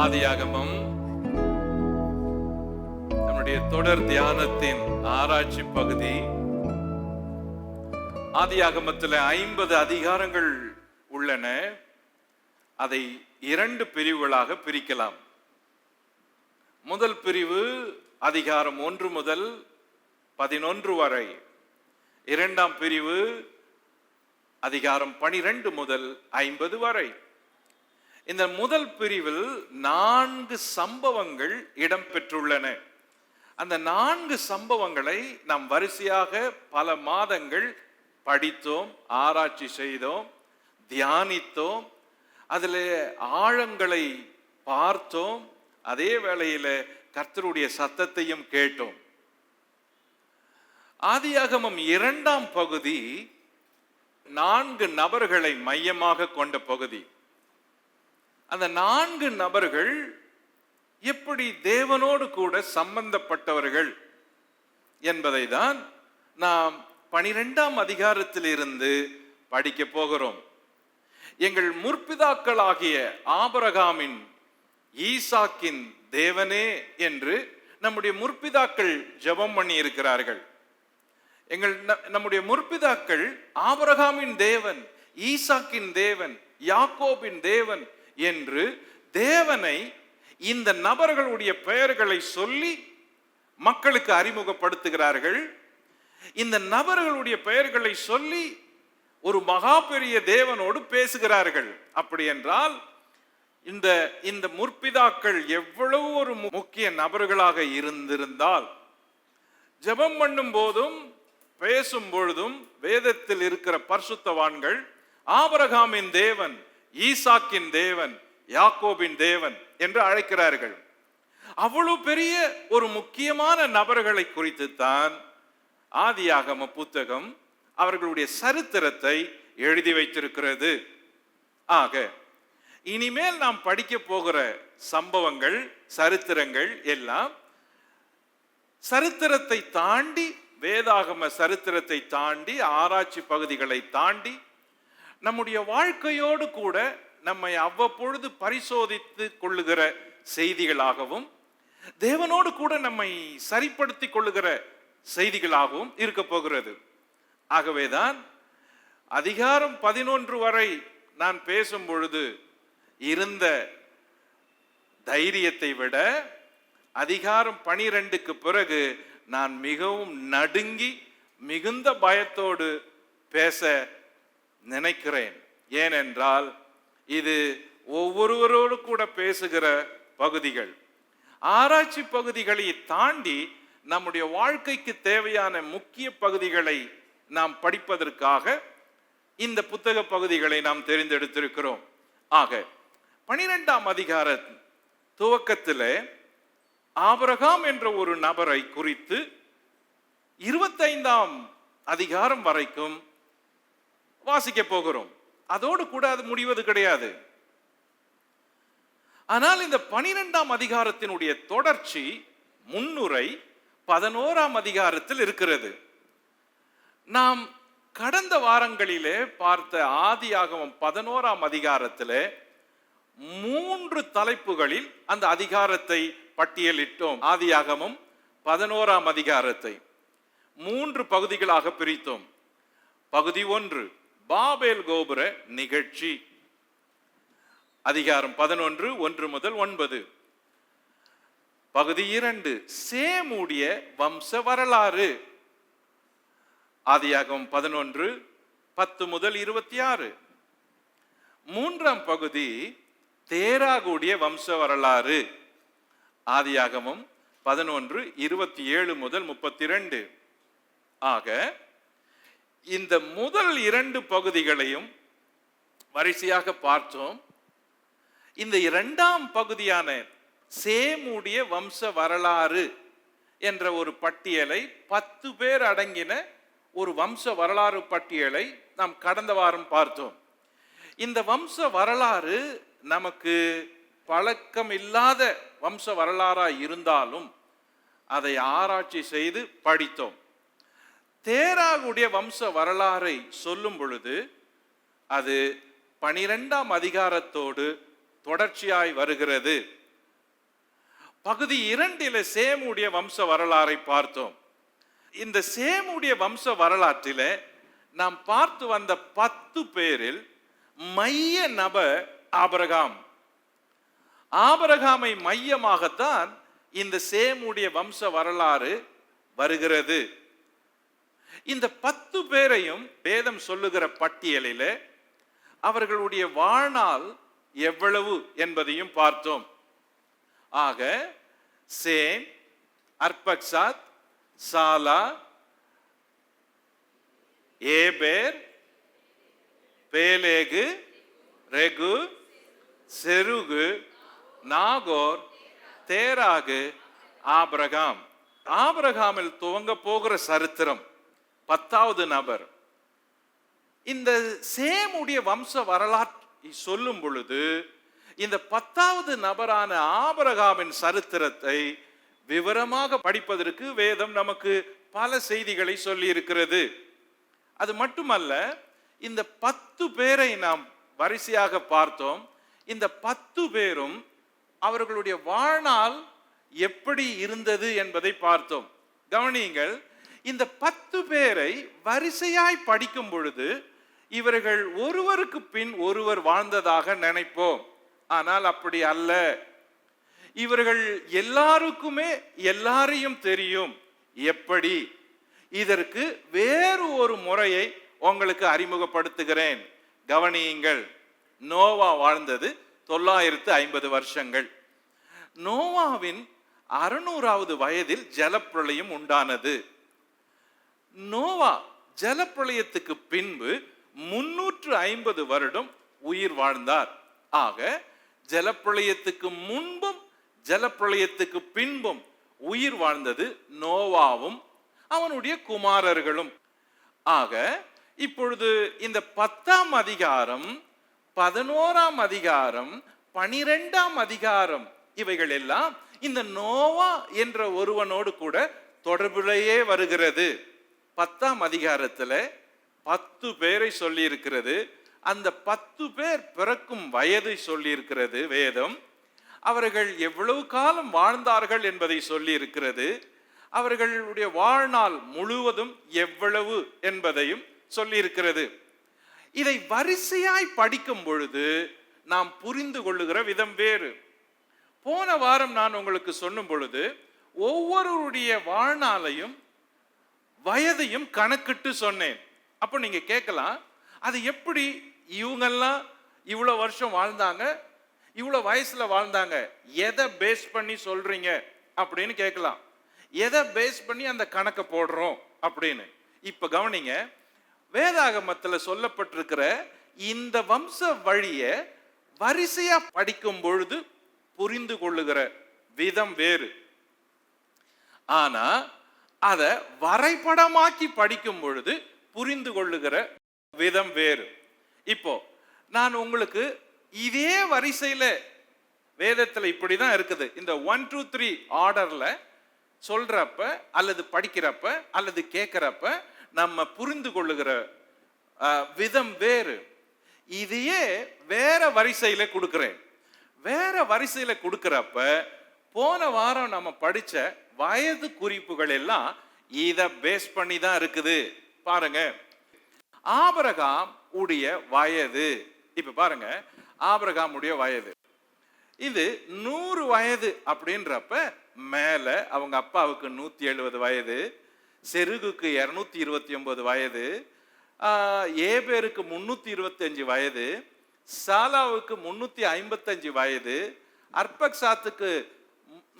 ஆதியாகமம் நம்முடைய தொடர் தியானத்தின் ஆராய்ச்சி பகுதி. ஆதியாகமத்தில் 50 அதிகாரங்கள் உள்ளன. அதை 2 பிரிவுகளாக பிரிக்கலாம். முதல் பிரிவு அதிகாரம் 1 முதல் 11 வரை. இரண்டாம் பிரிவு அதிகாரம் 12 முதல் 50 வரை. இந்த முதல் பிரிவில் 4 சம்பவங்கள் இடம்பெற்றுள்ளன. அந்த 4 சம்பவங்களை நாம் வரிசையாக பல மாதங்கள் படித்தோம், ஆராய்ச்சி செய்தோம், தியானித்தோம், அதில் ஆழங்களை பார்த்தோம், அதே வேளையில் கர்த்தருடைய சத்தத்தையும் கேட்டோம். ஆதியாகமம் 2ஆம் பகுதி 4 நபர்களை மையமாக கொண்ட பகுதி. அந்த 4 நபர்கள் எப்படி தேவனோடு கூட சம்பந்தப்பட்டவர்கள் என்பதை தான் நாம் 12ஆம் அதிகாரத்தில் இருந்து படிக்க போகிறோம். எங்கள் முற்பிதாக்களாகிய ஆபிரகாமின், ஈசாக்கின் தேவனே என்று நம்முடைய முற்பிதாக்கள் ஜெபம் பண்ணி இருக்கிறார்கள். நம்முடைய முற்பிதாக்கள் ஆபிரகாமின் தேவன், ஈசாக்கின் தேவன், யாக்கோபின் தேவன் என்று தேவனை இந்த நபர்களுடைய பெயர்களை சொல்லி மக்களுக்கு அறிமுகப்படுத்துகிறார்கள். இந்த நபர்களுடைய பெயர்களை சொல்லி ஒரு மகா பெரிய தேவனோடு பேசுகிறார்கள். அப்படி என்றால் இந்த முற்பிதாக்கள் எவ்வளவு ஒரு முக்கிய நபர்களாக இருந்திருந்தால், ஜெபம் பண்ணும் போதும் பேசும் பொழுதும் வேதத்தில் இருக்கிற பரிசுத்தவான்கள் ஆபிரகாமின் தேவன், ஈசாக்கின் தேவன், யாக்கோபின் தேவன் என்று அழைக்கிறார்கள். அவ்வளவு பெரிய ஒரு முக்கியமான நபர்களை குறித்து தான் ஆதியாகம புத்தகம் அவர்களுடைய சரித்திரத்தை எழுதி வைத்திருக்கிறது. ஆக இனிமேல் நாம் படிக்க போகிற சம்பவங்கள், சரித்திரங்கள் எல்லாம் சரித்திரத்தை தாண்டி, வேதாகம சரித்திரத்தை தாண்டி, ஆராய்ச்சி பகுதிகளை தாண்டி நம்முடைய வாழ்க்கையோடு கூட நம்மை அவ்வப்பொழுது பரிசோதித்து கொள்ளுகிற செய்திகளாகவும், தேவனோடு கூட நம்மை சரிப்படுத்திக் கொள்ளுகிற செய்திகளாகவும் இருக்க போகிறது. ஆகவேதான் அதிகாரம் 11 வரை நான் பேசும் பொழுது இருந்த தைரியத்தை விட அதிகாரம் 12க்கு பிறகு நான் மிகவும் நடுங்கி மிகுந்த பயத்தோடு பேச நினைக்கிறேன். ஏனென்றால் இது ஒவ்வொருவரோடு கூட பேசுகிற பகுதிகள், ஆராய்ச்சி பகுதிகளை தாண்டி நம்முடைய வாழ்க்கைக்கு தேவையான முக்கிய பகுதிகளை நாம் படிப்பதற்காக இந்த புத்தக பகுதிகளை நாம் தெரிந்தெடுத்திருக்கிறோம். ஆக 12ஆம் அதிகார துவக்கத்தில் ஆபிரகாம் என்ற ஒரு நபரை குறித்து 25ஆம் அதிகாரம் வரைக்கும் வாசிக்க போகிறோம். அதோடு கூட அது முடிவது கிடையாது. ஆனால் இந்த 12ஆம் அதிகாரத்தினுடைய தொடர்ச்சி, முன்னுரை 11ஆம் அதிகாரத்தில் இருக்கிறது. நாம் கடந்த வாரங்களிலே பார்த்த ஆதியாகமம் 11ஆம் அதிகாரத்தில் 3 தலைப்புகளில் அந்த அதிகாரத்தை பட்டியலிட்டோம். ஆதியாகமம் 11ஆம் அதிகாரத்தை 3 பகுதிகளாக பிரித்தோம். பகுதி 1 பாபேல் கோபுர நிகழ்ச்சி, அதிகாரம் 11 1 முதல் 9. பகுதி 2 சேமுடைய வம்ச வரலாறு, ஆதியாகமம் 11 10 முதல் 26. 3ஆம் பகுதி தேராகுடைய வம்ச வரலாறு, ஆதியாகமம் 11 27 முதல் 32. ஆக இந்த முதல் 2 பகுதிகளையும் வரிசையாக பார்த்தோம். இந்த 2ஆம் பகுதியான சேமுடைய வம்ச வரலாறு என்ற ஒரு பட்டியலை, 10 பேர் அடங்கின ஒரு வம்ச வரலாறு பட்டியலை நாம் கடந்த வாரம் பார்த்தோம். இந்த வம்ச வரலாறு நமக்கு பழக்கம் இல்லாத வம்ச வரலாறாக இருந்தாலும் அதை ஆராய்ச்சி செய்து படித்தோம். தேராகுடைய வம்ச வரலாறை சொல்லும் பொழுது அது 12ஆம் அதிகாரத்தோடு தொடர்ச்சியாய் வருகிறது பகுதி 2 சேமுடைய வம்ச வரலாறை பார்த்தோம். இந்த சேமுடைய வம்ச வரலாற்றில் நாம் பார்த்து வந்த 10 பேரில் மைய நபர் ஆபிரகாம். ஆபிரகாமை மையமாகத்தான் இந்த சேமுடைய வம்ச வரலாறு வருகிறது. இந்த 10 பேரையும் வேதம் சொல்லுகிற பட்டியலில் அவர்களுடைய வாழ்நாள் எவ்வளவு என்பதையும் பார்த்தோம். ஆக சேம், அர்பக்சாத், சாலா, ஏபேர், பேலேகு, ரெகு, செருகு, நாகோர், தேராகு, ஆபிரகாம். ஆபிரகாமில் துவங்க போகிற சரித்திரம் 10வது நபர். இந்த சேமுடைய வம்ச வரலாற்றை சொல்லும் பொழுது இந்த 10வது நபரான ஆபிரகாமின் சரித்திரத்தை விவரமாக படிப்பதற்கு வேதம் நமக்கு பல செய்திகளை சொல்லி இருக்கிறது. அது மட்டுமல்ல, இந்த 10 பேரை நாம் வரிசையாக பார்த்தோம். இந்த 10 பேரும் அவர்களுடைய வாழ்நாள் எப்படி இருந்தது என்பதை பார்த்தோம். கவனியுங்கள், இந்த 10 பேரை வரிசையாய் படிக்கும் பொழுது இவர்கள் ஒருவருக்கு பின் ஒருவர் வாழ்ந்ததாக நினைப்போம். ஆனால் அப்படி அல்ல. இவர்கள் எல்லாருக்குமே எல்லாரையும் தெரியும். எப்படி? இதற்கு வேறு ஒரு முறையை உங்களுக்கு அறிமுகப்படுத்துகிறேன். கவனியுங்கள். நோவா வாழ்ந்தது 950 வருஷங்கள். நோவாவின் 600வது வயதில் ஜலப்பிரளயம் உண்டானது. நோவா ஜலப்பிரளயத்துக்கு பின்பு 350 வருடம் உயிர் வாழ்ந்தார். ஆக ஜலப்பிரளயத்துக்கு முன்பும் ஜலப்பிரளயத்துக்கு பின்பும் உயிர் வாழ்ந்தது நோவாவும் அவனுடைய குமாரர்களும். ஆக இப்பொழுது இந்த 10ஆம் அதிகாரம், 11ஆம் அதிகாரம், 12ஆம் அதிகாரம் இவைகள் எல்லாம் இந்த நோவா என்ற ஒருவனோடு கூட தொடர்பிலேயே வருகிறது. 10ஆம் அதிகாரத்தில் 10 பேரை சொல்லி இருக்கிறது. அந்த 10 பேர் பிறக்கும் வயதை சொல்லி இருக்கிறது வேதம். அவர்கள் எவ்வளவு காலம் வாழ்ந்தார்கள் என்பதை சொல்லி இருக்கிறது. அவர்களுடைய வாழ்நாள் முழுவதும் எவ்வளவு என்பதையும் சொல்லி இருக்கிறது. இதை வரிசையாய் படிக்கும் பொழுது நாம் புரிந்து கொள்ளுகிற விதம் வேறு. போன வாரம் நான் உங்களுக்கு சொன்னும் பொழுது ஒவ்வொருடைய வாழ்நாளையும் வயதையும் கணக்கிட்டு சொன்னேன். அப்போ நீங்க கேட்கலாம், அது எப்படி இவங்கெல்லாம் இவ்வளவு வருஷம் வாழ்ந்தாங்க, இவ்வளவு வயசுல வாழ்ந்தாங்க, எதை பேஸ் பண்ணி சொல்றீங்க அப்படின்னு கேட்கலாம். எதை பேஸ் பண்ணி அந்த கணக்கை போடுறோம் அப்படின்னு. இப்ப கவனிங்க, வேதாகமத்தில் சொல்லப்பட்டிருக்கிற இந்த வம்ச வழிய வரிசையா படிக்கும் பொழுது புரிந்து கொள்ளுகிற விதம் வேறு. ஆனா அதை வரைபடமாக்கி படிக்கும் பொழுது புரிந்து கொள்ளுகிற விதம் வேறு. இப்போ நான் உங்களுக்கு இதே வரிசையில வேதத்துல இப்படிதான் இருக்குது. இந்த 1 2 3 ஆர்டர்ல சொல்றப்ப அல்லது படிக்கிறப்ப அல்லது கேட்கிறப்ப நம்ம புரிந்து கொள்ளுகிற விதம் வேறு. இதையே வேற வரிசையில கொடுக்கிறேன். வேற வரிசையில கொடுக்கிறப்ப போன வாரம் நம்ம படிச்ச வயது குறிப்புகள் எல்லாம் இதை பேஸ் பண்ணி தான் இருக்குது. பாருங்க, ஆபிரகாம் உடைய வயது. இப்ப பாருங்க, ஆபிரகாம் உடைய வயது இது 100 வயது அப்படின்றப்ப மேல அவங்க அப்பாவுக்கு 170 வயது, செருகுக்கு 229 வயது, ஏபேருக்கு 325 வயது, சாலாவுக்கு 355 வயது, அர்பக்சாத்துக்கு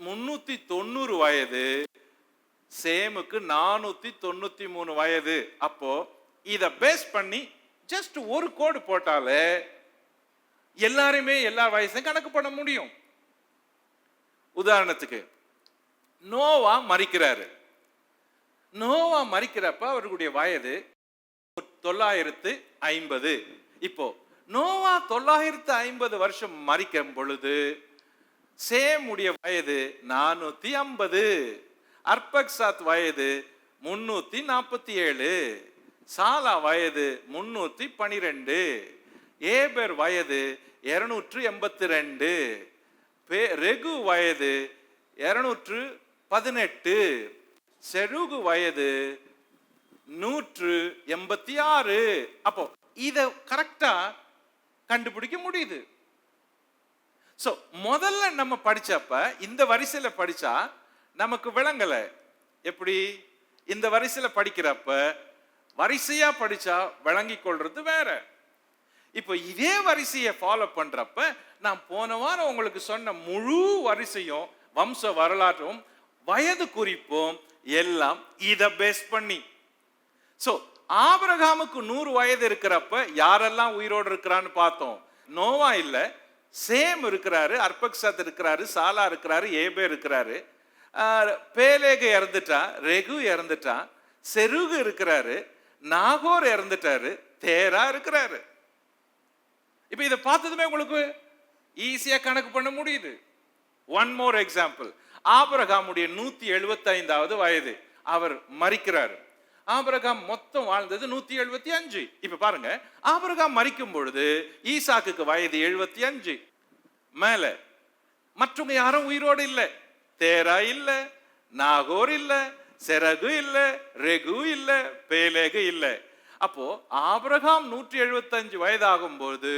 390 வயது, சேமுக்கு 493 வயது. அப்போ இத பேஸ் பண்ணி ஜஸ்ட் ஒரு கோடு போட்டாலே எல்லாருமே எல்லா வயசையும் கணக்கு பண்ண முடியும். உதாரணத்துக்கு நோவா மரிக்கிறாரு. நோவா மரிக்கிறப்ப அவர்களுடைய வயது 950. இப்போ நோவா 950 வருஷம் மரிக்கும் பொழுது சேமுடைய வயது 450, அர்பக்சாத் வயது 347, சாலா வயது 312, ஏபர் வயது 282, ரெகு வயது 218. செருகு வயது 186. அப்போ இத கரெக்டா கண்டுபிடிக்க முடியுது. சோ முதல்ல நம்ம படிச்சப்ப இந்த வரிசையில படிச்சா நமக்கு விளங்கல. எப்படி? இந்த வரிசையில படிக்கிறப்ப வரிசையா படிச்சா விளங்கி கொள்றது வேற. இப்போ இதே வரிசையை ஃபாலோ பண்றப்ப நான் போன வாரம் உங்களுக்கு சொன்ன முழு வரிசையும் வம்ச வரலாற்றும் வயது குறிப்பும் எல்லாம் இத பேஸ் பண்ணி. சோ ஆபிரகாமுக்கு 100 வயது இருக்கிறப்ப யாரெல்லாம் உயிரோடு இருக்கிறான்னு பார்த்தோம். நோவா இல்ல, சேம் இருக்கிறாரு, அர்பக்சாத் இருக்கிறாரு, சாலா இருக்கிறாரு, ஏபேர் இருக்கிறாரு, பேலேகு இறந்துட்டா, ரெகு இறந்துட்டா, செருகு இருக்கிறாரு, நாகோர் இறந்துட்டாரு, தேரா இருக்கிறாரு. இப்ப இதை பார்த்ததுமே உங்களுக்கு ஈஸியா கணக்கு பண்ண முடியுது. One more example. ஆபிரகாமுடைய 175வது வயது அவர் மரிக்கிறாரு. ஆபிரகாம் மொத்தம் வாழ்ந்தது 175. இப்ப பாருங்க, ஆபிரகாம் மரிக்கும் பொழுது ஈசாக்குக்கு வயது 75 மேல. மற்றவங்க யாரும் உயிரோடு இல்லை. தேரா இல்ல, நாகோர் இல்ல, செரகு இல்ல, ரெகு இல்ல, பேலேகு இல்ல. அப்போ ஆபிரகாம் 175 வயதாகும் போது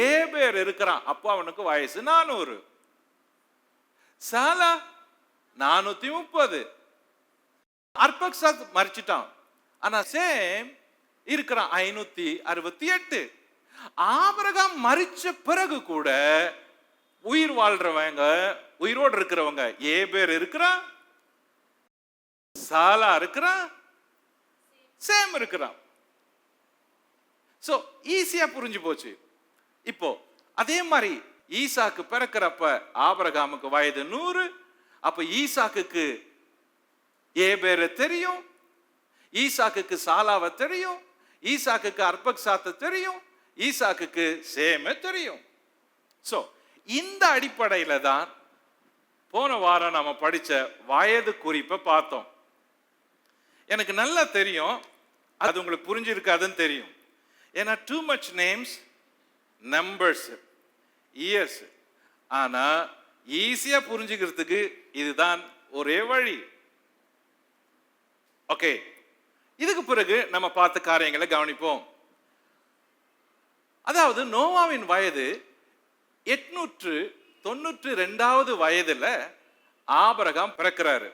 ஏபேர் இருக்கிறான். அப்போ அவனுக்கு வயசு 400. சாலா 430. அர்பக்சாத் மரிச்சிட்டான். ஆனா சேம் இருக்கிறான் 568. ஆபிரகாம் மரிச்ச பிறகு கூட உயிர் வாழ்றவங்க, உயிரோடு இருக்கிறவங்க ஏபேர் இருக்கிறான், சாலா இருக்கிறான், சேம் இருக்கிறான். சோ ஈஸியா புரிஞ்சு போச்சு. இப்போ அதே மாதிரி ஈசாக்கு பிறக்கிறப்ப ஆபிரகாமுக்கு வயது 100. அப்ப ஈசாக்குக்கு ஏபேரை தெரியும், ஈசாக்குக்கு சாலாவை தெரியும், ஈசாக்குக்கு அர்பக்சாத்தை தெரியும், ஈசாக்குக்கு சேம தெரியும். சோ இந்த அடிப்படையில தான் போன வாரம் நாம படிச்ச வயது குறிப்பை பார்த்தோம். எனக்கு நல்லா தெரியும் அது உங்களுக்கு புரிஞ்சிருக்காதுன்னு தெரியும். ஏன்னா too much names, numbers, years. ஆனா ஈஸியா புரிஞ்சுக்கிறதுக்கு இதுதான் ஒரே வழி. ஓகே, இதுக்கு பிறகு நம்ம பார்த்த காரியங்களை கவனிப்போம். அதாவது நோவாவின் வயது 892வது வயதுல ஆபிரகாம் பிறக்கிறாரு.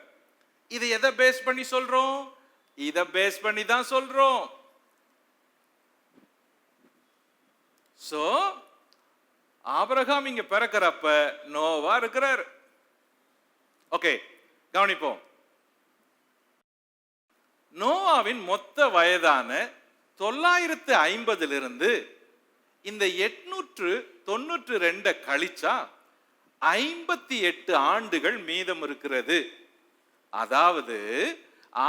இது எதை பேஸ் பண்ணி சொல்றோம்? இதை பேஸ் பண்ணி தான் சொல்றோம். சோ ஆபிரகாம் இங்க பிறக்கிறப்ப நோவா இருக்கிறார். ஓகே, கவனிப்போம். நோவாவின் மொத்த வயதான 950 இந்த 892 கழிச்சா 58 ஆண்டுகள் மீதம் இருக்கிறது. அதாவது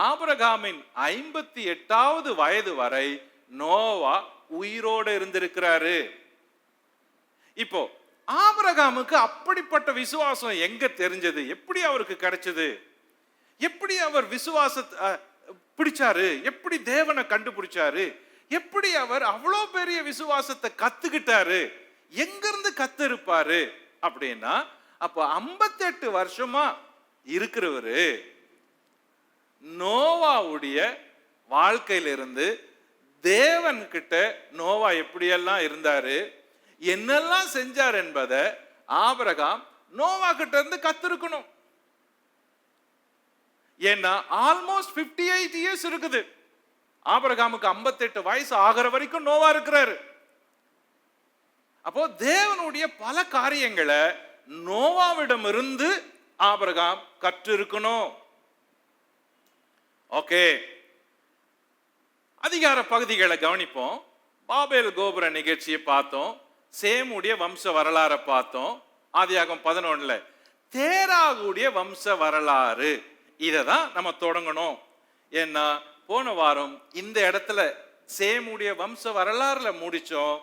ஆபிரகாமின் 58வது வயது வரை நோவா உயிரோடு இருந்திருக்கிறாரு. இப்போ ஆபிரகாமுக்கு அப்படிப்பட்ட விசுவாசம் எங்க தெரிஞ்சது? எப்படி அவருக்கு கிடைச்சது? எப்படி அவர் விசுவாசத்தை பிடிச்சாரு? எப்படி தேவனை கண்டுபிடிச்சாரு? எப்படி அவர் அவ்வளோ பெரிய விசுவாசத்தை கத்துக்கிட்டாரு? எங்கிருந்து கத்து இருப்பாரு அப்படின்னா, அப்ப 58 வருஷமா இருக்கிறவரு நோவாவுடைய வாழ்க்கையிலிருந்து தேவன் கிட்ட நோவா எப்படியெல்லாம் இருந்தாரு, என்னெல்லாம் செஞ்சார் என்பதை ஆபிரகாம் நோவா கிட்ட இருந்து கத்திருக்கணும். ஏன்னா ஆல்மோஸ்ட் 58 இயர்ஸ் இருக்குது. ஆபிரகாமுக்கு 58 வயசு ஆகிற வரைக்கும் நோவா இருக்கிறாரு. அப்போ தேவனுடைய பல காரியங்களை நோவாவிடம் இருந்து ஆபிரகாம் கற்று இருக்கணும். ஓகே, அதிகார பகுதிகளை கவனிப்போம். பாபேல் கோபுர நிகழ்ச்சியை பார்த்தோம், சேமுடைய வம்ச வரலாறை பார்த்தோம். ஆதியாகமம் 11 தேராகுடைய வம்ச வரலாறு, இதை தான் நம்ம தொடங்கணும். ஏன்னா போன வாரம் இந்த இடத்துல சேமுடைய வம்ச வரலாறுல முடிச்சோம்.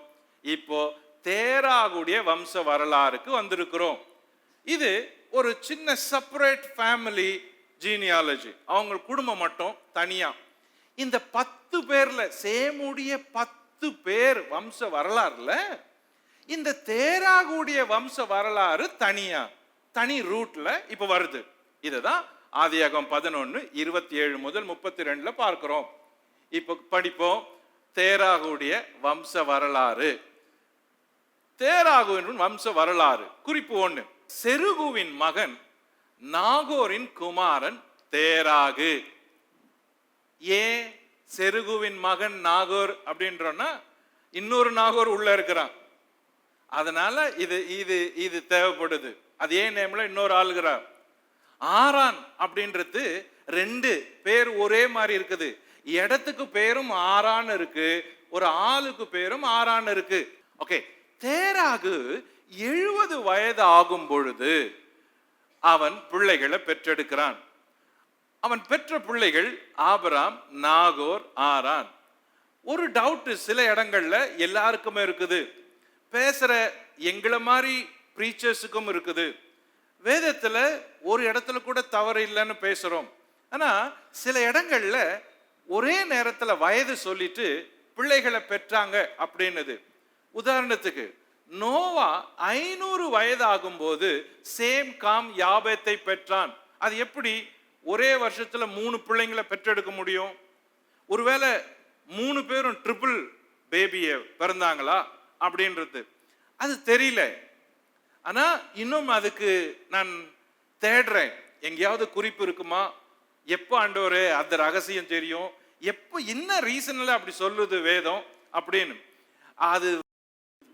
இப்போ தேராகுடைய வம்ச வரலாறுக்கு வந்திருக்கிறோம். இது ஒரு சின்ன செப்பரேட் ஃபேமிலி ஜீனியாலஜி, அவங்க குடும்பம் மட்டும் தனியா. இந்த 10 பேர்ல, சேமுடைய 10 பேர் வம்ச வரலாறுல இந்த தேராகுடைய வம்ச வரலாறு தனியா. தனி ரூட்ல இப்ப வருது. இதுதான் ஆதியாகமம் 11:27 முதல் 32 பார்க்கிறோம். இப்ப படிப்போம். தேராகுடைய வம்ச வரலாறு. தேராகுவின் வம்ச வரலாறு குறிப்பு 1. செருகுவின் மகன் நாகோரின் குமாரன் தேராகு. ஏன் செருகுவின் மகன் நாகோர் அப்படின்றோன்னா இன்னொரு நாகோர் உள்ள இருக்கிறான். அதனால இது இது இது தேவைப்படுது. அதே நேம்ல இன்னொரு ஆளுகிறார். ஆரான் அப்படின்றது 2 பேர் ஒரே மாதிரி இருக்குது. இடத்துக்கு பேரும் ஆரான் இருக்கு, ஒரு ஆளுக்கு பேரும் ஆரான் இருக்கு. ஓகே, தேராகு 70 வயது ஆகும் பொழுது அவன் பிள்ளைகளை பெற்றெடுக்கிறான். அவன் பெற்ற பிள்ளைகள் ஆபிராம், நாகோர், ஆரான். ஒரு டவுட் சில இடங்கள்ல எல்லாருக்குமே இருக்குது, பேசுற எங்களை மாதிரி பிரீச்சர்ஸுக்கும் இருக்குது. வேதத்துல ஒரு இடத்துல கூட தவறு இல்லைன்னு பேசுறோம். ஆனா சில இடங்கள்ல ஒரே நேரத்துல வயது சொல்லிட்டு பிள்ளைகளை பெற்றாங்க அப்படின்னுது. உதாரணத்துக்கு நோவா 500 வயது ஆகும்போது சேம் காம் யாபேத்தை பெற்றான். அது எப்படி ஒரே வருஷத்துல 3 பிள்ளைங்களை பெற்றெடுக்க முடியும்? ஒருவேளை 3 பேரும் ட்ரிபிள் பேபிய பிறந்தாங்களா அப்படின்றது அது தெரியல. ஆனா இன்னும் அதுக்கு நான் தேடுறேன், எங்கேயாவது குறிப்பு இருக்குமா? எப்போ ஆண்டவரே அந்த ரகசியம் தெரியும், எப்போ என்ன ரீசன்ல அப்படி சொல்லுது வேதம் அப்படின்னு அது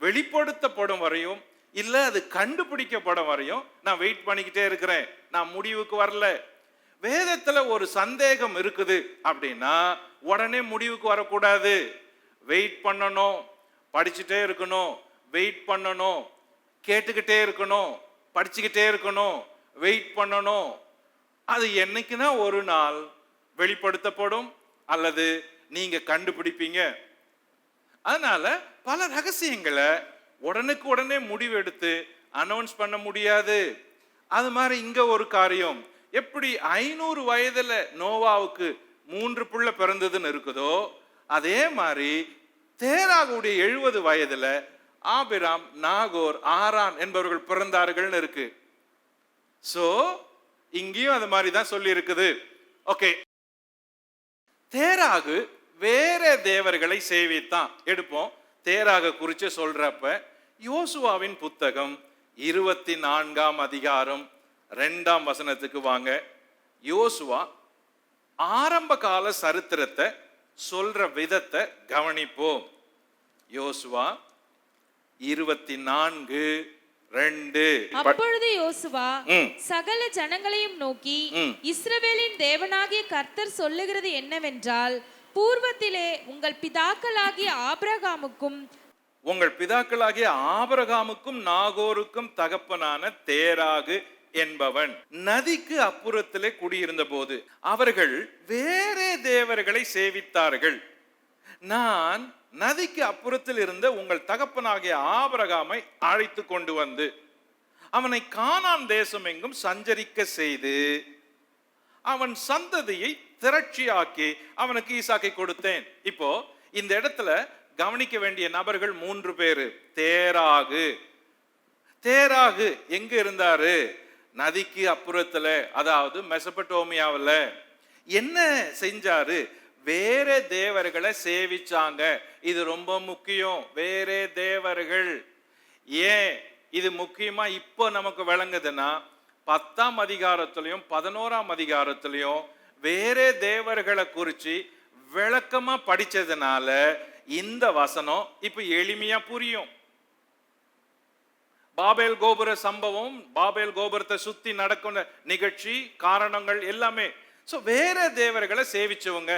வெளிப்படுத்தப்படும் வரையும் இல்ல அது கண்டுபிடிக்கப்படும் வரையும் நான் வெயிட் பண்ணிக்கிட்டே இருக்கிறேன். நான் முடிவுக்கு வரல. வேதத்துல ஒரு சந்தேகம் இருக்குது அப்படின்னா உடனே முடிவுக்கு வரக்கூடாது. வெயிட் பண்ணணும், படிச்சுட்டே இருக்கணும், வெயிட் பண்ணணும், கேட்டுக்கிட்டே இருக்கணும், படிச்சுக்கிட்டே இருக்கணும், வெயிட் பண்ணணும். அது என்னைக்குன்னா ஒரு நாள் வெளிப்படுத்தப்படும் அல்லது நீங்க கண்டுபிடிப்பீங்க. அதனால பல ரகசியங்களை உடனுக்கு உடனே முடிவெடுத்து அனௌன்ஸ் பண்ண முடியாது. அது மாதிரி இங்க ஒரு காரியம், எப்படி 500 வயதுல நோவாவுக்கு 3 பிள்ளை பிறந்ததுன்னு இருக்குதோ அதே மாதிரி தேராகுடைய 70 வயதுல ஆபிராம், நாகோர், ஆரான் என்பவர்கள் பிறந்தார்கள் இருக்கு. சோ இங்கேயும் அது மாதிரி தான் சொல்லி இருக்குது. ஓகே, தேராகு வேற தேவர்களை சேவித்தான். எடுப்போம். தேராக குறிச்சு சொல்றப்ப யோசுவாவின் புத்தகம் 24ஆம் அதிகாரம் 2ஆம் வசனத்துக்கு வாங்க. யோசுவா ஆரம்ப கால சரித்திரத்தை சொல்ற விதத்தை கவனிப்போம். யோசுவா 24:2. அப்பொழுது யோசுவா சகல ஜனங்களையும் நோக்கி, இஸ்ரவேலின் தேவனாகிய கர்த்தர் சொல்லுகிறது என்னவென்றால், பூர்வத்திலே உங்கள் பிதாக்களாகிய ஆபிரகாமுக்கும் நாகோருக்கும் தகப்பனான தேராகு என்பவன் நதிக்கு அப்புறத்திலே குடியிருந்த போது அவர்கள் வேறே தேவர்களை சேவித்தார்கள். நான் நதிக்கு அப்புறத்தில் இருந்த உங்கள் தகப்பனாகிய ஆபிரகாமை அழைத்து கொண்டு வந்து அவனை கானான் தேசம் எங்கும் சஞ்சரிக்க செய்து அவன் சந்ததியை திரட்சியாக்கி அவனுக்கு ஈசாக்கை கொடுத்தேன். இப்போ இந்த இடத்துல கவனிக்க வேண்டிய நபர்கள் 3 பேரு. தேராகு எங்க இருந்தாரு? நதிக்கு அப்புறத்துல, அதாவது மெசபடோமியாவில். என்ன செஞ்சாரு? வேற தேவர்களை சேவிச்சாங்க. இது ரொம்ப முக்கியம். வேற தேவர்கள். ஏன் இது முக்கியமா இப்போ நமக்கு விளங்குதுன்னா 10ஆம் அதிகாரத்திலையும் 11ஆம் அதிகாரத்திலையும் வேற தேவர்களை குறிச்சு விளக்கமா படிச்சதுனால இந்த வசனம் இப்ப எளிமையா புரியும். பாபேல் கோபுர சம்பவம், பாபேல் கோபுரத்தை சுத்தி நடக்கும் நிகழ்ச்சி, காரணங்கள் எல்லாமே. சோ வேற தேவர்களை சேவிச்சவங்க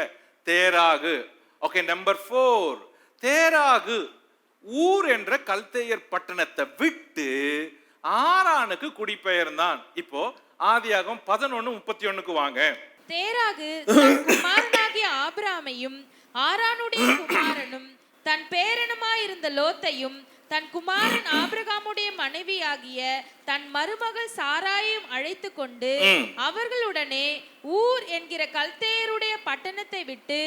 தேராகு. Okay, number 4. தேராகு ஊர் என்ற கல்தேயர் பட்டணத்தை விட்டு ஆரானுக்கு குடிபெயர்ந்தான். இப்போ ஆதியாகமம் 11:31க்கு வாங்க. தேராகு தன் குமாரனாகிய ஆபிரகாமையும் ஆரானுடைய குமாரனும் தன் பேரனுமாயிருந்த லோத்தையும் தன் குமாரன் ஆபிரகாமுடைய மனைவியாகிய தன் மருமகள் சாராயையும் அழைத்து கொண்டு அவர்களுடனே ஊர் என்கிற கல்தேயருடைய பட்டணத்தை விட்டு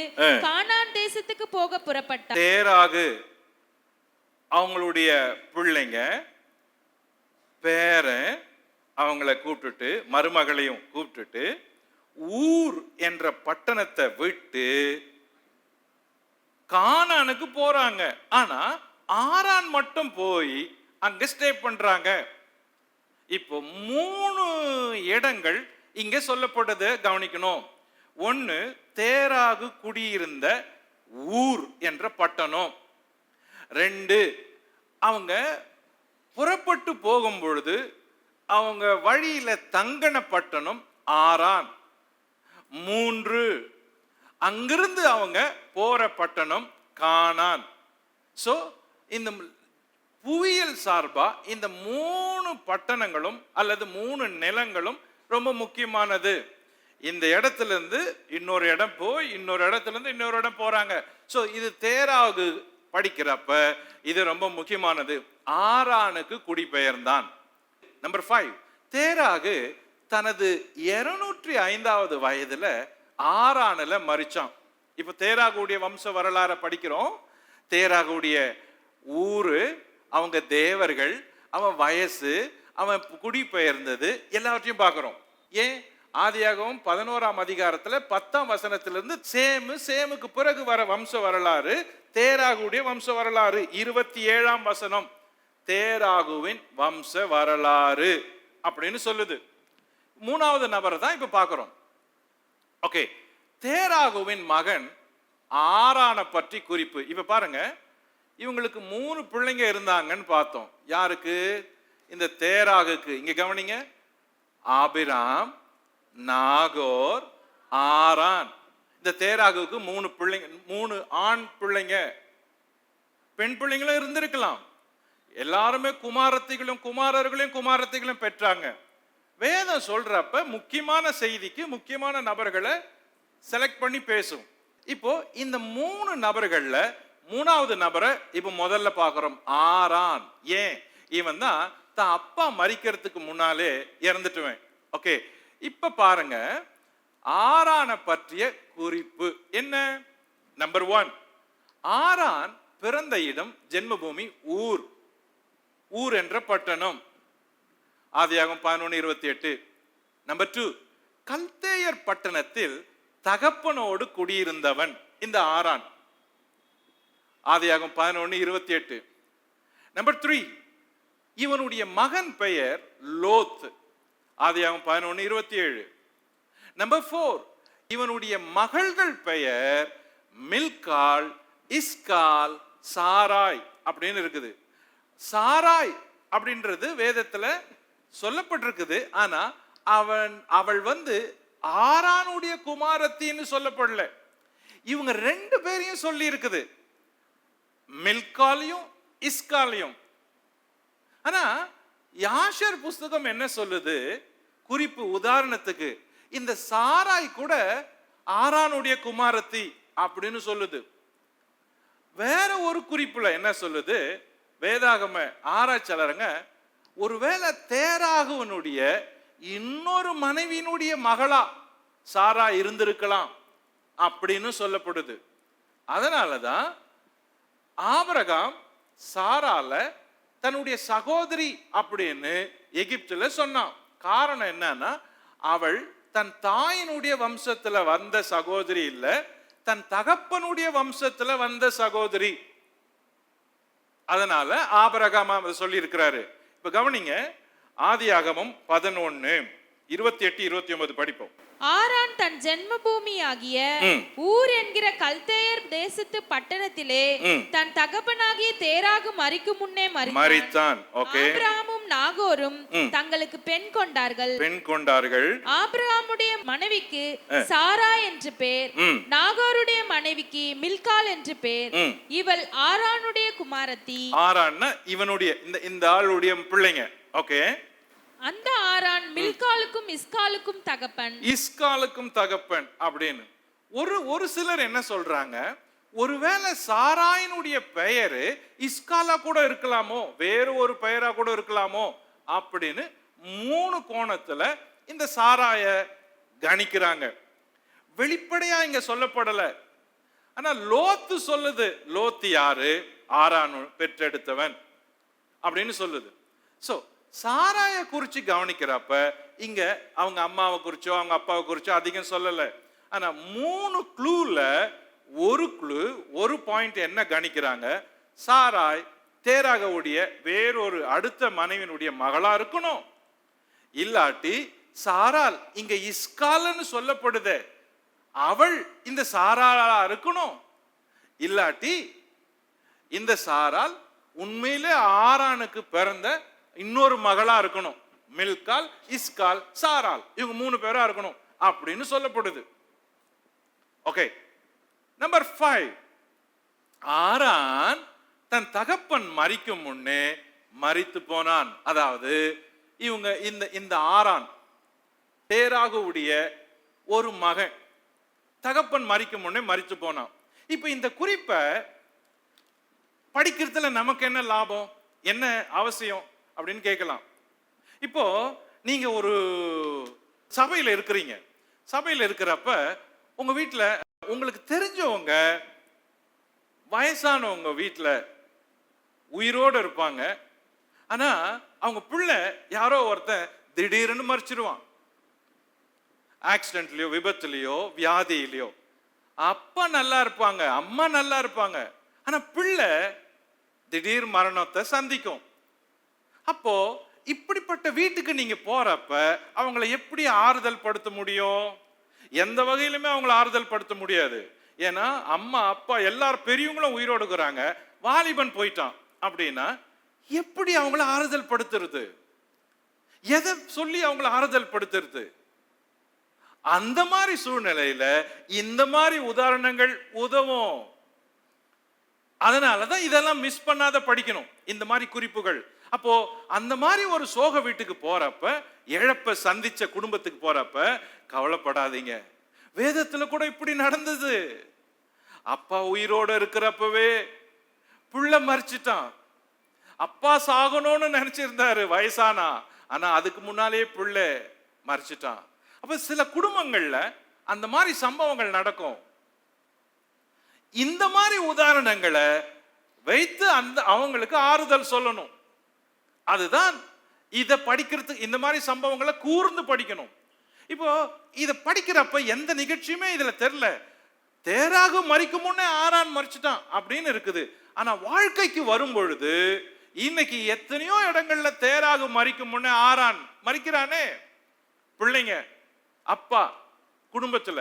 கானான் தேசத்துக்கு போக புறப்பட்டார். தேராகு அவங்களுடைய பிள்ளைங்க, பேரன், அவங்கள கூப்பிட்டுட்டு, மருமகளையும் கூப்பிட்டுட்டு, ஊர் என்ற பட்டணத்தை விட்டு கானானுக்கு போறாங்க. ஆனா ஆரான் மட்டும் போய் அங்க ஸ்டே பண்றாங்க. இப்போ 3 இடங்கள் இங்க சொல்லப்படுது, கவனிக்கணும். ஒன்னு, தேராகு குடியிருந்த ஊர் என்ற பட்டணம். 2, அவங்க புறப்பட்டு போகும் பொழுது அவங்க வழியில தங்கன பட்டணம் ஆரான். 3, அங்கிருந்து அவங்க போற பட்டணம் கானான். சோ இந்த புவியியல் சார்பா இந்த 3 பட்டணங்களும் அல்லது 3 நிலங்களும் ரொம்ப முக்கியமானது. இந்த இடத்துல இருந்து இன்னொரு இடம் போய் இன்னொரு இடத்துல இருந்து இன்னொரு இடம் போறாங்க. சோ இது தேராகு படிக்கிறப்ப இது ரொம்ப முக்கியமானது. ஆரானுக்கு குடிபெயர்ந்தான். நம்பர் 5, தேராகு தனது 205வது வயதுல ஆரானுல மரிச்சான். இப்ப தேராகுடைய வம்ச வரலாறை படிக்கிறோம். தேராகுடைய ஊரு, அவங்க தேவர்கள், அவன் வயசு, அவன் குடிபெயர்ந்தது எல்லாவற்றையும் பார்க்கிறோம். ஏன்? ஆதியாகமம் 11ஆம் அதிகாரத்துல 10ஆம் வசனத்திலிருந்து சேமுக்கு பிறகு வர வம்ச வரலாறு தேராகுடைய வம்ச வரலாறு. 27ஆம் வசனம் தேராகுவின் வம்ச வரலாறு அப்படின்னு சொல்லுது. 3வது நபரை தான் இப்ப பார்க்கிறோம். ஓகே, தேராகுவின் மகன் ஆரானை பற்றி குறிப்பு. இப்ப பாருங்க, இவங்களுக்கு 3 பிள்ளைங்க இருந்தாங்கன்னு பார்த்தோம். யாருக்கு? இந்த தேராகுக்கு. இங்க கவனிங்க, ஆபிராம், நாகோர், ஆரான். இந்த தேராகுக்கு 3 பிள்ளைங்க, 3 ஆண் பிள்ளைங்க. பெண் பிள்ளைங்களும் இருந்திருக்கலாம். எல்லாருமே குமாரத்திகளும் குமாரர்களையும் பெற்றாங்க. வேதம் சொல்றப்ப முக்கியமான செய்திக்கு முக்கியமான நபர்களை செலக்ட் பண்ணி பேசும். இப்போ இந்த 3 நபர்கள்ல 3வது நபரை இப்ப முதல்ல பார்க்கிறோம், ஆரான். ஏன்? இவன் தான் தான் அப்பா மரிக்கிறதுக்கு முன்னாலே இறந்துட்டுவேன். ஓகே, இப்ப பாருங்க, ஆரானை பற்றிய குறிப்பு என்ன? நம்பர் 1, ஆரான் பிறந்த இடம் ஜென்மபூமி ஊர் என்ற பட்டணம். ஆதியாகமம் 11:28. நம்பர் 2, கல்தேயர் பட்டணத்தில் தகப்பனோடு குடியிருந்தவன் இந்த ஆரான். ஆதியாகமம் 11:28. நம்பர் 3, இவனுடைய மகன் பெயர் லோத். ஆதியாகமம் 11:27. நம்பர் 4, இவனுடைய மகள்கள் பெயர் மில்கால், இஸ்கால், சாராய் அப்படின்னு இருக்குது. சாராய் அப்படின்றது வேதத்துல சொல்லப்பட்டிருக்குது. ஆனா அவள் ஆரானுடைய குமாரத்தின்னு சொல்லப்படல. இவங்க 2 பேரையும் சொல்லி இருக்குது, மில்காலையும் இஸ்காலையும். ஆனா யாஷர் புஸ்தகம் என்ன சொல்லுது? குறிப்பு உதாரணத்துக்கு இந்த சாராய் கூட ஆரானுடைய குமாரத்தி அப்படின்னு சொல்லுது. வேற ஒரு குறிப்புல என்ன சொல்லுது? வேதாகம ஆராய்ச்சியாளருங்க, ஒருவேளை தேராகுவனுடைய இன்னொரு மனைவியினுடைய மகளா சாரா இருந்திருக்கலாம் அப்படின்னு சொல்லப்படுது. அதனாலதான் ஆபிரகாம் சாரால தன்னுடைய சகோதரி அப்படின்னு எகிப்துல சொன்னான். காரணம் என்னன்னா, அவள் தன் தாயினுடைய வம்சத்துல வந்த சகோதரி இல்ல, தன் தகப்பனுடைய வம்சத்துல வந்த சகோதரி. அதனால ஆபிரகாம் சொல்லி இருக்கிறாரு. இப்ப கவனிங்க, ஆதியாகமம் 11:28-29 படிப்போம். ஆரான் தன் ஜென்மபூமி ஆகிய ஊர் என்கிற கல்தேயர் தேசத்து பட்டணத்திலே தன் தகப்பனாகிய தேராகு மரிக்கும் முன்னே மரித்தான். ஆபிரகாமும் நாகோரும் தங்களுக்கு பெண் கொண்டார்கள். ஆபிரகாமுடைய மனைவிக்கு சாரா என்று பேர், நாகோருடைய மனைவிக்கு மில்கால் என்று பேர். இவள் ஆரானுடைய குமாரத்தி. ஆரான்னா இவனுடைய இந்த ஆளுடைய பிள்ளைங்க. ஓகே, அந்த ஆரான் மில்காலுக்கும் இஸ்காலுக்கும் தகப்பன் அப்படின்னு ஒரு சிலர் என்ன சொல்றாங்க, ஒருவேளை சாராயினுடைய பெயரு இஸ்காலா கூட இருக்கலாமோ, வேறு ஒரு பெயரா கூட இருக்கலாமோ அப்படின்னு 3 கோணத்துல இந்த சாராய கணிக்கிறாங்க. வெளிப்படையா இங்க சொல்லப்படல. ஆனா லோத்து சொல்லுது, லோத்து யாரு? ஆரான் பெற்றெடுத்தவன் அப்படின்னு சொல்லுது. சோ சாராய குறிச்சு கவனிக்கிறப்ப இங்க அவங்க அம்மாவை குறிச்சோ அவங்க அப்பாவை குறிச்சோ அதிகம் சொல்லல. ஆனா 3 க்ளூல ஒரு பாயிண்ட் என்ன கணிக்கிறாங்க, சாராய் தேராகவுடைய வேறொரு அடுத்த மனைவியினுடைய மகளா இருக்கணும். இல்லாட்டி சாரால் இங்க இஸ்கால்னு சொல்லப்படுதே அவள் இந்த சாராளா இருக்கணும். இல்லாட்டி இந்த சாரால் உண்மையிலே ஆரானுக்கு பிறந்த இன்னொரு மகளா இருக்கணும். மில்கால், இஸ்கால், சாரால் இவங்க 3 பேரா இருக்கணும் அப்படின்னு சொல்லப்படுது. ஓகே, நம்பர் 5, ஆரான் தன் தகப்பன் மரிக்கும் முன்னே மரித்து போனான். அதாவது இவங்க இந்த ஆரான் தேராகுடைய ஒரு மகன் தகப்பன் மரிக்கும் முன்னே மரித்து போனான். இப்ப இந்த குறிப்பை படிக்கிறதுல நமக்கு என்ன லாபம், என்ன அவசியம் அப்படின்னு கேட்கலாம். இப்போ நீங்க ஒரு சபையில இருக்கிறீங்க. சபையில இருக்கிறப்ப உங்க வீட்டுல உங்களுக்கு தெரிஞ்சவங்க வயசானவங்க வீட்டுல உயிரோடு இருப்பாங்க. ஆனா அவங்க பிள்ளை யாரோ ஒருத்தன் திடீர்னு மறிச்சிருவான். ஆக்சிடென்ட்லயோ விபத்துலயோ வியாதியிலையோ. அப்பா நல்லா இருப்பாங்க, அம்மா நல்லா இருப்பாங்க, ஆனா பிள்ளை திடீர் மரணத்தை சந்திக்கும். அப்போ இப்படிப்பட்ட வீட்டுக்கு நீங்க போறப்ப அவங்கள எப்படி ஆறுதல் படுத்த முடியும்? எந்த வகையிலுமே அவங்கள ஆறுதல் படுத்த முடியாது. ஏன்னா அம்மா அப்பா எல்லாரும் பெரியவங்களும் உயிரோடு இருக்கிறாங்க, வாலிபன் போயிட்டான் அப்படின்னா எப்படி அவங்கள ஆறுதல் படுத்துறது? எதை சொல்லி அவங்கள ஆறுதல் படுத்துறது? அந்த மாதிரி சூழ்நிலையில இந்த மாதிரி உதாரணங்கள் உதவும். அதனாலதான் இதெல்லாம் மிஸ் பண்ணாத படிக்கணும், இந்த மாதிரி குறிப்புகள். அப்போ அந்த மாதிரி ஒரு சோக வீட்டுக்கு போறப்ப, இழப்ப சந்திச்ச குடும்பத்துக்கு போறப்ப கவலைப்படாதீங்க. வேதத்துல கூட இப்படி நடந்தது. அப்பா உயிரோட இருக்கிறப்பவே புள்ள மறிச்சிட்டான். அப்பா சாகணும்னு நினைச்சிருந்தாரு வயசானா, ஆனா அதுக்கு முன்னாலேயே புள்ள மறிச்சிட்டான். அப்ப சில குடும்பங்கள்ல அந்த மாதிரி சம்பவங்கள் நடக்கும். இந்த மாதிரி உதாரணங்களை வைத்து அவங்களுக்கு ஆறுதல் சொல்லணும். அதுதான் இதை படிக்கிறதுக்கு இந்த மாதிரி சம்பவங்களை கூர்ந்து படிக்கணும். இப்போ இதை படிக்கிறப்ப எந்த நிகழ்ச்சியுமே இதுல தெரியல. தேராக மரிக்கும் முன்னே ஆரான் மரிச்சிட்டான் அப்படின்னு இருக்குது. ஆனா வாழ்க்கைக்கு வரும் பொழுது இன்னைக்கு எத்தனையோ இடங்கள்ல தேராக மரிக்கும் முன்னே ஆரான் மரிக்கிறானே. பிள்ளைங்க, அப்பா, குடும்பத்துல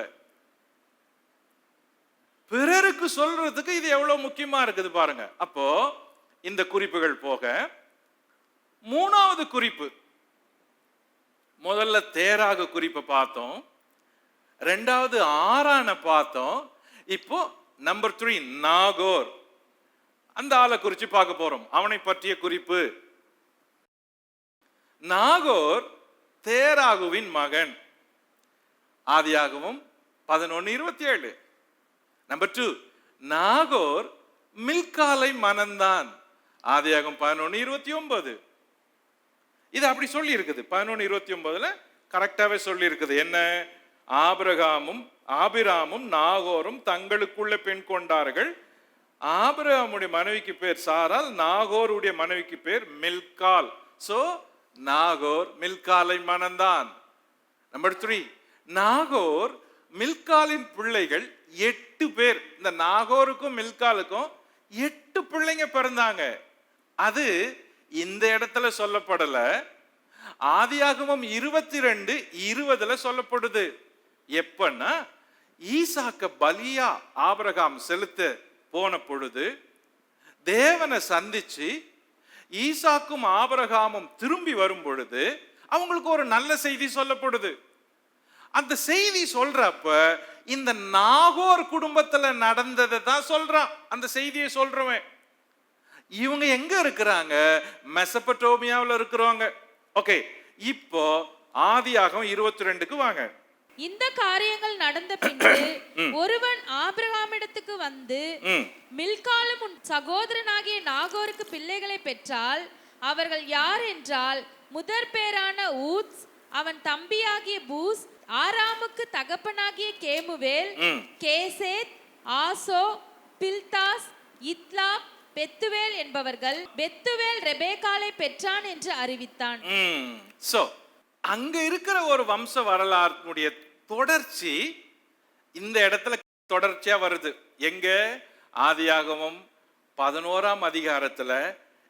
பிறருக்கு சொல்றதுக்கு இது எவ்வளவு முக்கியமா இருக்குது பாருங்க. அப்போ இந்த குறிப்புகள் போக 3வது குறிப்பு, முதல்ல தேராக குறிப்பை பார்த்தோம், 2வது ஆரான பார்த்தோம். இப்போ நம்பர் 3 நாகோர், அந்த ஆளை குறிச்சு பார்க்க போறோம். அவனை பற்றிய குறிப்பு. நாகோர் தேராகுவின் மகன். ஆதியாகமம் 11:27. நம்பர் 2, நாகோர் மில்காலை மணந்தான். ஆதியாகமம் 11:29. இது அப்படி சொல்லி இருக்குது. 11:29 கரெக்டாவே சொல்லி இருக்குது. என்ன? ஆபிராமும் நாகோரும் தங்களுக்குள்ள பெண் கொண்டார்கள். ஆபிரகாமுடைய மனைவிக்கு பேர் சாரால், நாகோருடைய மனைவிக்கு பேர் மில்கால். சோ நாகோர் மில்காலை மணந்தான். நம்பர் 3, நாகோர் மில்காலின் பிள்ளைகள் 8 பேர். இந்த நாகோருக்கும் மில்காலுக்கும் 8 பிள்ளைங்க பிறந்தாங்க. அது இந்த இடத்துல சொல்லப்படல. ஆதியாகமம் 22:20 சொல்லப்படுது. எப்பன்னா ஈசாக்க பலியா ஆபிரகாம் செலுத்த போன பொழுது தேவனை சந்திச்சு ஈசாக்கும் ஆபிரகாமும் திரும்பி வரும் பொழுது அவங்களுக்கு ஒரு நல்ல செய்தி சொல்லப்படுது. அந்த செய்தி சொல்றப்ப இந்த நாகோர் குடும்பத்துல நடந்ததை தான் சொல்றான். அந்த செய்தியை சொல்றவன் இவங்க எங்க இருக்கிறாங்க? மெசபடோமியாவில் இருக்கிறவங்க. ஓகே, இப்போ ஆதியாகமம் 22க்கு வாங்க. இந்த காரியங்கள் நடந்த பின்பு ஒருவன் ஆபிரகாமிடத்துக்கு வந்து, மில்காலும் உன் சகோதரனாகிய நாகோருக்கு பிள்ளைகளை பெற்றால் அவர்கள் யார் என்றால், முதற் பேரான ஊத்ஸ், அவன் தம்பியாகிய பூஸ், ஆராமுக்கு தகப்பனாகிய கேமுவேல், கேசேத், ஆசோ, பில்தாஸ், இத்லாப், பெத்துவேல் என்பவர்கள் பெத்துவேல் ரெபேக்காளை பெற்றான் என்று அறிவித்தான். சோ அங்க இருக்கிற ஒரு வம்ச வரலாறுடைய தொடர்ச்சி இந்த இடத்துல தொடர்ச்சியா வருது. எங்க? ஆதியாகமம் 11ஆம் அதிகாரத்துல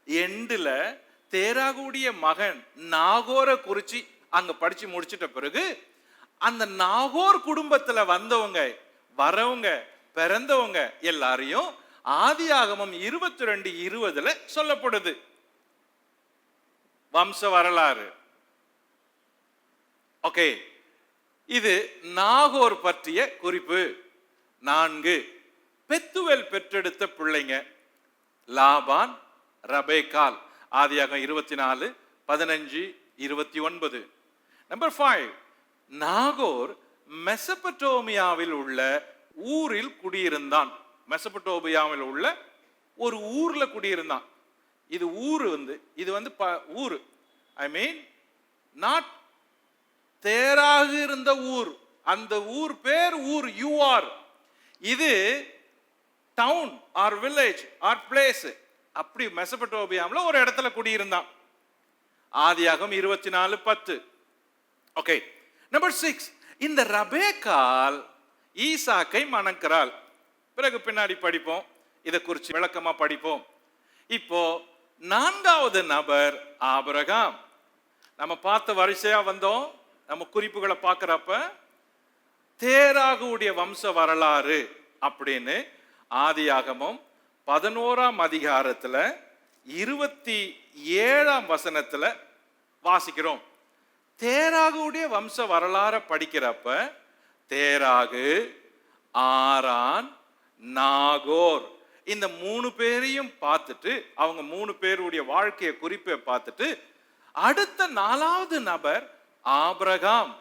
எண்டுல தேராகுடைய மகன் நாகோரை குறிச்சு அங்க படிச்சு முடிச்சிட்ட பிறகு அந்த நாகோர் குடும்பத்துல வந்தவங்க வரவங்க பிறந்தவங்க எல்லாரையும் ஆதியாகமம் 22:20 சொல்லப்படுது. வம்ச வரலாறு. ஓகே, இது நாகோர் பற்றிய குறிப்பு. 4 பெத்துவேல் பெற்றெடுத்த பிள்ளைங்க லாபான், ரபேக்கால். ஆதியாகமம் 24:15-29. நம்பர் 5 நாகோர் மெசபடோமியாவில் உள்ள ஊரில் குடியிருந்தான். மெசபடோமியாவில் உள்ள ஒரு ஊர்ல குடியிருந்தான். இது ஊரு இது ஊரு, ஐ மீன் நாட் தேராக இருந்த ஊர். அந்த ஊர் பேர் ஊர் யூஆர். இது town or village or place. அப்படி மெசபடோமியாவில் ஒரு இடத்துல குடியிருந்தான். ஆதியாகமம் 24:10. ஓகே, நம்பர் 6 இந்த ரபேக்கால் ஈசாக்கை மணக்கிறாள். பிறகு பின்னாடி படிப்போம், இதை குறித்து விளக்கமா படிப்போம். இப்போ 4வது நபர் ஆபிரகாம். நம்ம பார்த்த வரிசையா வந்தோம். நம்ம குறிப்புகளை பார்க்கிறப்ப தேராகுடைய வம்ச வரலாறு அப்படின்னு ஆதியாகமம் 11ஆம் அதிகாரத்துல 27ஆம் வசனத்துல வாசிக்கிறோம். தேராகுடைய வம்ச வரலாறை படிக்கிறப்ப தேராகு, ஆரான், நாகோர் இந்த 3 பேரையும் பார்த்துட்டு அவங்க 3 பேருடைய வாழ்க்கைய குறிப்பை பார்த்துட்டு அடுத்த 4வது நபர் ஆபிரகாம்,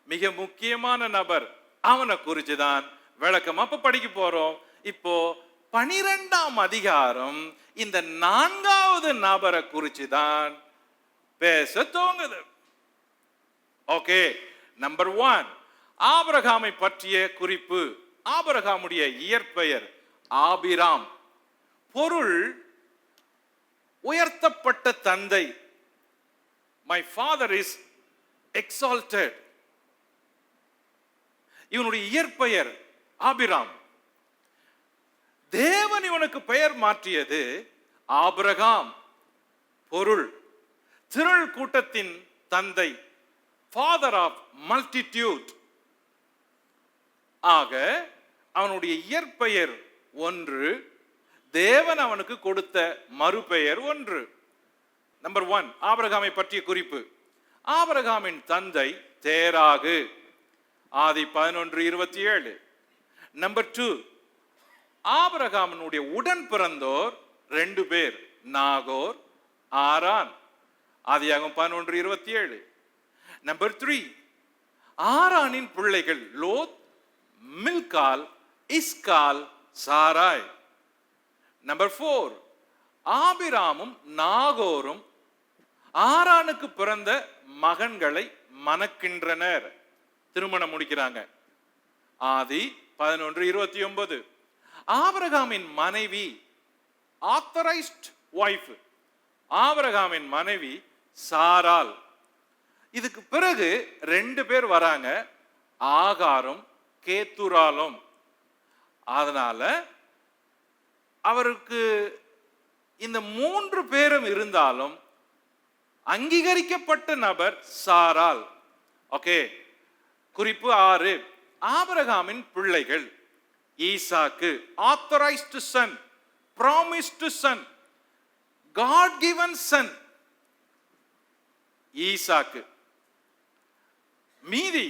மிக முக்கியமான நபர். அவனை குறிச்சுதான் விளக்கமா இப்ப படிக்க போறோம். இப்போ 12ஆம் அதிகாரம் இந்த 4வது நபரை குறிச்சுதான் பேச துவங்குது. ஓகே, நம்பர் 1 ஆபிரகாமை பற்றிய குறிப்பு. ஆபிரகாமுடைய இயற்பெயர் ஆபிராம். பொருள் உயர்த்தப்பட்ட தந்தை. My father is exalted. இவனுடைய இயற்பெயர் ஆபிராம். தேவன் இவனுக்கு பெயர் மாற்றியது ஆபிரகாம். பொருள் திரள் கூட்டத்தின் தந்தை, ஃபாதர் ஆஃப் மல்டிடியூட். ஆக அவனுடைய இயற்பெயர் ஒன்று, தேவன் அவனுக்கு கொடுத்த மறுபெயர் ஒன்று. நம்பர் 1 ஆபிரகாமை பற்றிய குறிப்பு. ஆபிரகாமின் தந்தை தேராகு. ஆதி 11:27. நம்பர் 2 ஆபிரகாமினுடைய உடன் பிறந்தோர் 2 பேர், நாகோர், ஆரான். ஆதியாகமம் 11:27. நம்பர் 3 ஆரானின் பிள்ளைகள் லோத், மில்கால், இஸ்கால், சாராய். நம்பர் 4 ஆபிராமும் நாகோரும் ஆரானுக்கு பிறந்த மகன்களை மணக்கின்றனர், திருமணம் முடிக்கிறாங்க. ஆதி 11:29. ஆபிரகாமின் மனைவி ஆத்தரைஸ்ட் வைஃப். ஆபிரகாமின் மனைவி சாரால். இதுக்கு பிறகு 2 பேர் வராங்க, ஆகாரும் கேத்துராலும். அதனால அவருக்கு இந்த 3 பேரும் இருந்தாலும் அங்கீகரிக்கப்பட்ட நபர் சாரால். ஓகே, குறிப்பு 6 ஆபிரகாமின் பிள்ளைகள் ஈசாக்கு, authorised son, promised son, God given son ஈசாக்கு. மீதி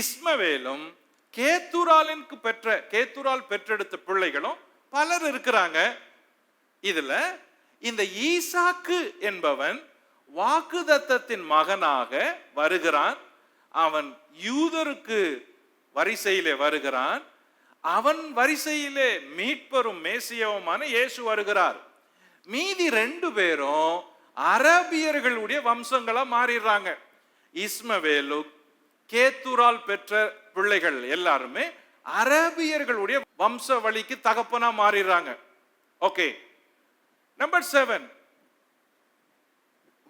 இஸ்மவேலும் கேத்துரால் பெற்றெடுத்த பிள்ளைகளும் பலர் இருக்கிறாங்க. இதுல இந்த ஈசாக்கு என்பவன் வாக்குதத்தத்தின் மகனாக வருகிறான். அவன் யூதருக்கு வரிசையிலே வருகிறான். அவன் வரிசையிலே மீட்பரும் மேசியாவுமான இயேசு வருகிறார். மீதி 2 பேரும் அரபியர்களுடைய வம்சங்களா மாறிடுறாங்க. இஸ்மவேலு, கேத்துரால் பெற்ற பிள்ளைகள் எல்லாருமே அரபியர்களுடைய வம்ச வழிக்கு தகப்பனா மாறிடுறாங்க. ஓகே, நம்பர் 7,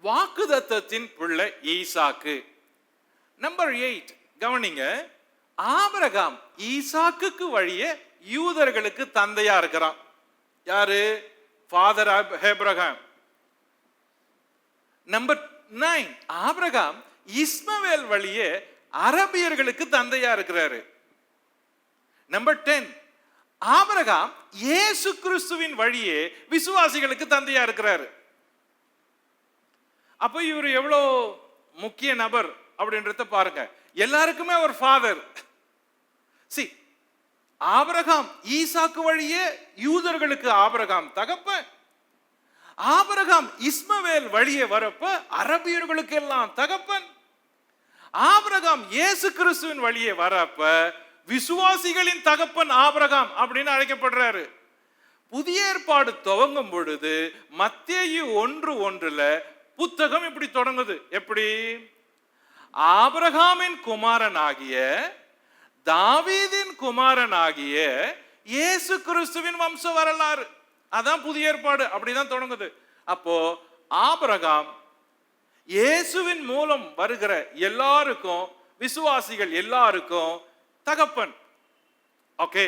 வாக்குதத்தத்தின் பிள்ளை ஈசாக்கு. நம்பர் 8, கவனிங்க, ஆபிரகாம் ஈசாக்குக்கு வழியே யூதர்களுக்கு தந்தையா இருக்கிறான். யாரு? Father Abraham. நம்பர் 9, ஆபிரகாம் இஸ்மவேல் வழியே அரபியர்களுக்கு தந்தையா இருக்கிறாரு. நம்பர் 10, ஆபிரகாம் இயேசு கிறிஸ்துவின் வழியே விசுவாசிகளுக்கு தந்தையா இருக்கிறாரு. அப்ப இவர் எவ்வளவு முக்கிய நபர் அப்படின்றத பாருங்க. எல்லாருக்குமே ஒரு ஃபாதர். ஆபிரகாம் ஈசாக்கு வழியே யூதர்களுக்கு ஆபிரகாம் தகப்பன். ஆபிரகாம் இஸ்மவேல் வழியே வரப்ப அரபியர்களுக்கு எல்லாம் தகப்பன். ஆபிரகாம் இயேசு கிறிஸ்துவின் வழியே வரப்ப விசுவாசிகளின் தகப்பன் ஆபிரகாம் அப்படின்னு அழைக்கப்படுறாரு. புதிய ஏற்பாடு துவங்கும் பொழுது மத்தேயு 1:1 புத்தகம் இப்படி தொடங்குது. எப்படி? ஆபிரகாமின் குமாரனாகிய தாவீதின் குமாரனாகிய இயேசு கிறிஸ்துவின் வம்ச வரலாறு. அதான் புதிய ஏற்பாடு, அப்படிதான் தொடங்குது. அப்போ ஆபிரகாம் இயேசுவின் மூலம் வருகிற எல்லாருக்கும், விசுவாசிகள் எல்லாருக்கும் தகப்பன். ஓகே,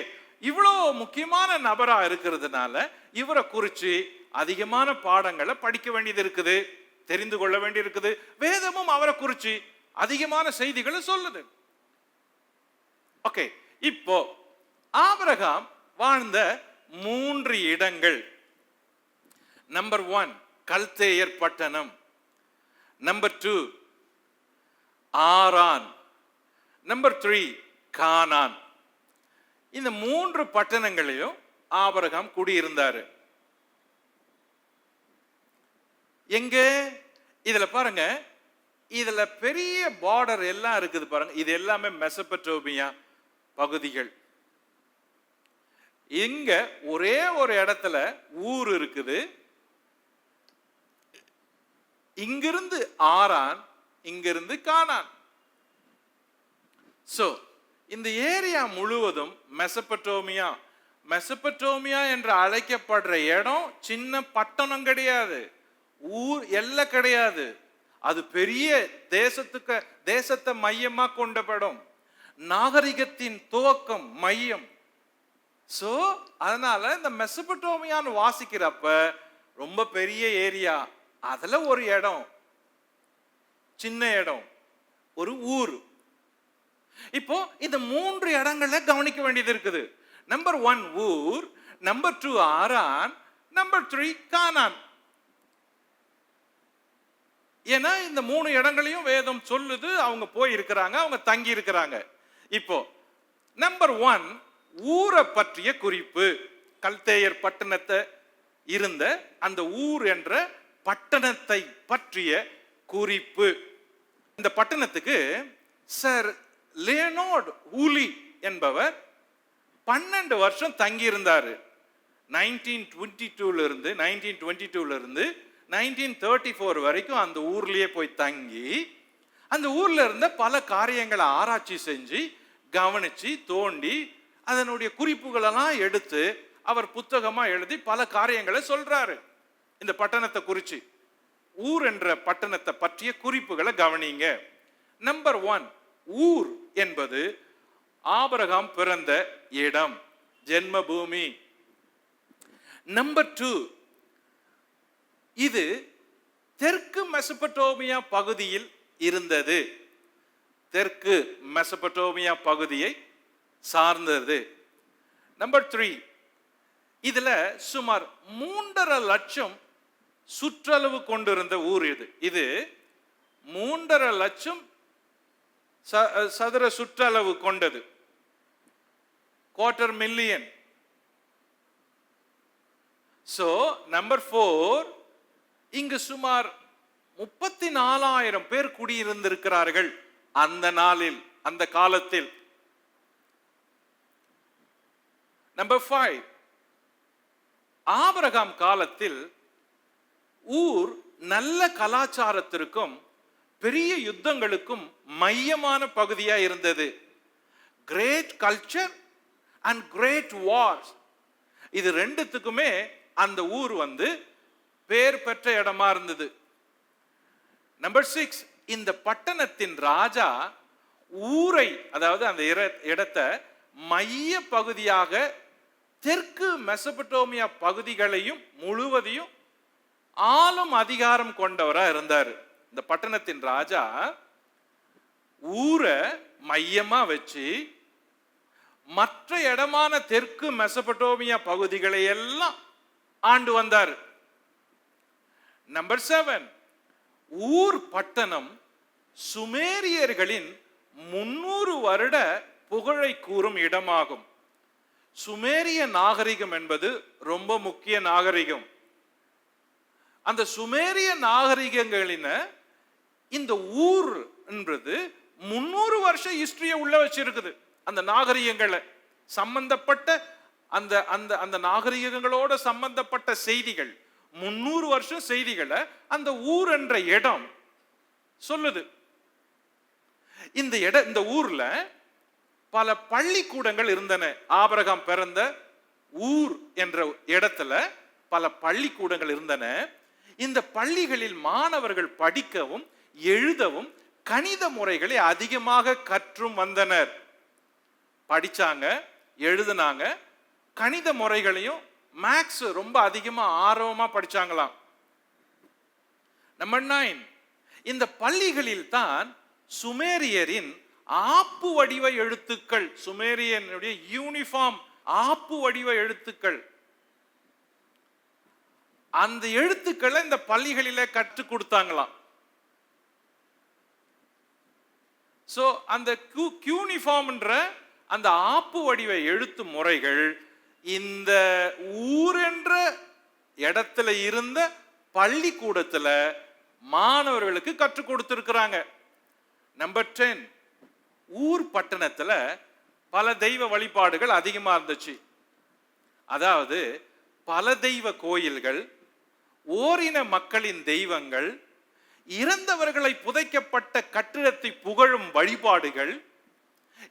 இவ்வளவு முக்கியமான நபரா இருக்கிறதுனால இவரை குறிச்சு அதிகமான பாடங்களை படிக்க வேண்டியது இருக்குது, தெரிந்து கொள்ள வேண்டி இருக்குது. வேதமும் அவரை குறிச்சு அதிகமான செய்திகளை சொல்லுது. ஓகே, இப்போ ஆபிரகாம் வாழ்ந்த 3 இடங்கள். நம்பர் 1 கல்தேயர் பட்டணம். நம்பர் 2 ஆரான். நம்பர் 3 கானான். இந்த 3 பட்டணங்களையும் ஆபிரகாம் குடியிருந்தாரு. எங்க? இதுல பாருங்க, இதுல பெரிய பார்டர் எல்லாம் இருக்குது பாருங்க. இது எல்லாமே மெசபடோமியா பகுதிகள். இங்க ஒரே ஒரு இடத்துல ஊர் இருக்குது. இங்கிருந்து ஆரான், இங்கிருந்து கானான். சோ இந்த ஏரியா முழுவதும் மெசபடோமியா. மெசபடோமியா என்று அழைக்கப்படுற இடம் சின்ன பட்டணம் கிடையாது, ஊர் எல்லை கிடையாது. அது பெரிய தேசத்தை மையமா கொண்ட படம், நாகரிகத்தின் துவக்கம், மையம். சோ அதனால இந்த மெசபடோமியான்னு வாசிக்கிறப்ப ரொம்ப பெரிய ஏரியா, அதுல ஒரு இடம், சின்ன இடம், ஒரு ஊர். இப்போ இந்த 3 இடங்கள்ல கவனிக்க வேண்டியது இருக்குது. நம்பர் 1 ஊர், நம்பர் 2 ஆரான், நம்பர் 3 கானான். ஏன்னா இந்த 3 இடங்களையும் வேதம் சொல்லுது, அவங்க போய் இருக்கிறாங்க, அவங்க தங்கி இருக்கிறாங்க. இப்போ நம்பர் 1 ஊரை பற்றிய குறிப்பு. கல்தேயர் பட்டணத்தை இருந்த அந்த ஊர் என்ற பட்டணத்தை பற்றிய குறிப்பு. இந்த பட்டணத்துக்கு சர் லியோனார்ட் ஊலி என்பவர் 12 வருஷம் தங்கி இருந்தாரு. 1922 இருந்து 1934 வரைக்கும் அந்த ஊர்லயே போய் தங்கி அந்த ஊர்ல இருந்த பல காரியங்களை ஆராய்ச்சி செஞ்சு கவனிச்சு தோண்டி அதனுடைய குறிப்புகளெல்லாம் எடுத்து அவர் புத்தகமா எழுதி பல காரியங்களை சொல்றாரு. இந்த பட்டணத்தை குறிச்சு, ஊர் என்ற பட்டணத்தை பற்றிய குறிப்புகளை கவனிங்க. நம்பர் 1 ஊர் என்பது ஆபிரகாம் பிறந்த இடம், ஜென்ம பூமி. நம்பர் 2 இது தெற்கு மெசபடோமியா பகுதியில் இருந்தது, தெற்கு மெசபடோமியா பகுதியை சார்ந்தது. நம்பர் 3 இதுல சுமார் 3.5 லட்சம் சுற்றளவு கொண்டிருந்த ஊர் இது. இது 3.5 லட்சம் சதுர சுற்றளவு கொண்டது, 250,000. சோ நம்பர் 4 இங்கு சுமார் 34,000 பேர் குடியிருந்திருக்கிறார்கள் அந்த நாளில், அந்த காலத்தில். நம்பர் 5 ஆபிரகாம் காலத்தில் ஊர் நல்ல கலாச்சாரத்திற்கும் பெரிய யுத்தங்களுக்கும் மையமான பகுதியா இருந்தது. Great culture and great wars, இது ரெண்டுத்துக்குமே அந்த ஊர் பேர் பெற்ற இடமா இருந்தது. நம்பர் 6, இந்த பட்டணத்தின் ராஜா ஊரை, அதாவது அந்த இடத்தை மைய பகுதியாக தெற்கு மெசபடோமியா பகுதிகளையும் முழுவதையும் ஆளும் அதிகாரம் கொண்டவரா இருந்தார். இந்த பட்டணத்தின் ராஜா ஊரை மையமா வச்சு மற்ற இடமான தெற்கு மெசபடோமியா பகுதிகளை எல்லாம் ஆண்டு வந்தார். நம்பர் 7, ஊர் பட்டணம் சுமேரியர்களின் 300 வருட புகழை கூறும் இடமாகும். சுமேரிய நாகரிகம் என்பது ரொம்ப முக்கிய நாகரிகம். அந்த சுமேரிய நாகரிகங்களின இந்த ஊர் என்பது 300 வருஷ ஹிஸ்டரிய உள்ள வச்சிருக்குது. அந்த நாகரிகங்களை சம்பந்தப்பட்ட அந்த அந்த அந்த நாகரிகங்களோட சம்பந்தப்பட்ட செய்திகள், 300 வருஷம் செய்திகளை அந்த ஊர் என்ற இடம் சொல்லுது. இந்த ஊர்ல பல பள்ளிக்கூடங்கள் இருந்தன. ஆபிரகாம் பிறந்த ஊர் என்ற இடத்துல பல பள்ளிக்கூடங்கள் இருந்தன. இந்த பள்ளிகளில் மாணவர்கள் படிக்கவும் எழுதவும் கணித முறைகளை அதிகமாக கற்றும் வந்தனர். படிச்சாங்க, எழுதுனாங்க, கணித முறைகளையும் மேக்ஸ் ரொம்ப அதிகமா ஆர்வமா படிச்சாங்களாம். நம்பர் 9, இந்த பள்ளிகளில் தான் சுமேரியரின் ஆப்பு வடிவ எழுத்துக்கள், சுமேரியனுடைய யூனிஃபார்ம் ஆப்பு வடிவ எழுத்துக்கள், அந்த எழுத்துக்களை இந்த பள்ளிகளிலே கற்றுக் கொடுத்தாங்களாம். சோ அந்த யூனிஃபார்ம்ன்ற அந்த ஆப்பு வடிவ எழுத்து முறைகள் இந்த ஊர் என்ற இடத்துல இருந்த பள்ளிக்கூடத்துல மாணவர்களுக்கு கற்றுக் கொடுத்திருக்கிறாங்க. நம்பர் 10, ஊர் பட்டணத்துல பல தெய்வ வழிபாடுகள் அதிகமா இருந்துச்சு. அதாவது பல தெய்வ கோயில்கள், ஓரின மக்களின் தெய்வங்கள், இறந்தவர்களை புதைக்கப்பட்ட கட்டிடத்தை புகழும் வழிபாடுகள்,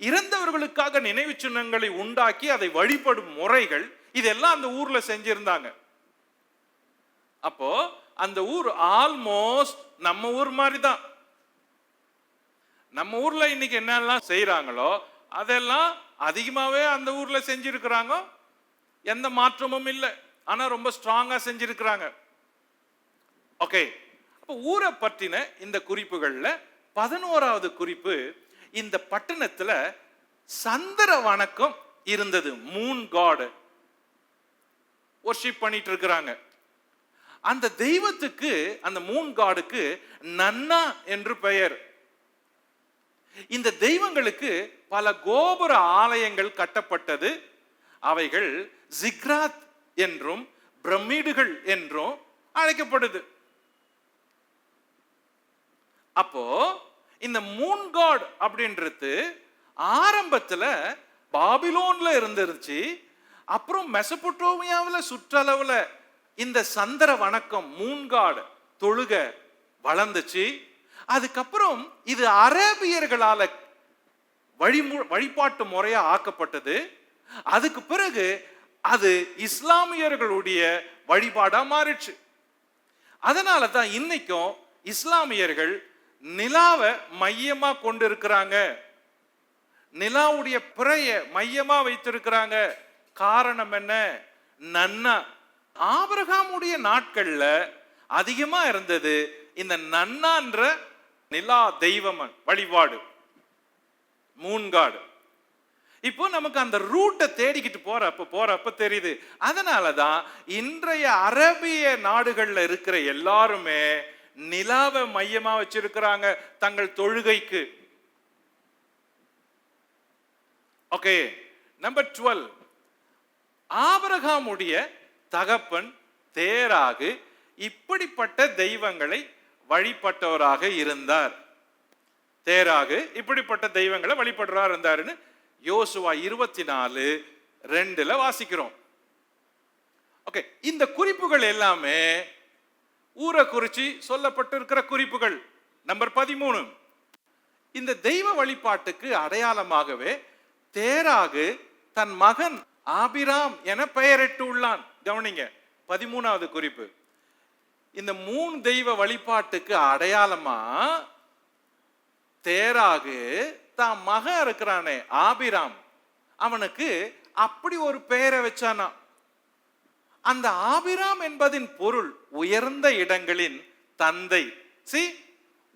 இறந்தவர்களுக்காக நினைவு சின்னங்களை உண்டாக்கி அதை வழிபடும் முறைகள், இதெல்லாம் அந்த ஊர்ல செஞ்சிருந்தாங்க. அப்போ அந்த ஊர் ஆல்மோஸ்ட் நம்ம ஊர் மாதிரி தான். நம்ம ஊர்ல இன்னைக்கு என்னெல்லாம் செய்யறாங்களோ அதெல்லாம் அதிகமாவே அந்த ஊர்ல செஞ்சிருக்கிறாங்க. எந்த மாற்றமும் இல்லை, ஆனா ரொம்ப ஸ்ட்ராங்கா செஞ்சிருக்கிறாங்க. ஓகே, அப்ப ஊரை பற்றின இந்த குறிப்புகள்ல 11வது குறிப்பு, இந்த பட்டணத்துல சந்திர வணக்கம் இருந்தது. மூன் காட் வொர்ஷிப் பண்ணிட்டு இருக்கிறாங்க. அந்த தெய்வத்துக்கு, அந்த மூன் காடுக்கு நன்னா என்று பெயர். இந்த தெய்வங்களுக்கு பல கோபுர ஆலயங்கள் கட்டப்பட்டது. அவைகள் ஜிக்ராத் என்றும் பிரமிடுகள் என்றும் அழைக்கப்படுது. அப்போ இந்த மூன் காட் அப்படின்றது ஆரம்பத்துல பாபிலோன்ல இருந்துருச்சு. அப்புறம் மெசபடோமியாவில் சுற்றளவுல இந்த சந்திர வணக்கம், மூன் காட் தொழுக வளர்ந்துச்சு. அதுக்கப்புறம் இது அரேபியர்களால வழிபாட்டு முறையா ஆக்கப்பட்டது. அதுக்கு பிறகு அது இஸ்லாமியர்களுடைய வழிபாடா மாறிடுச்சு. அதனால தான் இன்னைக்கும் இஸ்லாமியர்கள் நிலாவை மையமா கொண்டு இருக்கிறாங்க, நிலாவுடைய பிறைய மையமா வைத்திருக்கிறாங்க. காரணம் என்ன? நன்னா ஆபிரகாமுடைய நாட்கள்ல அதிகமா இருந்தது இந்த நன்னான்ற நிலா தெய்வம் வழிபாடு, மூன்காடு. இப்போ நமக்கு அந்த ரூட்டை தேடிக்கிட்டு போறப்ப தெரியுது. அதனாலதான் இன்றைய அரபிய நாடுகள்ல இருக்கிற எல்லாருமே நிலாவை மையமா வச்சிருக்கிறாங்க தங்கள் தொழுகைக்கு. ஓகே, நம்பர் 12, ஆபிரகாமுடைய தகப்பன் தேராகு இப்படிப்பட்ட தெய்வங்களை வழிபட்டவராக இருந்தார். தேராகு இப்படிப்பட்ட தெய்வங்களை வழிபடுறார் இருந்தாருன்னு யோசுவா 24:2 வாசிக்கிறோம். ஓகே, இந்த குறிப்புகள் எல்லாமே ஊரை குறிச்சி சொல்லப்பட்டிருக்கிற குறிப்புகள். நம்பர் 13, இந்த தெய்வ வழிபாட்டுக்கு அடையாளமாகவே தேராகு தன் மகன் ஆபிராம் என பெயரிட்டு உள்ளான். கவனிங்க, 13வது குறிப்பு. இந்த 3 தெய்வ வழிபாட்டுக்கு அடையாளமா தேராகு தான் மகன் இருக்கிறானே ஆபிராம், அவனுக்கு அப்படி ஒரு பெயரை வச்சானா. அந்த ஆபிராம் என்பதின் பொருள் உயர்ந்த இடங்களின் தந்தை. சி,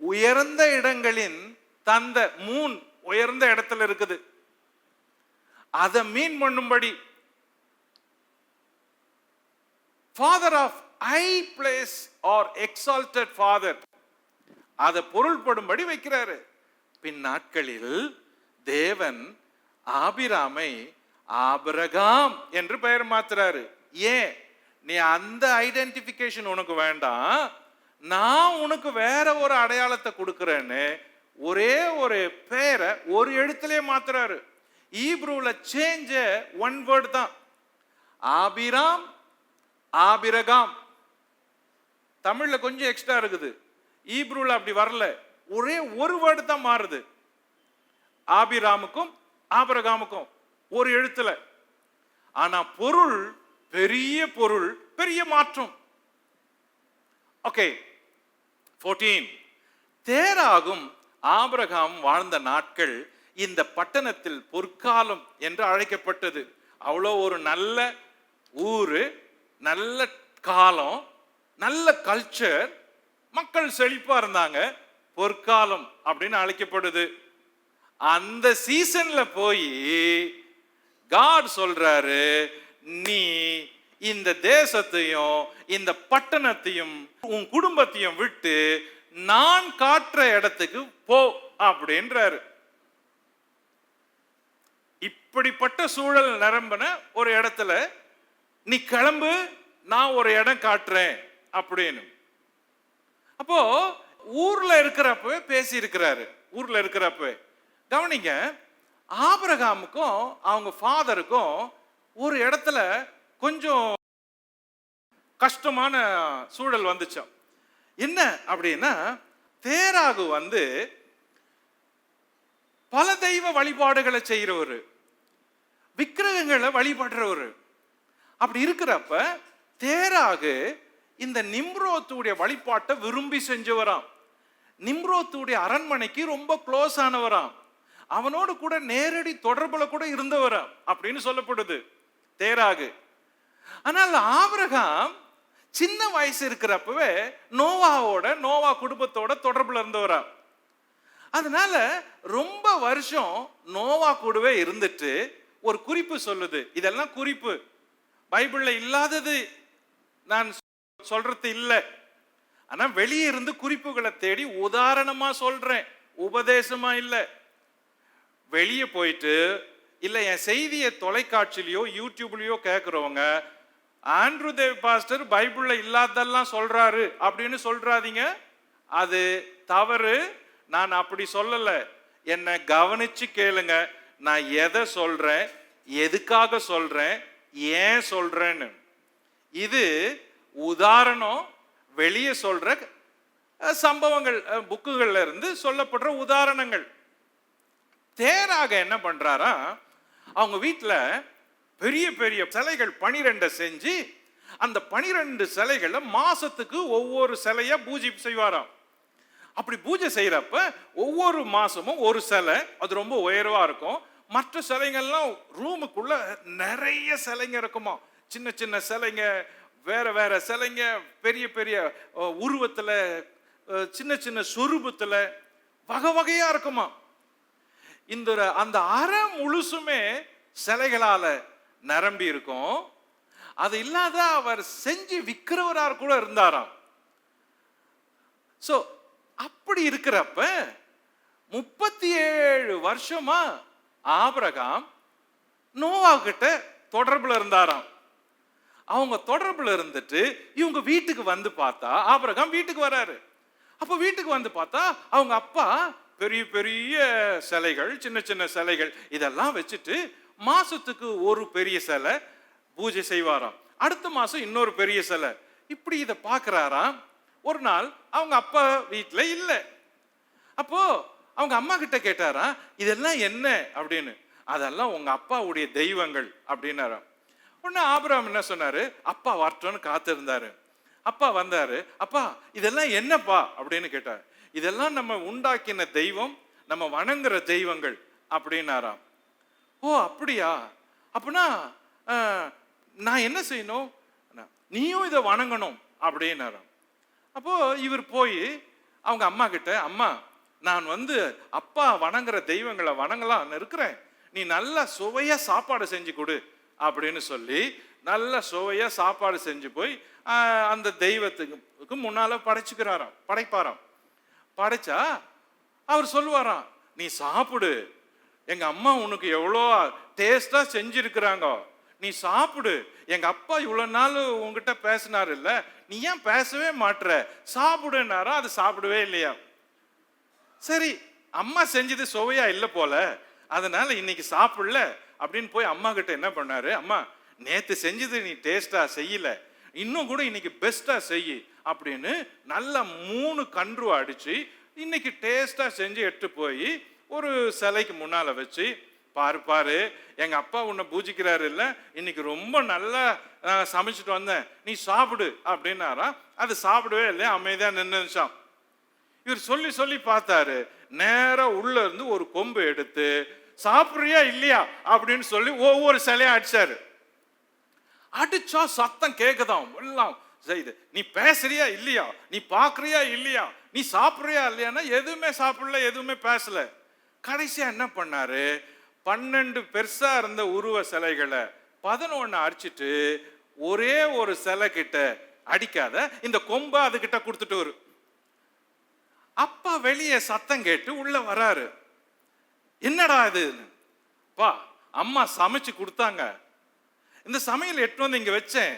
உயர்ந்த இடங்களின் தந்தை, மூன் உயர்ந்த இடத்துல இருக்குது, அதை மீன் பண்ணும்படி father of high place or exalted father, அதை பொருள்படும்படி வைக்கிறாரு. பின் நாட்களில் தேவன் ஆபிராமை ஆபிரகாம் என்று பெயர் மாத்துறாரு. ஏன்? நீ அந்த ஐடென்டிபிகேஷன் உனக்கு வேண்டாம், நான் உனக்கு வேற ஒரு அடையாளத்தை கொடுக்கிறேன்னு ஒரே ஒரு பெயரை ஒரு எழுத்திலே மாத்துறாரு. ஈப்ரூல சேஞ்ச் ஒன் வேர்ட் தான், ஆபிராம் ஆபிரகாம். தமிழ்ல கொஞ்சம் எக்ஸ்ட்ரா இருக்குது, ஈப்ரூல அப்படி வரல, ஒரே ஒரு வேர்டு தான் மாறுது. ஆபிராமுக்கும் ஆபிரகாமுக்கும் ஒரு எழுத்துல, ஆனா பொருள் பெரிய பொருள், பெரிய மாற்றம். ஓகே, 14. தேராகும் ஆபிரகாம் வாழ்ந்த நாட்கள் இந்த பட்டணத்தில் பொற்காலம் என்று அழைக்கப்பட்டது. அவ்வளோ ஒரு நல்ல ஊரு, நல்ல காலம், நல்ல கல்ச்சர், மக்கள் செழிப்பா இருந்தாங்க, பொற்காலம் அப்படின்னு அழைக்கப்படுது. அந்த சீசன்ல போய் காட் சொல்றாரு, நீ இந்த தேசத்தையும் இந்த பட்டணத்தையும் உன் குடும்பத்தையும் விட்டு நான் காட்டுற இடத்துக்கு போ அப்படின்றாரு. இப்படிப்பட்ட சூழல் நிரம்பின ஒரு இடத்துல நீ கிளம்பு, நான் ஒரு இடம் காட்டுறேன் அப்படின்னு. அப்போ ஊர்ல இருக்கிறப்பவே பேசி இருக்கிறாரு. ஊர்ல இருக்கிறப்பவே கவனிங்க, ஆபிரகாமுக்கும் அவங்க ஃபாதருக்கும் ஒரு இடத்துல கொஞ்சம் கஷ்டமான சூழல் வந்துச்சாம். என்ன அப்படின்னா, தேராகு பல தெய்வ வழிபாடுகளை செய்யறவரு, விக்கிரகங்களை வழிபடுறவரு. அப்படி இருக்கிறப்ப தேராகு இந்த நிம்ரோத்துடைய வழிபாட்டை விரும்பி செஞ்சவராம். நிம்ரோத்துடைய அரண்மனைக்கு ரொம்ப க்ளோஸ் ஆனவராம், அவனோடு கூட நேரடி தொடர்புல கூட இருந்தவராம் அப்படின்னு சொல்லப்படுது தேராகு. ஆனால் ஆபிரகாம் சின்ன வயசு இருக்கிறப்பவே நோவா குடும்பத்தோட தொடர்புல இருந்தவராம். அதனால ரொம்ப வருஷம் நோவா கூடவே இருந்துட்டு ஒரு குறிப்பு சொல்லுது. இதெல்லாம் குறிப்பு, பைபிள்ல இல்லாதது நான் சொல்றது இல்லை, ஆனா வெளியே இருந்து குறிப்புகளை தேடி உதாரணமா சொல்றேன், உபதேசமா இல்லை. வெளியே போயிட்டு இல்ல என் செய்தியை தொலைக்காட்சியிலையோ யூடியூப்லயோ கேட்கிறவங்க, ஆண்ட்ரூ தேவ் பாஸ்டர் பைபிள்ல இல்லாததெல்லாம் சொல்றாரு அப்படின்னு சொல்றாதீங்க, அது தவறு. நான் அப்படி சொல்லல, என்னை கவனிச்சு கேளுங்க, நான் எதை சொல்றேன், எதுக்காக சொல்றேன், ஏன் சொல்றேன்னு. இது உதாரணம், வெளியே சொல்ற சம்பவங்கள், புக்குகள்ல இருந்து சொல்லப்படுற உதாரணங்கள். தேராக என்ன பண்றாரா, அவங்க வீட்டில் பெரிய பெரிய சிலைகள் 12 செஞ்சு அந்த 12 சிலைகளை மாசத்துக்கு ஒவ்வொரு சிலையா பூஜை செய்வாராம். அப்படி பூஜை செய்யறப்ப ஒவ்வொரு மாசமும் ஒரு சிலை, அது ரொம்ப உயர்வா இருக்கும். மற்ற சிலைகள்லாம் ரூமுக்குள்ள நிறைய சிலைங்க இருக்குமா, சின்ன சின்ன சிலைங்க, வேற வேற சிலைங்க, பெரிய பெரிய உருவத்துல, சின்ன சின்ன சொரூபத்துல, வகை வகையா இருக்குமா. அந்த அறை முழுசுமே சிலைகளால நிரம்பி இருக்கும். அது இல்லாத அவர் செஞ்சு விற்கிறவரா கூட இருந்தாராம். சோ அப்படி இருக்கிறப்ப 37 வருஷமா ஆபிரகாம் நோவா கிட்ட தொடர்புல இருந்தாராம். அவங்க தொடர்புல இருந்துட்டு இவங்க வீட்டுக்கு வந்து பார்த்தா, ஆபிரகாம் வீட்டுக்கு வராரு. அப்ப வீட்டுக்கு வந்து பார்த்தா அவங்க அப்பா பெரிய பெரிய சிலைகள், சின்ன சின்ன சிலைகள் இதெல்லாம் வச்சுட்டு மாசத்துக்கு ஒரு பெரிய சிலை பூஜை செய்வாராம். அடுத்த மாசம் இன்னொரு பெரிய சிலை. இப்படி இதை பார்க்கிறாராம். ஒரு நாள் அவங்க அப்பா வீட்டில் இல்லை. அப்போ அவங்க அம்மா கிட்ட கேட்டாரா, இதெல்லாம் என்ன அப்படின்னு. அதெல்லாம் உங்க அப்பாவுடைய தெய்வங்கள் அப்படின்னாராம். உடனே ஆபிரகாம் என்ன சொன்னாரு, அப்பா வரட்டும்னு காத்திருந்தாரு. அப்பா வந்தாரு. அப்பா இதெல்லாம் என்னப்பா அப்படின்னு கேட்டார். இதெல்லாம் நம்ம உண்டாக்கின தெய்வம், நம்ம வணங்குற தெய்வங்கள் அப்படின்னாராம். ஓ அப்படியா, அப்படின்னா நான் என்ன செய்யணும், நீயும் இதை வணங்கணும் அப்படின்னாராம். அப்போ இவர் போய் அவங்க அம்மா கிட்ட, அம்மா நான் அப்பா வணங்குற தெய்வங்களை வணங்கலாம் இருக்கிறேன், நீ நல்லா சுவையா சாப்பாடு செஞ்சு கொடு அப்படின்னு சொல்லி நல்ல சுவையா சாப்பாடு செஞ்சு போய் அந்த தெய்வத்துக்கு முன்னால படைப்பாராம். படைச்சா அவர் சொல்லுவாராம், நீ சாப்பிடு, எங்க அம்மா உனக்கு எவ்வளோ டேஸ்டா செஞ்சிருக்கிறாங்க, நீ சாப்பிடு, எங்க அப்பா இவ்வளவு நாள் உங்ககிட்ட பேசினாரு இல்ல, நீ ஏன் பேசவே மாட்ற, சாப்பிடுனாரா. அது சாப்பிடவே இல்லையா. சரி அம்மா செஞ்சது சுவையா இல்லை போல, அதனால இன்னைக்கு சாப்பிடல அப்படின்னு போய் அம்மா கிட்ட என்ன பண்ணாரு, அம்மா நேத்து செஞ்சது நீ டேஸ்டா செய்யல, இன்னும் கூட இன்னைக்கு பெஸ்டா செய் அப்படின்னு நல்ல 3 கன்று அடிச்சு இன்னைக்கு டேஸ்டா செஞ்சு எடுத்து போய் ஒரு சிலைக்கு முன்னால வச்சு, பாரு எங்க அப்பா உன்னை பூஜிக்கிறாரு இல்ல, இன்னைக்கு ரொம்ப நல்லா சமைச்சிட்டு வந்தேன், நீ சாப்பிடு அப்படின்னாரா. அது சாப்பிடவே இல்லை, அமைதியா நின்னுச்சான். இவர் சொல்லி சொல்லி பார்த்தாரு, நேரா உள்ள இருந்து ஒரு கொம்பு எடுத்து சாப்பிடுறியா இல்லையா அப்படின்னு சொல்லி ஒவ்வொரு சிலையா அடிச்சாரு. அடிச்சா சத்தம் கேக்குதாம் எல்லாம் செய்து, நீ பேசுறியா இல்லையா, நீ பாக்குறியா இல்லையா, நீ சாப்பிடுறியா இல்லையானா எதுவுமே சாப்பிடல, எதுவுமே பேசல. கடைசியா என்ன பண்ணாரு, 12 பெருசா இருந்த உருவ சிலைகளை 11 அடிச்சிட்டு ஒரே ஒரு சிலை கிட்ட அடிக்காத இந்த கொம்பை அது கிட்ட கொடுத்துட்டு வரு. அப்பா வெளியே சத்தம் கேட்டு உள்ள வராரு. என்னடா இது, பா அம்மா சமைச்சு கொடுத்தாங்க, இந்த சமையல் எட்டு இங்க வச்சேன்,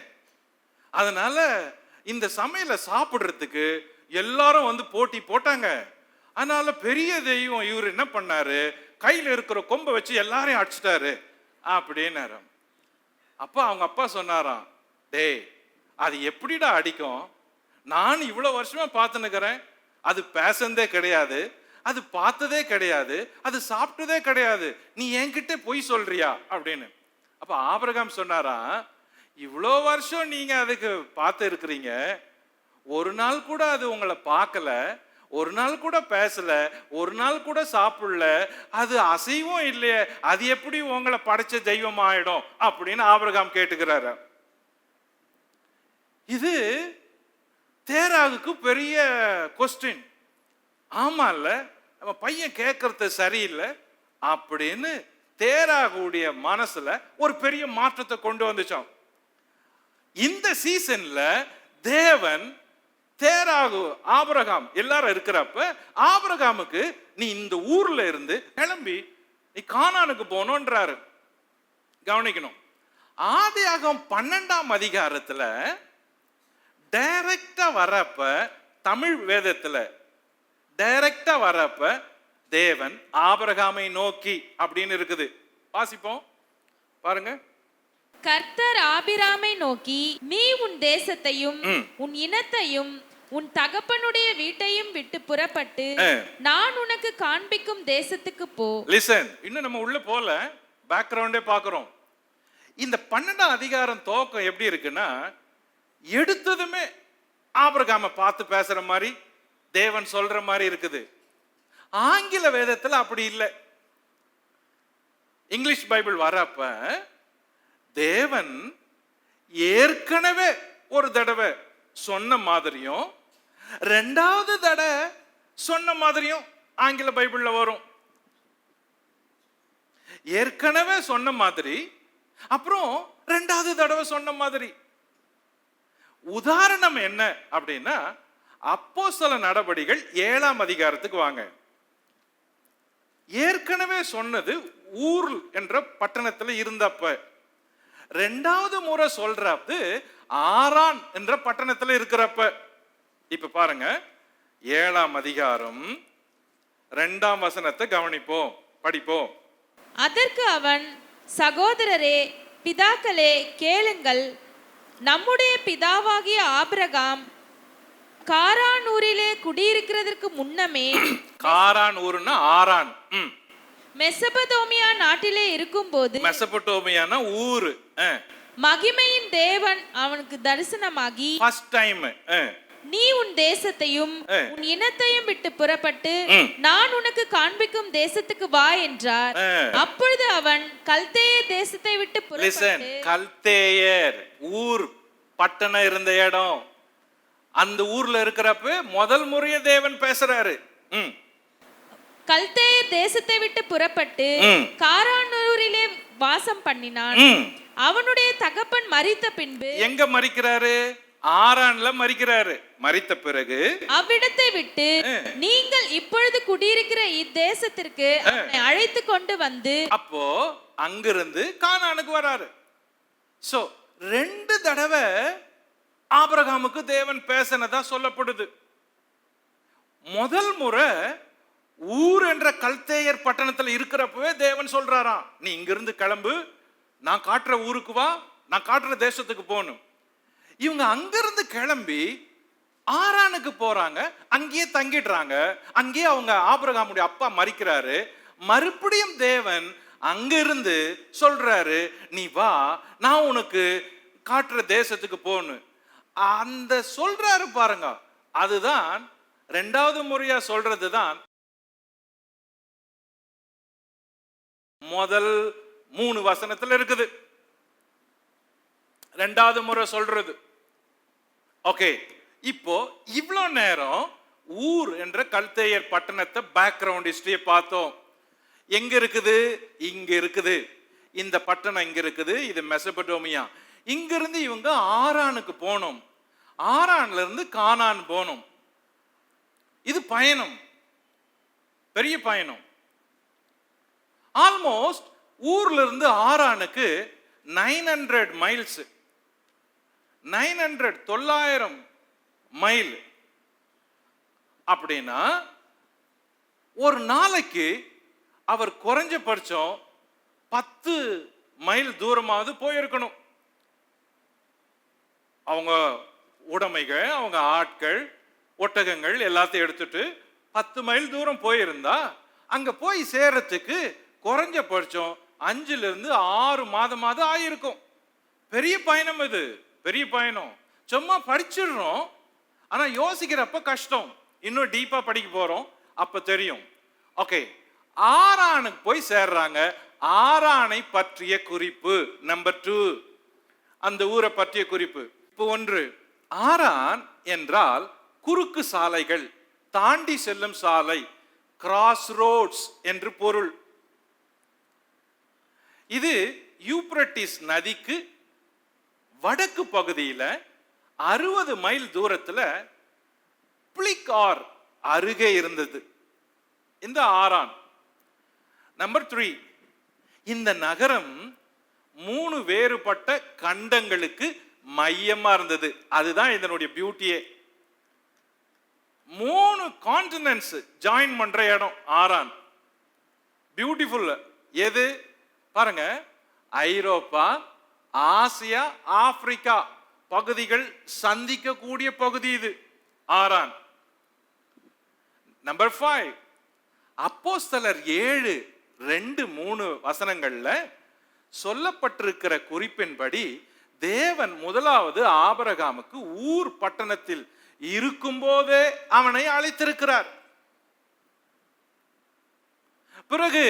அதனால இந்த சமையலை சாப்பிடுறதுக்கு எல்லாரும் போட்டி போட்டாங்க, அதனால பெரிய தெய்வம் இவர் என்ன பண்ணாரு, கையில இருக்கிற கொம்பை வச்சு எல்லாரையும் அடிச்சிட்டாரு அப்படின்னாரு. அப்ப அவங்க அப்பா சொன்னாராம், டேய் அது எப்படிடா அடிக்கும், நான் இவ்வளவு வருஷமா பார்த்துன்னுக்கிறேன், அது பேசந்தே கிடையாது, அது பார்த்ததே கிடையாது, அது சாப்பிட்டதே கிடையாது, நீ என்கிட்ட பொய் சொல்றியா அப்படின்னு. அப்ப ஆபிரகாம் சொன்னாரா, இவ்வளோ வருஷம் நீங்க அதுக்கு பார்த்து இருக்கிறீங்க, ஒரு நாள் கூட அது உங்களை பார்க்கல, ஒரு நாள் கூட பேசல, ஒரு நாள் கூட சாப்பிடல, அது அசைவும் இல்லையே, அது எப்படி உங்களை படைச்ச தெய்வம் ஆயிடும் அப்படின்னு ஆபிரகாம் கேட்டுக்கிறாரு. இது தேராகுக்கு பெரிய கொஸ்டின். ஆமா இல்ல, நம்ம பையன் கேட்கறது சரியில்லை அப்படின்னு தேராகுடைய மனசுல ஒரு பெரிய மாற்றத்தை கொண்டு வந்துச்சோம். இந்த சீசன்ல தேவன் தேராகு ஆபிரகாம் எல்லாரும் இருக்கிறப்ப ஆபிரகாமுக்கு நீ இந்த ஊர்ல இருந்து கிளம்பி நீ கானானுக்கு போனோன்றாரு. கவனிக்கணும், ஆதியாகமம் 12ஆம் அதிகாரத்துல டைரக்டா வரப்ப, தமிழ் வேதத்துல டைரக்டா வரப்ப தேவன் ஆபிரகாமை நோக்கி அப்படின்னு இருக்குது. வாசிப்போம் பாருங்க. கர்த்தர் ஆபிராமை நோக்கி, நீ உன் தேசத்தையும் உன் இனத்தையும் உன் தகப்பனுடைய வீட்டையும் விட்டு புறப்பட்டு நான் உனக்கு காண்பிக்கும் தேசத்துக்கு போ. லிசன், இன்னும் நம்ம உள்ள போல பேக்ரவுண்டே பார்க்கிறோம். இந்த 12ஆம் அதிகாரம் துவக்கம் எப்படி இருக்குன்னா, எடுத்ததுமே ஆபிரகாமை பார்த்து பேசுற மாதிரி தேவன் சொல்ற மாதிரி இருக்குது. ஆங்கில வேதத்துல அப்படி இல்லை. இங்கிலீஷ் பைபிள் வரப்ப தேவன் ஏற்கனவே ஒரு தடவை சொன்ன மாதிரியும் 2வது தடவை சொன்ன மாதிரியும் ஆங்கில பைபிள்ல வரும். ஏற்கனவே சொன்ன மாதிரி, அப்புறம் 2வது தடவை சொன்ன மாதிரி. உதாரணம் என்ன அப்படின்னா, அப்போஸ்தல நடபடிகள் 7ஆம் அதிகாரத்துக்கு வாங்க. ஏற்கனவே சொன்னது ஊர் என்ற பட்டணத்துல இருந்தப்ப, 2வது முறை சொல்றது ஆரான் என்ற பட்டணத்துல இருக்கிறப்ப. இப்ப பாருங்க, 7ஆம் அதிகாரம் 2ஆம் வசனத்தை கவனிப்போம், படிப்போம். அதற்கு அவன், சகோதரரே பிதாக்களே கேளுங்கள், நம்முடைய பிதாவாகிய ஆபிரகாம் காரான் ஊரிலே குடியிருக்கிறதற்கு முன்னமே, காரான் ஊர்னா ஆரான், மெசபதோமியா நாட்டிலே இருக்கும்போது, மெசபடோமியானா ஊரு, மகிமையின் தேவன் அவனுக்கு தரிசனமாகி ஃபர்ஸ்ட் டைம் நீ உன் தேசத்தையும் உன் இனத்தையும் விட்டு புறப்பட்டு நான் உனக்கு காண்பிக்கும் தேசத்துக்கு வா என்றார். அப்பொழுது அவன் கல்தேயர் தேசத்தை விட்டு புறப்பட்டு, கல்தேயர் ஊர் பட்டணம் இருந்த இடம், அந்த ஊர்ல இருக்கிறப்ப முதல் முறைய தேவன் பேசுறாரு. கல்தேயர் தேசத்தை விட்டு புறப்பட்டு காரானூரிலே வாசம் பண்ணினான். அவனுடைய தகப்பன் மரித்த பின்பு எங்க மரிக்கிறாரு? ஆரான்ல மரிக்கிறாரு. மரித்த பிறகு அவ்விடத்தை விட்டு நீங்கள் இப்பொழுது குடியிருக்கிற இத்தேசத்திற்கு அவனை அழைத்து கொண்டு வந்து, அப்போ அங்கிருந்து கானானுக்கு வராரு. சோ 2 தடவை ஆபிரகாமுக்கு தேவன் பேசினதா சொல்லப்படுது. முதல் முறை ஊர் என்ற கல்தேயர் பட்டணத்துல இருக்கிறப்பவே தேவன் சொல்றாராம், நீ இங்கிருந்து கிளம்பு, நான் காட்டுற ஊருக்கு வா, நான் காட்டுற தேசத்துக்கு போகணும். இவங்க அங்கிருந்து கிளம்பி ஆரானுக்கு போறாங்க, அங்கேயே தங்கிடுறாங்க. அங்கேயே அவங்க ஆபிரகாமுடைய அப்பா மரிக்கிறாரு. மறுபடியும் தேவன் அங்கிருந்து சொல்றாரு, நீ வா, நான் உனக்கு காட்டுற தேசத்துக்கு போகணும். அந்த சொல்றாரு பாருங்க, அதுதான் 2வது முறையா சொல்றதுதான் முதல் 3 வசனத்துல இருக்குது. 2வது முறை சொல்றது. ஓகே, இப்போ இவ்வளோ நேரம் ஊர் என்ற கல்தேயர் பட்டணத்தை பேக்ரவுண்ட் ஹிஸ்டரியை பார்த்தோம். எங்க இருக்குது? இங்க இருக்குது. இந்த பட்டணம் இங்க இருக்குது. இது மெசபடோமியா. இங்கிருந்து இவங்க ஆரானுக்கு போனோம். ஆரான்ல இருந்து கானான் போனோம். இது பயணம், பெரிய பயணம். ஆல்மோஸ்ட் ஊர்ல இருந்து ஆரானுக்கு 900 மைல்ஸ். 900 மைல் அப்படின்னா ஒரு நாளைக்கு அவர் குறைஞ்சபட்சம் 10 மைல் தூரமாவது போயிருக்கணும். அவங்க உடைமைகள், அவங்க ஆட்கள், ஒட்டகங்கள் எல்லாத்தையும் எடுத்துட்டு 10 மைல் தூரம் போயிருந்தா அங்க போய் சேரத்துக்கு குறைஞ்சபட்சம் 5-6 மாதமாவது ஆயிருக்கும். பெரிய பயணம் இது, பெரிய பயணம். சும்மா படிச்சிடுறோம், ஆனா யோசிக்கிறப்ப கஷ்டம். இன்னும் டீப்பா படிக்க போறோம், அப்ப தெரியும். ஓகே, ஆரானுக்கு போய் சேர்றாங்க. ஆரானை பற்றிய குறிப்பு நம்பர் 2, அந்த ஊரை பற்றிய குறிப்பு. இப்போ 1, ஆரான் என்றால் குறுக்கு சாலைகள், தாண்டி செல்லும் சாலை, கிராஸ் ரோட்ஸ் என்று பொருள். இது யூப்ரட்டிஸ் நதிக்கு வடக்கு பகுதியில 60 மைல் தூரத்துல பிளிகார் அருகே இருந்தது இந்த ஆரான். நம்பர் 3, இந்த நகரம் 3 வேறுபட்ட கண்டங்களுக்கு மையமா இருந்தது. அதுதான் இதனுடைய பியூட்டியே. 3 கான்டினென்ட்ஸ் ஜாயின் பண்ற இடம் ஆரான். பியூட்டிஃபுல். எது பாருங்க, ஐரோப்பா, ஆசியா, ஆப்பிரிக்கா பகுதிகள் சந்திக்கக்கூடிய பகுதி இது ஆரான். நம்பர் 5, அப்போஸ்தலர் 7:2-3 வசனங்கள்ல சொல்லப்பட்டிருக்கிற குறிப்பின்படி தேவன் முதலாவது ஆபிரகாமுக்கு ஊர் பட்டணத்தில் இருக்கும் போதே அவனை அழைத்திருக்கிறார். பிறகு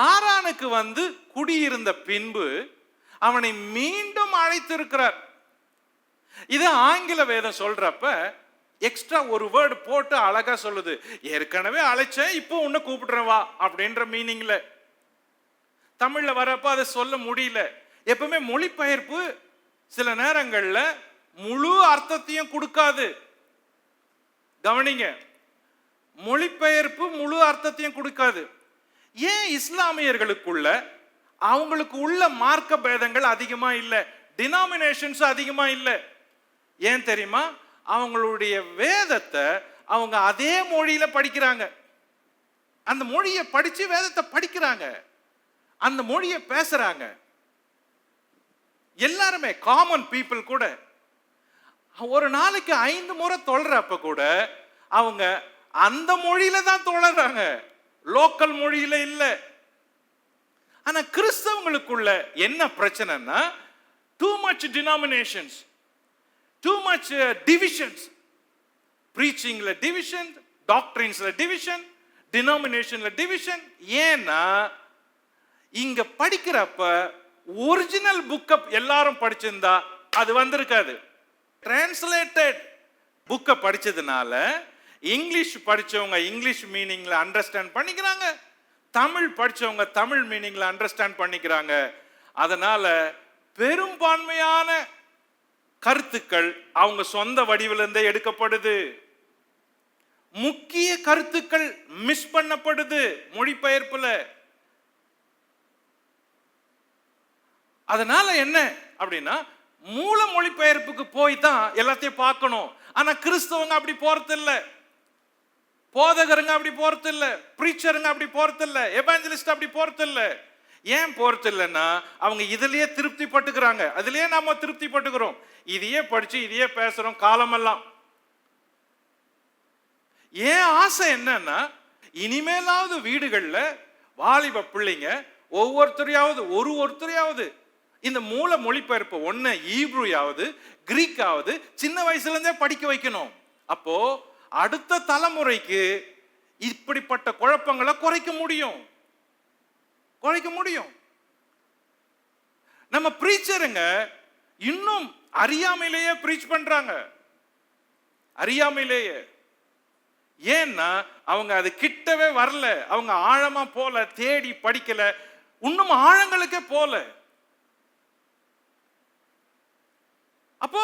ஆரானுக்கு வந்து குடியிருந்த பின்பு அவனை மீண்டும் அழைத்திருக்கிறார். இது ஆங்கில வேதம் சொல்றப்ப எக்ஸ்ட்ரா ஒரு வேர்டு போட்டு அழகா சொல்லுது. ஏற்கனவே அழைச்சேன், இப்போ உன்னை கூப்பிடுறேன் வா அப்படின்ற மீனிங்ல. தமிழ்ல வரப்ப அதை சொல்ல முடியல. எப்பவுமே மொழிபெயர்ப்பு சில நேரங்கள்ல முழு அர்த்தத்தையும் கொடுக்காது. கவனிங்க, மொழிபெயர்ப்பு முழு அர்த்தத்தையும் கொடுக்காது. ஏன் இஸ்லாமியர்களுக்குள்ள அவங்களுக்கு உள்ள மார்க்க பேதங்கள் அதிகமா இல்லை, டினாமினேஷன்ஸ் அதிகமா இல்லை? ஏன் தெரியுமா? அவங்களுடைய வேதத்தை அவங்க அதே மொழியில படிக்கிறாங்க. அந்த மொழியை படிச்சு வேதத்தை படிக்கிறாங்க, அந்த மொழியை பேசுறாங்க. எல்லாருமே காமன் பீப்புள் கூட ஒரு நாளைக்கு 5 முறை தொழுறப்ப கூட அவங்க அந்த மொழியில தான் தொழுறாங்க, லோக்கல் மொழியில இல்ல. ஆனா கிறிஸ்தவங்களுக்குள்ள என்ன பிரச்சனைன்னா, Too much denominations, too much divisions. Preachingல division, doctrinesல division, denominationல division. ஏன்னா இங்க படிக்கிறப்ப ஒரிஜினல் புக்க எல்லாரும் படிச்சிருந்தா அது வந்திருக்காது. டிரான்ஸ்லேட்டட் புக்கை படிச்சதுனால இங்கிலீஷ் படிச்சவங்க இங்கிலீஷ் மீனிங்ல அண்டர்ஸ்டாண்ட் பண்ணிக்கிறாங்க, தமிழ் படிச்சவங்க தமிழ் மீனிங்ல அண்டர்ஸ்டாண்ட் பண்ணிக்கிறாங்க. அதனால பெரும்பான்மையான கருத்துக்கள் அவங்க சொந்த வடிவிலிருந்தே எடுக்கப்படுது. முக்கிய கருத்துக்கள் மிஸ் பண்ணப்படுது மொழிபெயர்ப்புல. அதனால என்ன அப்படின்னா மூல மொழிபெயர்ப்புக்கு போய் தான் எல்லாத்தையும் பார்க்கணும். ஆனா கிறிஸ்தவங்க அப்படி போறது இல்ல, போதகருங்க அப்படி போறது இல்ல, பிரீச்சருங்க அப்படி போறது இல்ல, எவாஞ்சலிஸ்ட் அப்படி போறது இல்ல. ஏன் போறது இல்லைன்னா அவங்க இதுலயே திருப்தி பட்டுக்கிறாங்க, அதுலயே நாம திருப்தி பட்டுக்கிறோம், இதையே படிச்சு இதையே பேசுறோம் காலமெல்லாம். ஏன் ஆசை என்னன்னா இனிமேலாவது வீடுகள்ல வாலிப பிள்ளைங்க ஒவ்வொருத்தரையாவது இந்த மூல மொழிபெயர்ப்பு ஒண்ணு ஈப்ரூயாவது கிரீக்காவது சின்ன வயசுல இருந்தே படிக்க வைக்கணும். அப்போ அடுத்த தலைமுறைக்கு இப்படிப்பட்ட குழப்பங்களை குறைக்க முடியும். நம்ம பிரீச்சருங்க இன்னும் அறியாமையிலேயே பிரீச் பண்றாங்க, அறியாமையிலேயே. ஏன்னா அவங்க அது கிட்டவே வரல, அவங்க ஆழமா போல, தேடி படிக்கல, இன்னும் ஆழங்களுக்கே போல. அப்போ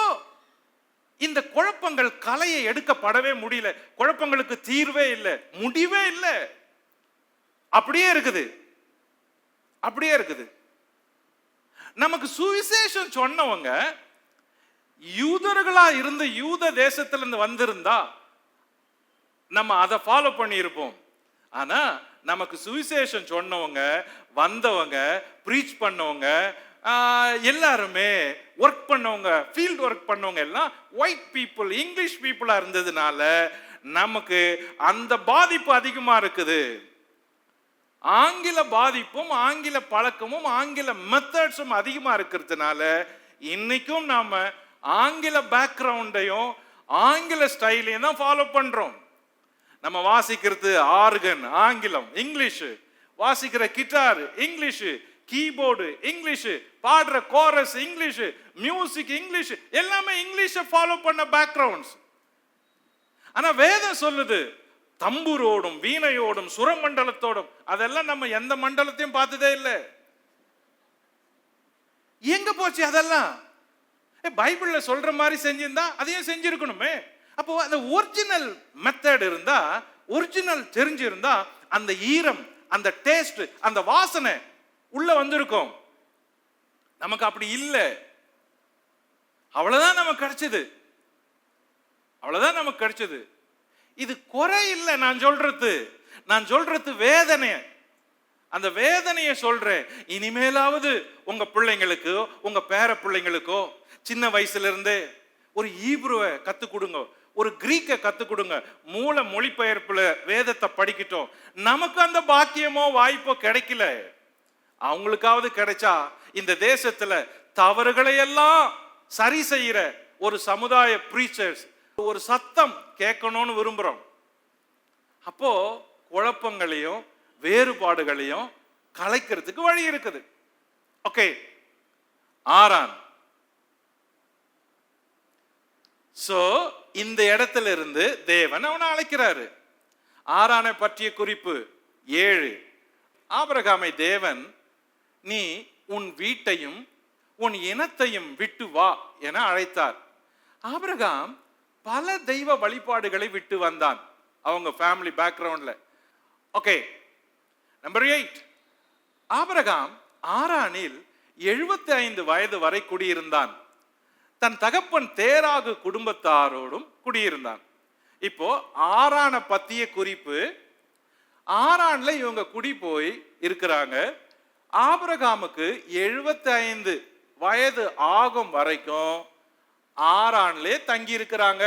இந்த குழப்பங்கள் கலையை எடுக்கப்படவே முடியல, குழப்பங்களுக்கு தீர்வே இல்லை, முடிவே இல்லை, அப்படியே இருக்குது. நமக்கு சுவிசேஷம் சொன்னவங்க யூதர்களா இருந்து யூத தேசத்திலிருந்து வந்திருந்தா நம்ம அதை ஃபாலோ பண்ணி இருப்போம். ஆனா நமக்கு சுவிசேஷம் சொன்னவங்க வந்தவங்க பிரீச் பண்ணவங்க எல்லாருமே ஒர்க் பண்ணவங்க, ஃபீல்ட் ஒர்க் பண்ணவங்க எல்லாம் ஒயிட் பீப்புள், இங்கிலீஷ் பீப்புளா இருந்ததுனால நமக்கு அந்த பாதிப்பு அதிகமா இருக்குது. ஆங்கில பாதிப்பும் ஆங்கில பழக்கமும் ஆங்கில மெத்தட்ஸும் அதிகமா இருக்கிறதுனால இன்னைக்கும் நாம ஆங்கில பேக்ரவுண்டையும் ஆங்கில ஸ்டைலையும் தான் ஃபாலோ பண்றோம். நம்ம வாசிக்கிறது ஆர்கன் ஆங்கிலம் இங்கிலீஷ், வாசிக்கிற கிட்டார் இங்கிலீஷ், கீபோர்டு இங்கிலீஷ், பாடுற கோரஸ் இங்கிலீஷ், மியூசிக் இங்கிலீஷ், எல்லாமே இங்கிலீஷை ஃபாலோ பண்ண பேக்ரவுண்ட்ஸ். ஆனா வேதம் சொல்லுது தம்புரோடும் வீணையோடும் சுரமண்டலத்தோடும், அதெல்லாம் நம்ம எந்த மண்டலத்தையும் பார்த்ததே இல்லை. எங்க போச்சு அதெல்லாம்? பைபிள்ல சொல்ற மாதிரி செஞ்சிருந்தா அதையும் செஞ்சிருக்கணுமே. அப்போ அந்த ஒரிஜினல் மெத்தட் இருந்தா, ஒரிஜினல் தெரிஞ்சிருந்தா அந்த ஈரம், அந்த டேஸ்ட், அந்த வாசனை உள்ள வந்திருக்கும். நமக்கு அப்படி இல்லை. அவ்வளவுதான் நமக்கு கிடைச்சது. இது குறை இல்லை, நான் சொல்றது வேதனை. அந்த வேதனையை சொல்றேன். இனிமேலாவது உங்க பிள்ளைங்களுக்கோ உங்க பேர பிள்ளைங்களுக்கோ சின்ன வயசுல இருந்தே ஒரு ஈப்ருவை கத்து கொடுங்க, ஒரு கிரீக்கை கத்து கொடுங்க, மூல மொழிபெயர்ப்புல வேதத்தை படிக்கட்டும். நமக்கு அந்த பாக்கியமோ வாய்ப்போ கிடைக்கல, அவங்களுக்காவது கிடைச்சா இந்த தேசத்துல தவறுகளை எல்லாம் சரி செய்யற ஒரு சமுதாய பிரீச்சர்ஸ், ஒரு சத்தம் கேட்கணும்னு விரும்புறோம். அப்போ குழப்பங்களையும் வேறுபாடுகளையும் கலைக்கிறதுக்கு வழி இருக்குது. ஓகே, ஆரான். சோ இந்த இடத்துல இருந்து தேவன் அவனை அழைக்கிறாரு. ஆரானை பற்றிய குறிப்பு 7. ஆபிரகாமை தேவன் நீ உன் வீட்டையும் உன் இனத்தையும் விட்டு வா என அழைத்தார். ஆபிரகாம் பல தெய்வ வழிபாடுகளை விட்டு வந்தான் அவங்க ஃபேமிலி பேக்ரவுண்ட்ல. Okay, number 8. ஆபிரகாம் ஆரானில் 75 வயது வரை குடியிருந்தான். தன் தகப்பன் தேராகு குடும்பத்தாரோடும் குடியிருந்தான். இப்போ ஆரானை பத்திய குறிப்பு, ஆரான்ல இவங்க குடி போய் இருக்கிறாங்க. ஆபிரகாமுக்கு 75 வயது ஆகும் வரைக்கும் ஆரான்லே தங்கி இருக்கிறாங்க.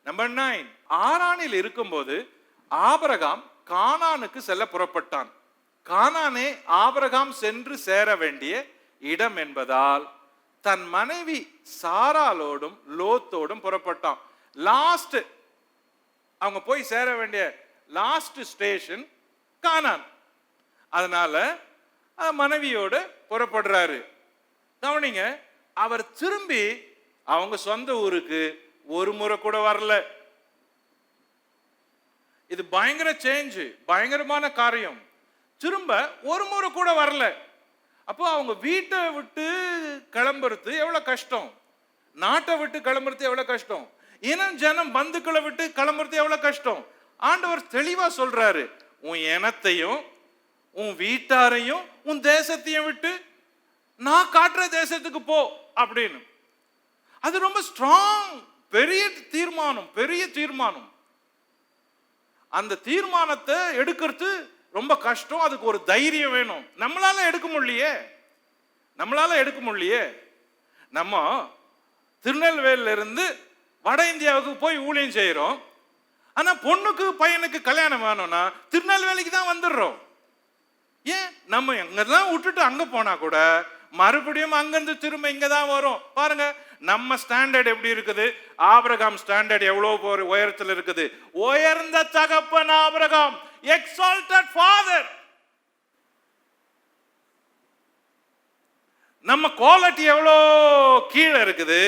நம்பர் 9. ஆரானில் இருக்கும்போது ஆபிரகாம் கானானுக்கு செல்ல புறப்பட்டான். கானானே ஆபிரகாம் சென்று சேர வேண்டிய இடம் என்பதால் தன் மனைவி சாராளோடும் லோத்தோடும் புறப்பட்டான். லாஸ்ட் அவங்க போய் சேர வேண்டிய லாஸ்ட் ஸ்டேஷன் கானான். அதனால மனைவியோடு புறப்படுறாரு. கவனிங்க, அவர் திரும்பி அவங்க சொந்த ஊருக்கு ஒரு முறை கூட வரல. இது பயங்கர சேஞ்ச், பயங்கரமான காரியம். திரும்ப ஒரு முறை கூட வரல. அப்போ அவங்க வீட்டை விட்டு கிளம்புறது எவ்வளவு கஷ்டம், நாட்டை விட்டு கிளம்புறது எவ்வளவு கஷ்டம், இனம் ஜனம் பந்துக்களை விட்டு கிளம்புறது எவ்வளவு கஷ்டம். ஆண்டவர் தெளிவா சொல்றாரு, உன் இனத்தையும் உன் வீட்டாரையும் உன் தேசத்தையும் விட்டு நான் காட்டுற தேசத்துக்கு போ அப்படின்னு. அது ரொம்ப ஸ்ட்ராங், பெரிய தீர்மானம், பெரிய தீர்மானம். அந்த தீர்மானத்தை எடுக்கிறது ரொம்ப கஷ்டம். அதுக்கு ஒரு தைரியம் வேணும். நம்மளால எடுக்க முடியலையே. நம்ம திருநெல்வேலியில இருந்து வட இந்தியாவுக்கு போய் ஊழியம் செய்யறோம். ஆனா பொண்ணுக்கு பையனுக்கு கல்யாணம் வேணும்னா திருநெல்வேலிக்கு தான் வந்துடுறோம். ஏன்? நம்ம எங்கதான் விட்டுட்டு அங்க போனா கூட மறுபடியும் அங்கிருந்து திரும்ப இங்க தான் வரும். பாருங்க, நம்ம ஸ்டாண்டர்ட் எப்படி இருக்குது, ஆபிரகாம் ஸ்டாண்டர்ட் எவ்வளவு உயரத்தில் இருக்குது. உயர்ந்த தகப்பன் ஆபிரகாம், எக்ஸால்டட் ஃபாதர். நம்ம குவாலிட்டி எவ்வளோ கீழே இருக்குது,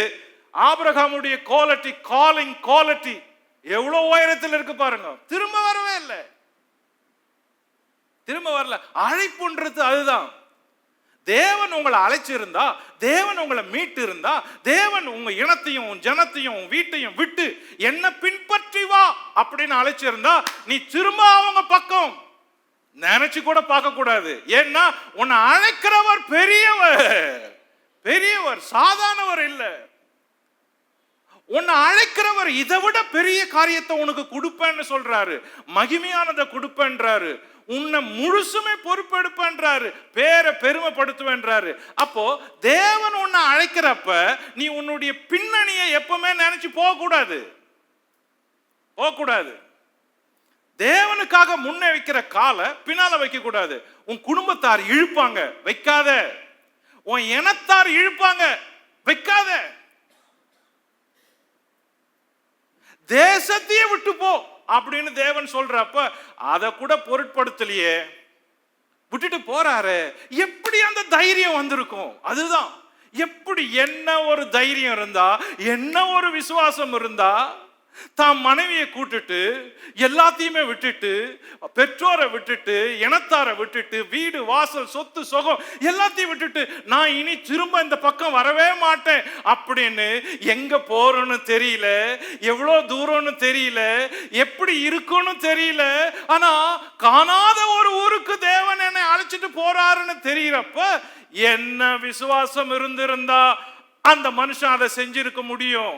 ஆபிரகாமுடைய குவாலிட்டி, காலிங் குவாலிட்டி எவ்வளவு உயரத்தில் இருக்கு பாருங்க. திரும்ப வரவே இல்லை, திரும்ப வரல. அழைப்புன்றது அதுதான். தேவன் உங்களை அழைச்சிருந்தா, தேவன் உங்களை மீட்டு இருந்தா, தேவன் உங்க இனத்தையும் ஜனத்தையும் வீட்டையும் விட்டு என்ன பின்பற்றி வா அப்படின்னு அழைச்சிருந்தா, நீ திரும்ப அவங்க பக்கம் நினைச்சு கூட பார்க்க கூடாது. ஏன்னா உன்னை அழைக்கிறவர் பெரியவர், சாதாரணவர் இல்லை. உன்னை அழைக்கிறவர் இதை விட பெரிய காரியத்தை உனக்கு கொடுப்பேன்னு சொல்றாரு, மகிமையானதை கொடுப்பேன்றாரு, உன்னை முழுசுமே பொறுப்பெடுப்பேன்றாரு, பேரை பெருமைப்படுத்துவேன்றாரு. அப்போ தேவன் உன்னை அழைக்கிறப்ப நீ உன்னுடைய பின்னணியை எப்பவுமே நினைச்சு போக கூடாது. தேவனுக்காக முன்னே வைக்கிற காலை பின்னால வைக்க கூடாது. உன் குடும்பத்தார் இழுப்பாங்க, வைக்காத. உன் இனத்தார் இழுப்பாங்க, வைக்காத. தேசத்தையே விட்டு போ அப்படின்னு தேவன் சொல்றப்ப அதை கூட பொருட்படுத்தலையே, விட்டுட்டு போறாரு. எப்படி அந்த தைரியம் வந்திருக்கும்? அதுதான், எப்படி என்ன ஒரு தைரியம் இருந்தா, என்ன ஒரு விசுவாசம் இருந்தா, தான் மனைவியை கூட்டுட்டு எல்லாத்தையுமே விட்டுட்டு, பெற்றோரை விட்டுட்டு, இனத்தாரை விட்டுட்டு, வீடு வாசல் சொத்து சுகம் எல்லாத்தையும் விட்டுட்டு, நான் இனி திரும்ப இந்த பக்கம் வரவே மாட்டேன் அப்படின்னு, எங்க போறோன்னு தெரியல, எவ்வளோ தூரம்னு தெரியல, எப்படி இருக்குன்னு தெரியல, ஆனா காணாத ஒரு ஊருக்கு தேவன் என்னை அழைச்சிட்டு போறாருன்னு தெரியறப்ப என்ன விசுவாசம் இருந்திருந்தா அந்த மனுஷன் அதை செஞ்சிருக்க முடியும்.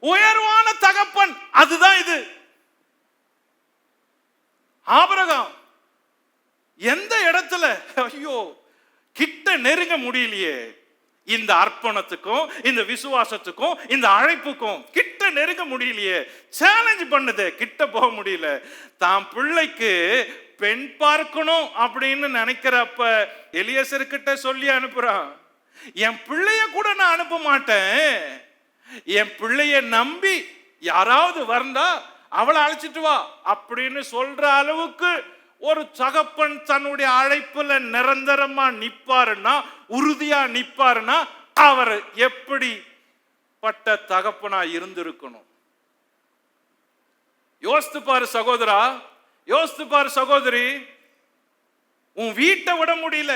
உயர்வான தகப்பன் அதுதான் இது. ஆபிரகாம் எந்த இடத்துல ஐயோ கிட்ட நெருங்க முடியலையே, இந்த அர்ப்பணத்துக்கும் இந்த விசுவாசத்துக்கும் இந்த அழைப்புக்கும் கிட்ட நெருங்க முடியலையே, சேலஞ்ச் பண்ணுது, கிட்ட போக முடியல. தான் பிள்ளைக்கு பெண் பார்க்கணும் அப்படின்னு நினைக்கிறப்ப எலியேசர்கிட்ட சொல்லி அனுப்புறான், என் பிள்ளைய கூட நான் அனுப்ப மாட்டேன், என் பிள்ளைய நம்பி யாராவது வந்தா அவளை அழைச்சிட்டு வா அப்படின்னு சொல்ற அளவுக்கு ஒரு தகப்பன் தன்னுடைய அழைப்புல நிரந்தரமா நிப்பாருன்னா, உறுதியா நிப்பாருன்னா, அவர் எப்படி பட்ட தகப்பனா இருந்திருக்கணும். யோசித்து பாரு சகோதரா, யோசித்து பாரு சகோதரி. உன் வீட்டை விட முடியல,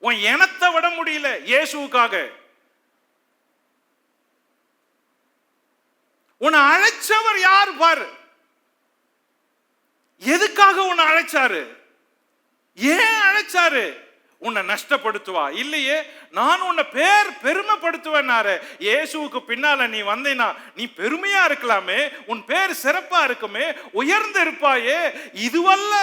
உன் இனத்தை விட முடியல இயேசுவுக்காக. உன்னை அழைச்சவர் யார் பாரு. எதுக்காக உன்னை அழைச்சாரு? ஏன் அழைச்சாரு? உன்னை நஷ்டப்படுத்துவா இல்லையே, நான் உன்னை பெருமைப்படுத்துவேன்னாரு. இயேசுவுக்கு பின்னால நீ வந்தீனா நீ பெருமையா இருக்கலாமே, உன் பேர் சிறப்பா இருக்குமே, உயர்ந்து இருப்பாயே. இதுவல்ல,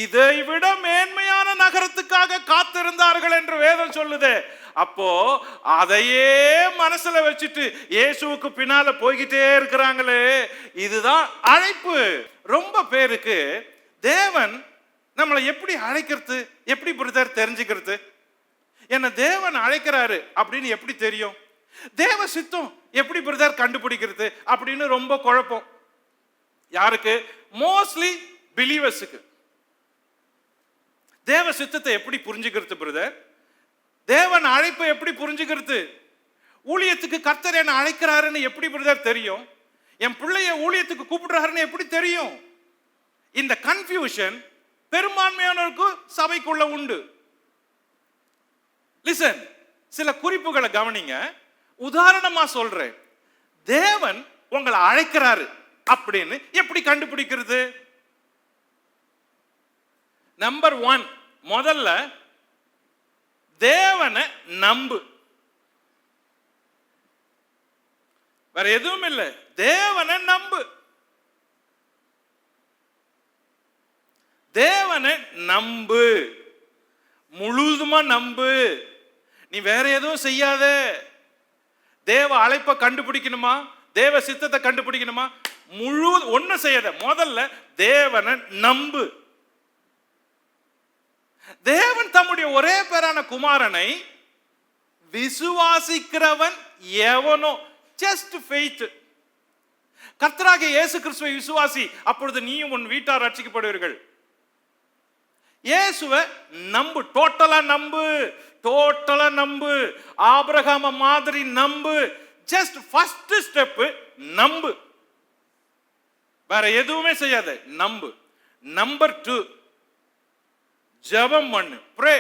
இதை விட மேன்மையான நகரத்துக்காக காத்திருந்தார்கள் என்று வேதம் சொல்லுது. அப்போ அதையே மனசுல வச்சுட்டு இயேசுவுக்கு பின்னால போய்கிட்டே இருக்கிறாங்களே, இதுதான் அழைப்பு. ரொம்ப பேருக்கு தேவன் நம்மளை எப்படி அழைக்கிறது, எப்படி பிரதர் தெரிஞ்சுக்கிறது? என்ன தேவன் அழைக்கிறாரு அப்படின்னு எப்படி தெரியும்? தேவ சித்தம் எப்படி பிரதர் கண்டுபிடிக்கிறது அப்படின்னு ரொம்ப குழப்பம். யாருக்கு? மோஸ்ட்லி பிலீவர்ஸுக்கு. தேவ சித்தத்தை எப்படி புரிஞ்சுக்கிறது பிரதர்? தேவன் அழைப்பை எப்படி புரிஞ்சுக்கிறது? ஊழியத்துக்கு கர்த்தர் என்ன அழைக்கிறாருன்னு எப்படி பிரதர் தெரியும்? என் பிள்ளைய ஊழியத்துக்கு கூப்பிடுறாருன்னு எப்படி தெரியும்? இந்த கன்ஃபியூஷன் பெரும்பான்மையானவருக்கு சபைக்குள்ள உண்டு. லிசன், சில குறிப்புகளை கவனிங்க. உதாரணமா சொல்றேன். தேவன் உங்களை அழைக்கிறாரு அப்படின்னு எப்படி கண்டுபிடிக்கிறது? நம்பர் 1, முதல்ல தேவனை நம்பு. வேற எதுவும் இல்லை, தேவனை நம்பு. தேவனை நம்பு, முழுதுமா நம்பு. நீ வேற எதுவும் செய்யாத. தேவ அழைப்பை கண்டுபிடிக்கணுமா, தேவ சித்தத்தை கண்டுபிடிக்கணுமா, முழு ஒண்ணு செய்யாத. முதல்ல தேவனை நம்பு. தேவன் தம்முடைய ஒரே பேரான குமாரனை விசுவாசிக்கிறவன் எவனோ, ஜஸ்ட் ஃபெய்த். கர்த்தராகிய இயேசு கிறிஸ்துவை விசுவாசி, அப்பொழுது நீயும் உன் வீட்டார் ரட்சிக்கப்படுவீர்கள். இயேசுவை நம்பு, டோட்டலா நம்பு, டோட்டலா நம்பு. ஆபிரகாம மாதிரி நம்பு. ஜஸ்ட் ஃபர்ஸ்ட் ஸ்டெப் நம்பு, வேற எதுவுமே செய்யாத, நம்பு. நம்பர் 2, ஜெபம் பண்ணு, ப்ரே.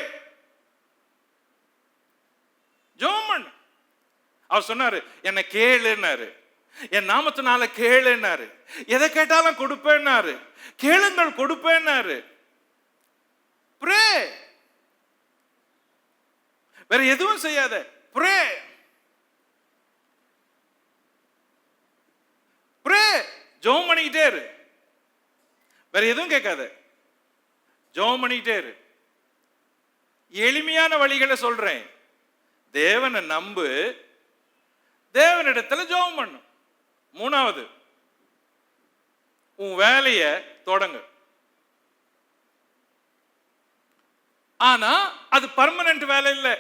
ஜெபம் பண்ணு. அவர் சொன்னாரு, என்ன கேளுன்னாரு, என் நாமத்தினால கேளுன்னாரு, எதை கேட்டாலும் கொடுப்பேன்னாரு, கேளுங்கள் கொடுப்பேன்னாரு. ப்ரே, வேற எதுவும் செய்யாத, ப்ரே. ப்ரே, ஜெபம் பண்ணிக்கிட்டே இரு, வேற எதுவும் கேட்காத, ஜெபம் பண்ணிக்கிட்டே இரு. எளிமையான வழிகளை சொல்றேன். தேவனை நம்பு, தேவனிடத்துல ஜெபம் பண்ணு. 3வது, உன் வேலைய தொடங்கு. ஆனா அது பர்மனன்ட் வேலை இல்லை.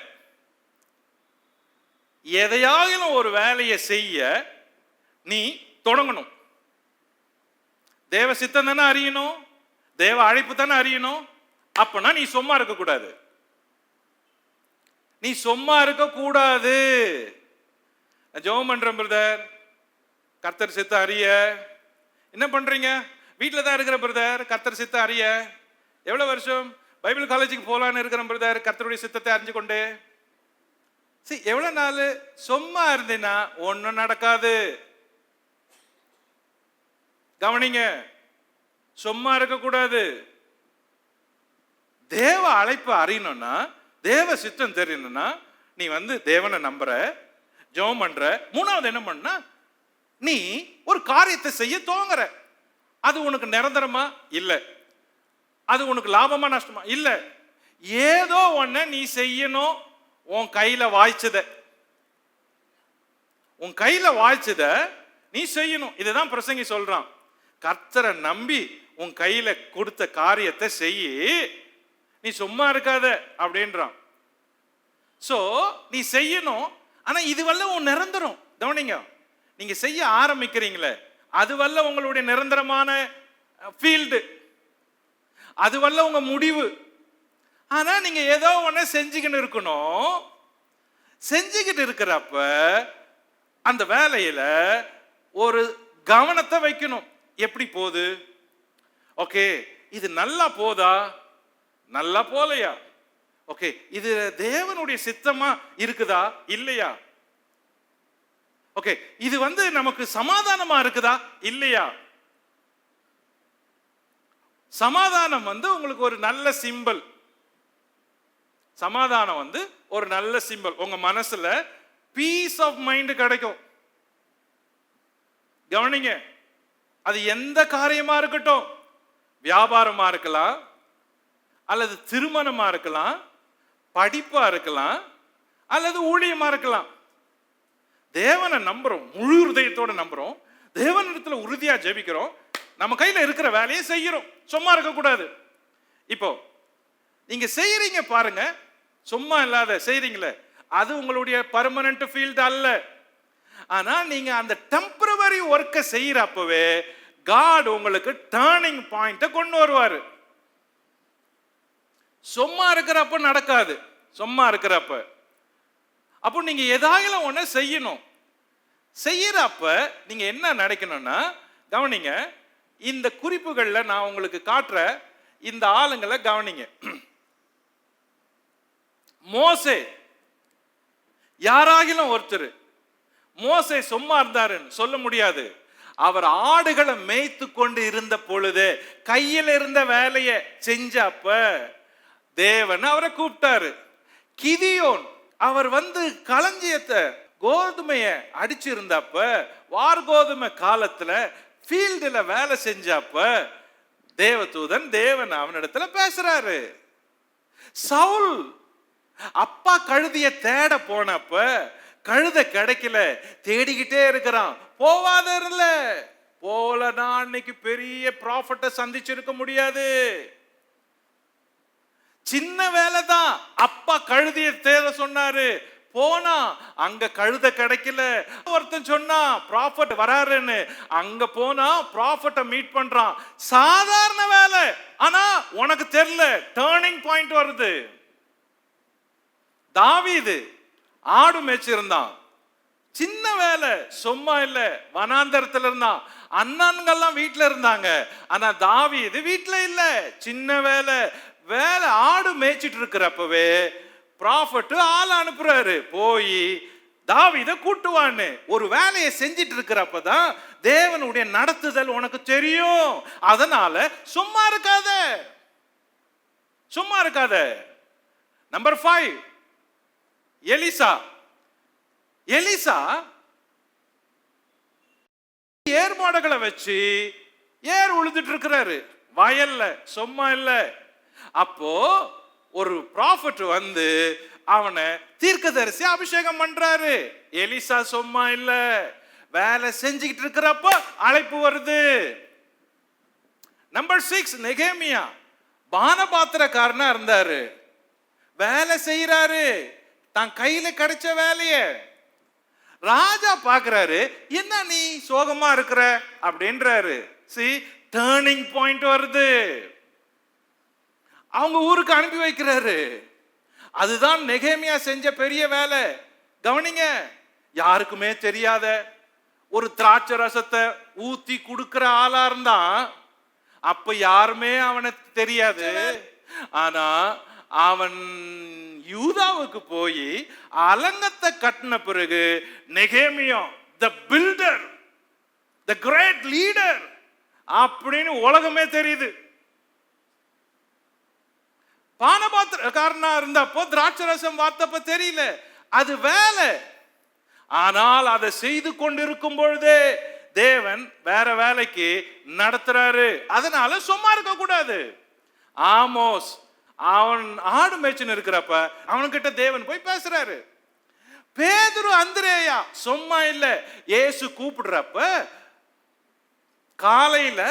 எதையாகிலும் ஒரு வேலையை செய்ய நீ தொடங்கணும். தேவ சித்தம் தானே அறியணும், தேவ அழைப்பு தானே அறியணும். அப்பனா நீ சும்மா இருக்க கூடாது. நீ சும்மா இருக்க கூடாது. ஜெபம் பண்றேன் பிரதர், கர்த்தர் சித்தம் அறிய. என்ன பண்றீங்க? வீட்டில் தான் இருக்கிற பிரதர், கர்த்தர் சித்தம் அறிய. எவ்வளவு வருஷம்? பைபிள் காலேஜுக்கு போலான்னு இருக்கிறேன் பிரதர், கர்த்தருடைய சித்தத்தை அறிஞ்சு கொண்டு. சரி, எவ்வளவு நாள் சும்மா இருந்தீங்கன்னா ஒன்னும் நடக்காது. கவனிங்க, சும்மா இருக்க கூடாது. தேவ அழைப்பு அறியணும்னா, தேவ சித்தம் தெரியணும்னா, நீ தேவனை நம்புற, ஜெபம் பண்ற. 3வது என்ன பண்ணா, நீ ஒரு காரியத்தை செய்ய துவங்குற. அது உனக்கு நிரந்தரமா இல்ல, அது உனக்கு லாபமா நஷ்டமா இல்ல, ஏதோ ஒன்ன நீ செய்யணும். உன் கையில வாய்ச்சத, உன் கையில வாய்ச்சத நீ செய்யணும். இதுதான் பிரசங்கி சொல்றான். கர்த்தரை நம்பி உன் கையில கொடுத்த காரியத்தை செய்ய, நீ சும்மா இருக்காத அப்படின்றான். சோ நீ செய்யணும். ஆனா இது வல்ல உன் நிரந்தரம். கவனிங்க, நீங்க செய்ய ஆரம்பிக்கிறீங்களே, அது வல்ல உங்களுடைய நிரந்தரமான ஃபீல்டு, அது வல்ல உங்க முடிவு. ஆனா நீங்க ஏதோ ஒண்ணு செஞ்சுக்கிட்டு இருக்கணும். செஞ்சுக்கிட்டு இருக்கிறப்ப அந்த வேலையில ஒரு கவனத்தை வைக்கணும். எப்படி போகுது? ஓகே, இது நல்லா போதா, நல்லா போலையா? ஓகே, இது தேவனுடைய சித்தமா இருக்குதா இல்லையா? ஓகே, இது நமக்கு சமாதானமா இருக்குதா இல்லையா? சமாதானம் உங்களுக்கு ஒரு நல்ல சிம்பல். சமாதானம் ஒரு நல்ல சிம்பல். உங்க மனசுல பீஸ் ஆஃப் மைண்ட் கிடைக்கும். கவனிங்க, அது எந்த காரியமா இருக்கட்டும், வியாபாரமா இருக்கலாம், அல்லது திருமணமா இருக்கலாம், படிப்பா இருக்கலாம், அல்லது ஊழியமா இருக்கலாம். தேவனை நம்புறோம், முழு ஹிருதயத்தோட நம்புறோம், தேவனிடத்துல உறுதியா ஜெபிக்கிறோம். நம்ம கையில இருக்கிற வேலையை செய்யறோம், சும்மா இருக்க கூடாது. இப்போ நீங்க செய்யறீங்க பாருங்க, சும்மா இல்லாத செய்றீங்களே, அது உங்களுடைய பர்மனன்ட் ஃபீல்ட் அல்ல. ஆனா நீங்க அந்த டெம்பரவரி ஒர்க்கை செய்யறப்பவே காட் உங்களுக்கு டர்னிங் பாயிண்ட கொண்டு வருவாரு. சும்மா இருக்கிறப்ப நடக்காது. சும்மா இருக்கிறப்ப அப்போ நீங்க ஏதாயிலும் ஒண்ணு செய்யணும். செய்யறப்ப நீங்க என்ன நினைக்கணும்னா, கவனிங்க, இந்த குறிப்புகள்ல நான் உங்களுக்கு காட்டுற இந்த ஆளுங்களை கவனிங்க. மோசே யாராகிலும் ஒருத்தர், மோசே சும்மா இருந்தாருன்னு சொல்ல முடியாது. அவர் ஆடுகளை மேய்த்து கொண்டு இருந்த பொழுது கையில் இருந்த வேலையை செஞ்சப்ப தேவன் அவரை கூப்பிட்டாரு. கிதியோன் அவர் களஞ்சியத்தை கோதுமைய அடிச்சிருந்தப்ப, வார்கோதுமை காலத்துல ஃபீல்டுல வேலை செஞ்சப்ப தேவதூதன் தேவன் அவனிடத்துல பேசுறாரு. சவுல் அப்பா கழுதிய தேட போனப்ப கழுத கிடைக்கல, தேடிக்கிட்டே இருக்கிறான். போவாத இல்ல, போலனா அன்னைக்கு பெரிய ப்ராஃபட்ட சந்திச்சிருக்க முடியாது. சின்ன வேலை தான். அப்பா கழுதிய தேட சொன்னாரு, போனா அங்க கழுத கிடைக்கல. ஒருத்தன் சொன்னா ப்ராஃபட் வராருன்னு, அங்க போனா ப்ராஃபட்ட மீட் பண்றான். சாதாரண வேலை, ஆனா உனக்கு தெரியல, டர்னிங் பாயிண்ட் வருது. தாவீது ஆடு மேய்ச்சிருந்தான், சின்ன வேலை, சும்மா இல்ல, வனாந்தரத்துல இருந்தான். அண்ணன்கள்லாம் வீட்டுல இருந்தாங்க, ஆனா தாவீது வீட்டுல இல்ல, சின்ன வேலை. ஆடு மேய்ச்சிட்டு இருக்கிறப்பவே ப்ராஃபட் ஆள் அனுப்புறாரு, போய் தாவீதை கூட்டுவான்னு. ஒரு வேலையை செஞ்சிட்டு இருக்கிறப்பதான் தேவனுடைய நடத்துதல் உனக்கு தெரியும். அதனால சும்மா இருக்காத, சும்மா இருக்காத. Number 5, Elisha. எலிசா ஏர் மாடுகளை வச்சு ஏர் உழுதுட்டு இருக்கிறாரு வயல்ல, சும்மா இல்ல. அப்போ ஒரு ப்ராஃபட் அவனை தீர்க்கதரிசி அபிஷேகம் பண்றாரு. எலிசா சும்மா இல்ல, வேலை செஞ்சுக்கிட்டு இருக்கிறப்ப அழைப்பு வருது. நம்பர் 6, நெகேமியா பானபாத்திரக்காரனா இருந்தாரு, வேலை செய்யறாரு, தான் கையில கிடைச்ச வேலைய. ராஜா பாக்குறாரு, என்ன நீ சோகமா இருக்கிற அப்படின்றாரு. டர்னிங் பாயிண்ட் வருது. அவங்க ஊருக்கு அனுப்பி வைக்கிறாரு. அதுதான் நெகேமியா செஞ்ச பெரிய வேலை. கவனிங்க, யாருக்குமே தெரியாத ஒரு திராட்சை ரசத்தை ஊத்தி கொடுக்கிற ஆளா இருந்தான். அப்ப யாருமே அவனுக்கு தெரியாது. ஆனா அவன் யூதாவுக்கு போய் அலங்கத்தை கட்டின பிறகு நெகேமியா தி பில்டர், தி கிரேட் லீடர் அப்படின்னு உலகமே தெரியுது. பானபாத்திரக்காரனா இருந்தப்போ திராட்சை ரசம் வார்த்தப்ப தெரியல, அது வேலை. ஆனால் அதை செய்து கொண்டிருக்கும் பொழுதே தேவன் வேற வேலைக்கு நடத்துறாரு. அதனால சும்மா இருக்க கூடாது. ஆமோஸ் அவன் ஆடு மேய்ச்சின்னு இருக்கிறப்ப அவன்கிட்ட தேவன் போய் பேசுறாரு. பேதுரு அந்திரேயா சும்மா இல்ல, இயேசு கூப்பிடுறப்ப காலையில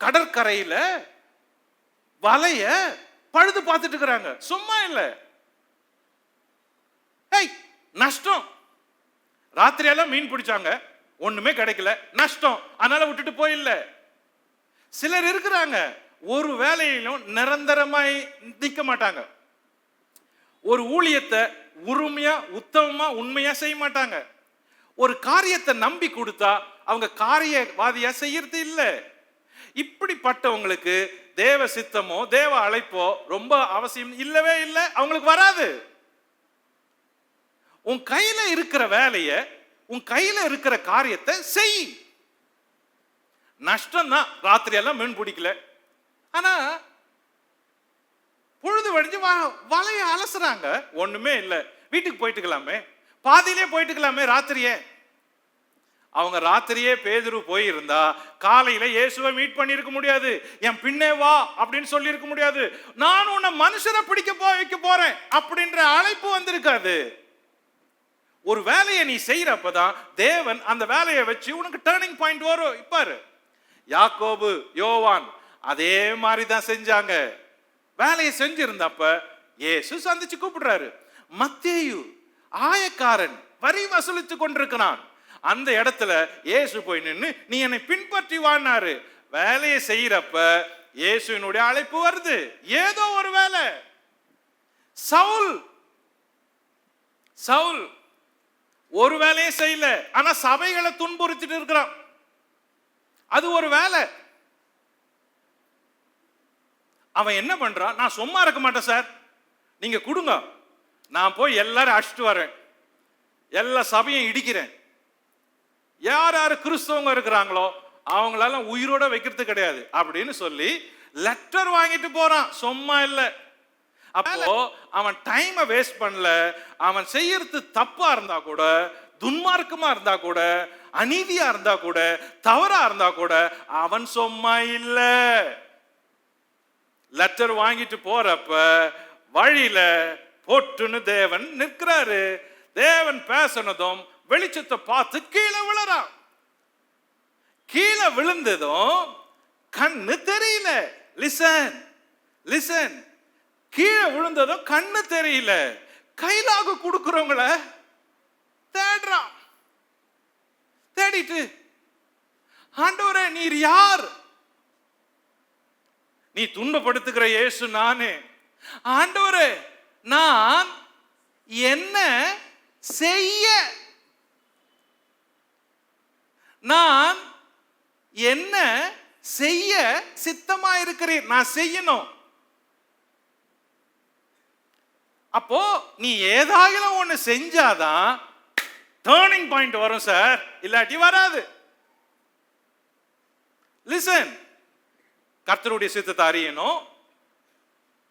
கடற்கரையில வலைய பழுது பார்த்துட்டு இருக்கிறாங்க, சும்மா இல்ல. நஷ்டம், ராத்திரி எல்லாம் மீன் பிடிச்சாங்க, ஒண்ணுமே கிடைக்கல, நஷ்டம், அதனால விட்டுட்டு போயில்ல. சிலர் இருக்கிறாங்க, ஒரு வேலையிலும் நிரந்தரமாய் நிற்க மாட்டாங்க. ஒரு ஊழியத்தை உரிமையா உத்தமமா உண்மையா செய்ய மாட்டாங்க. ஒரு காரியத்தை நம்பி கொடுத்தா அவங்க காரியவாதியா செய்யறது இல்லை. இப்படிப்பட்டவங்களுக்கு தேவ சித்தமோ தேவ அழைப்போ ரொம்ப அவசியம் இல்லவே இல்லை, அவங்களுக்கு வராது. உன் கையில இருக்கிற வேலைய, உன் கையில இருக்கிற காரியத்தை செய். நஷ்டம் தான், ராத்திரி எல்லாம் மீன் பிடிக்கல, ஆனா பொழுது வடிஞ்சு வலைய அலசுறாங்க, ஒண்ணுமே இல்லை, வீட்டுக்கு போயிட்டுக்கலாமே, பாதியிலே போயிட்டுக்கலாமே ராத்திரியே. அவங்க ராத்திரியே பேதுரு போயிருந்தா காலையில இயேசுவை மீட் பண்ணிருக்க முடியாது. என் பின்னே வா அப்படின்னு சொல்லி இருக்க முடியாது. நான் உன்னை மனுஷரை பிடிக்க வைக்க போறேன் அப்படின்ற அழைப்பு வந்திருக்காது. ஒரு வேலையை நீ செய்யறப்பதான் தேவன் அந்த வேலையை வச்சு உனக்கு டர்னிங் பாயிண்ட் வரும். இப்பாரு, யாக்கோபு, யோவான் அதே மாதிரி தான் செஞ்சாங்க. வேலையை செஞ்சிருந்தப்ப இயேசு சந்திச்சு கூப்பிடுறாரு. மத்தேயு ஆயக்காரன் வரி வசூலித்து கொண்டிருக்கிறான். அந்த இடத்துல இயேசு போய் நின்று நீ என்னை பின்பற்றி வானாரு. வேலையை செய்யறப்ப இயேசுவினுடைய அழைப்பு வருது. ஏதோ ஒரு வேலை. சவுல் ஒரு வேலையை செய்யல, ஆனா சபைகளை துன்புறுத்திட்டு இருக்கிறான். அது ஒரு வேலை. அவன் என்ன பண்றான்? நான் சும்மா இருக்க மாட்டேன் சார், நீங்க கொடுங்க, நான் போய் எல்லாரும் அழைச்சிட்டு வரேன், எல்லா சபையும் இடிக்கிறேன், யார் யார் கிறிஸ்தவங்க இருக்கிறாங்களோ அவங்களெல்லாம் உயிரோட வைக்கிறது கிடையாது அப்படின்னு சொல்லி லெட்டர் வாங்கிட்டு போறான். சும்மா இல்ல. அப்போ அவன் டைமை வேஸ்ட் பண்ணல. அவன் செய்யறது தப்பா இருந்தா கூட, துன்மார்க்கமா இருந்தா கூட, அநீதியா இருந்தா கூட, தவறா இருந்தா கூட அவன் சும்மா இல்ல. லெட்டர் வாங்கிட்டு போறப்ப வழியில போட்டுன்னு தேவன் நிற்கிறாரு. தேவன் பேசினதும் வெளிச்சத்தை பார்த்து கீழே விழறான். கீழே விழுந்ததும் கண்ணு தெரியல. லிசன். கீழே விழுந்ததும் கண்ணு தெரியல. கைலாகு கொடுக்கிறவங்கள தேடுறான். தேடிட்டு, ஆண்டவரே நீர் யார்? நீ துன்பப்படுத்துகிற இயேசு நானே. ஆண்டவரே நான் என்ன செய்ய, நான் என்ன செய்ய சித்தமா இருக்கிறேன், நான் செய்யணும். அப்போ நீ ஏதாகிலும் ஒண்ணு செஞ்சாதான் டர்னிங் பாயிண்ட் வரும் சார், இல்லாட்டி வராது. லிசன். கர்த்தருடைய சித்தத்தை அறியணும்,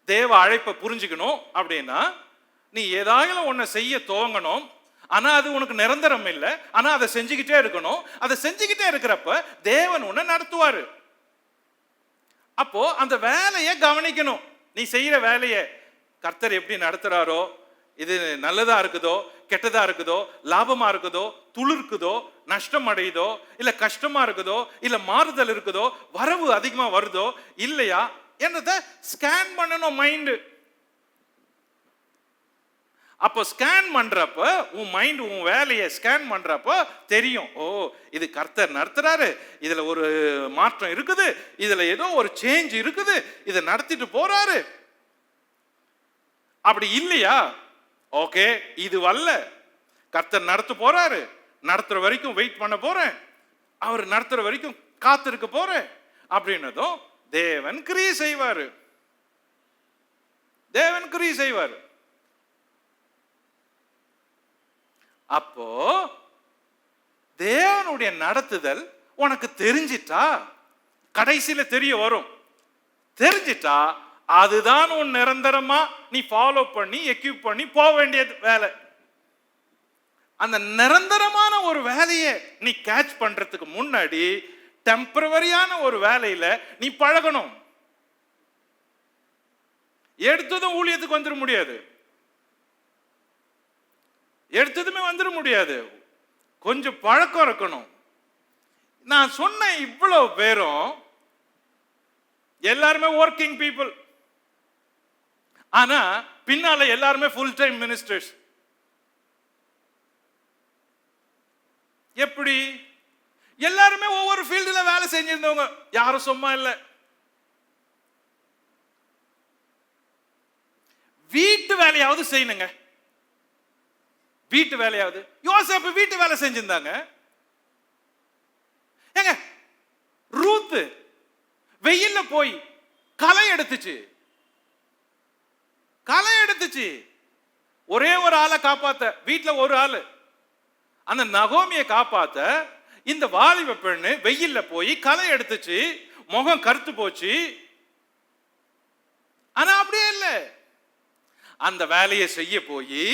தேவ அழைப்பை புரிஞ்சுக்கணும் அப்படின்னா நீ ஏதாகிலும் ஒன்றை செய்ய துவங்கணும். ஆனா அது உனக்கு நிரந்தரம் இல்லை. ஆனா அதை செஞ்சுக்கிட்டே இருக்கணும். அதை செஞ்சுக்கிட்டே இருக்கிறப்ப தேவன் உன்னை நடத்துவாரு. அப்போ அந்த வேலையை கவனிக்கணும். நீ செய்யற வேலையை கர்த்தர் எப்படி நடத்துறாரோ, இது நல்லதா இருக்குதோ கெட்டதா இருக்குதோ, லாபமா இருக்குதோ துளிர்க்குதோ, நஷ்டம் அடையுதோ, இல்ல கஷ்டமா இருக்குதோ, இல்ல மாறுதல் இருக்குதோ, வரவு அதிகமா வருதோ இல்லையா என்னத ஸ்கேன் பண்ணணும் மைண்ட். அப்போ ஸ்கேன் பண்றப்ப உன் மைண்ட் உன் வேலையை ஸ்கேன் பண்றப்ப தெரியும், ஓ இது கர்த்தர் நடத்துறாரு, இதுல ஒரு மாற்றம் இருக்குது, இதுல ஏதோ ஒரு சேஞ்ச் இருக்குது, இதை நடத்திட்டு போறாரு. அப்படி இல்லையா, ஓகே இது வல்ல, கர்த்தர் நடத்த போறாரு, நடத்துற வரைக்கும் வெயிட் பண்ண போறேன், அவர் நடத்துற வரைக்கும் காத்திருக்க போறேன் அப்படின்னதும் தேவன் கிரியை செய்வாரு. தேவன் கிரியை செய்வாரு. அப்போ தேவனுடைய நடத்துதல் உனக்கு தெரிஞ்சிட்டா, கடைசியில தெரிய வரும், தெரிஞ்சிட்டா அதுதான் உன் நிரந்தரமா நீ ஃபாலோ பண்ணி எக்யூப் பண்ணி போக வேண்டிய வேலை. அந்த நிரந்தரமான ஒரு வேலையை நீ கேட்ச் பண்றதுக்கு முன்னாடி டெம்பரவரியான ஒரு வேலையில நீ பழகணும். எடுத்ததும் ஊழியத்துக்கு வந்துட முடியாது, எடுத்ததுமே வந்துட முடியாது, கொஞ்சம் பழக்கம் இருக்கணும். நான் சொன்ன இவ்வளவு பேரும் எல்லாருமே ஒர்க்கிங் பீப்புள், ஆனா பின்னால எல்லாருமே ஃபுல் டைம் மினிஸ்டர்ஸ். எப்படி? எல்லாருமே ஒவ்வொரு ஃபீல்டுல வேலை செஞ்சிருந்தவங்க, யாரும் சும்மா இல்லை. வீட்டு வேலையாவது செய்யணுங்க, வீட்டு வேலையாவது. யோசேப்பு வீட்டு வேலை செஞ்சிருந்தாங்க. ஏங்க ரூத் வெயில்ல போய் களை எடுத்துச்சு, ஒரே ஒரு ஆளை காப்பாத்த, வீட்டுல ஒரு ஆளு, அந்த நகோமியை காப்பாத்த இந்த வாலிப பெண்ணு வெயில்ல போய் களை எடுத்துச்சு, முகம் கருத்து போச்சு. ஆனா அப்படியே இல்லை, அந்த வேலையை செய்ய போய்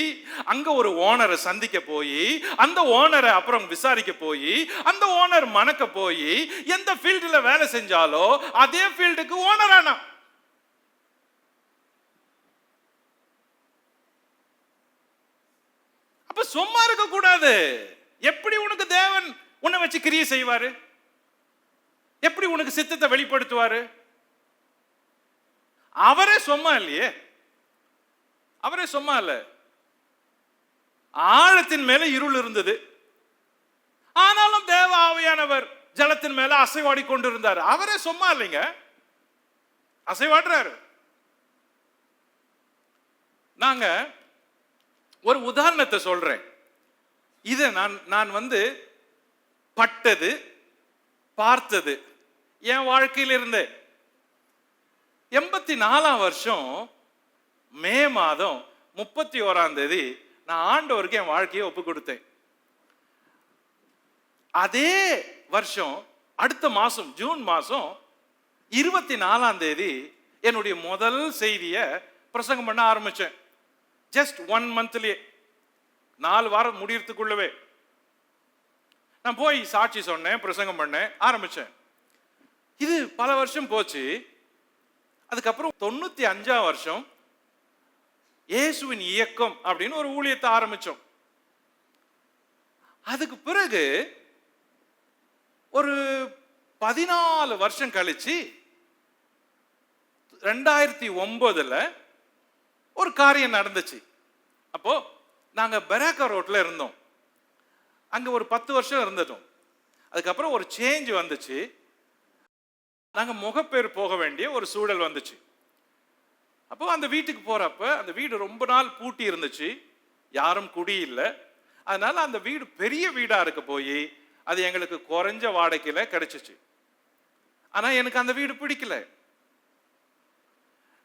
அங்க ஒரு ஓனரை சந்திக்க போய், அந்த ஓனரை அப்புறம் விசாரிக்க போய், அந்த ஓனர் மணக்க போய், எந்த ஃபீல்டுல வேலை செஞ்சாலோ அதே ஃபீல்டுக்கு ஓனர் ஆனா. அப்ப சும்மா இருக்க கூடாது. எப்படி உனக்கு தேவன் உன்னை வச்சு கிரியை செய்வாரு? எப்படி உனக்கு சித்தத்தை வெளிப்படுத்துவாரு? அவரே சும்மா இல்லையே, அவரே சும்மா இல்ல. ஆழத்தின் மேல இருள் இருந்தது, ஆனாலும் தேவ ஆவியானவர் ஜலத்தின் மேல அசைவாடி கொண்டிருந்தார். அவரே சும்மா இல்லைங்க, அசைவாடுறாரு. நாங்க ஒரு உதாரணத்தை சொல்றேன். இதை நான் பட்டது பார்த்தது என் வாழ்க்கையில் இருந்தே. 84 வருஷம் மே மாதம் 31 நான் ஆண்டவருக்கு என் வாழ்க்கையை ஒப்பு கொடுத்தேன். அதே வருஷம் அடுத்த மாசம் ஜூன் மாசம் 24 என்னுடைய முதல் செய்தியை பிரசங்கம் பண்ண ஆரம்பிச்சேன். ஜஸ்ட் 1 மந்த்லயே, 4 வாரம் முடியறதுக்குள்ளவே நான் போய் சாட்சி சொன்னேன், பிரசங்கம் பண்ணேன், ஆரம்பிச்சேன். இது பல வருஷம் போச்சு. அதுக்கப்புறம் 95 வருஷம் இயேசுவின் இயக்கம் அப்படின்னு ஒரு ஊழியத்தை ஆரம்பிச்சோம். அதுக்கு பிறகு ஒரு 14 வருஷம் கழிச்சு 2009 ஒரு காரியம் நடந்துச்சு. அப்போ நாங்க பெராக்கா ரோட்ல இருந்தோம். அங்க ஒரு 10 வருஷம் இருந்துட்டோம். அதுக்கப்புறம் ஒரு சேஞ்ச் வந்துச்சு. நாங்க முகப்பேர் போக வேண்டிய ஒரு சூழல் வந்துச்சு. அப்போ அந்த வீட்டுக்கு போறப்ப அந்த வீடு ரொம்ப நாள் பூட்டி இருந்துச்சு, யாரும் குடி இல்லை. அதனால அந்த வீடு பெரிய வீடா இருக்க போய் அது எங்களுக்கு குறைஞ்ச வாடகையில கிடைச்சிச்சு. ஆனா எனக்கு அந்த வீடு பிடிக்கல.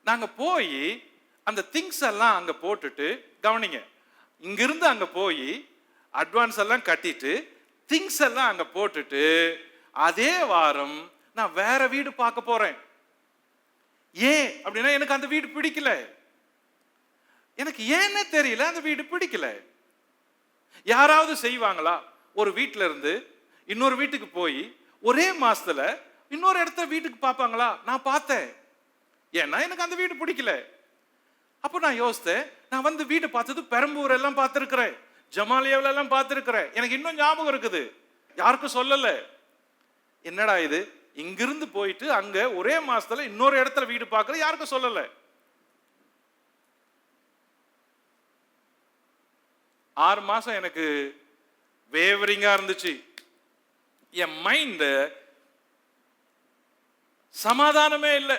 நாங்க போய் அந்த திங்ஸ் எல்லாம் அங்க போட்டுட்டு, கவனிங்க, இங்கிருந்து அங்க போய் அட்வான்ஸ் எல்லாம் கட்டிட்டு திங்ஸ் எல்லாம் அங்க போட்டுட்டு அதே வாரம் நான் வேற வீடு பார்க்க போறேன். ஏன் அப்படின்னா எனக்கு அந்த வீடு பிடிக்கல. எனக்கு ஏன்னு தெரியல, அந்த வீடு பிடிக்கல. யாராவது செய்வாங்களா? ஒரு வீட்டுல இருந்து இன்னொரு வீட்டுக்கு போய் ஒரே மாசத்துல இன்னொரு இடத்துல வீட்டுக்கு பார்ப்பாங்களா? நான் பார்த்தேன். ஏன்னா எனக்கு அந்த வீடு பிடிக்கல. அப்போ நான் யோசித்தேன், நான் வீடு பார்த்தது பெரம்பூர் எல்லாம் பார்த்துருக்கிறேன், ஜமாலியாவில எல்லாம் பார்த்துருக்கிறேன். எனக்கு இன்னும் ஞாபகம் இருக்குது, யாருக்கும் சொல்லல. என்னடா இது, இங்கிருந்து போயிட்டு அங்க ஒரே மாசத்துல இன்னொரு இடத்துல வீடு பார்க்கற, யாருக்கும் சொல்லல. 6 மாசம் எனக்கு வேவரிங்கா இருந்துச்சு. என் மைண்ட் சமாதானமே இல்லை.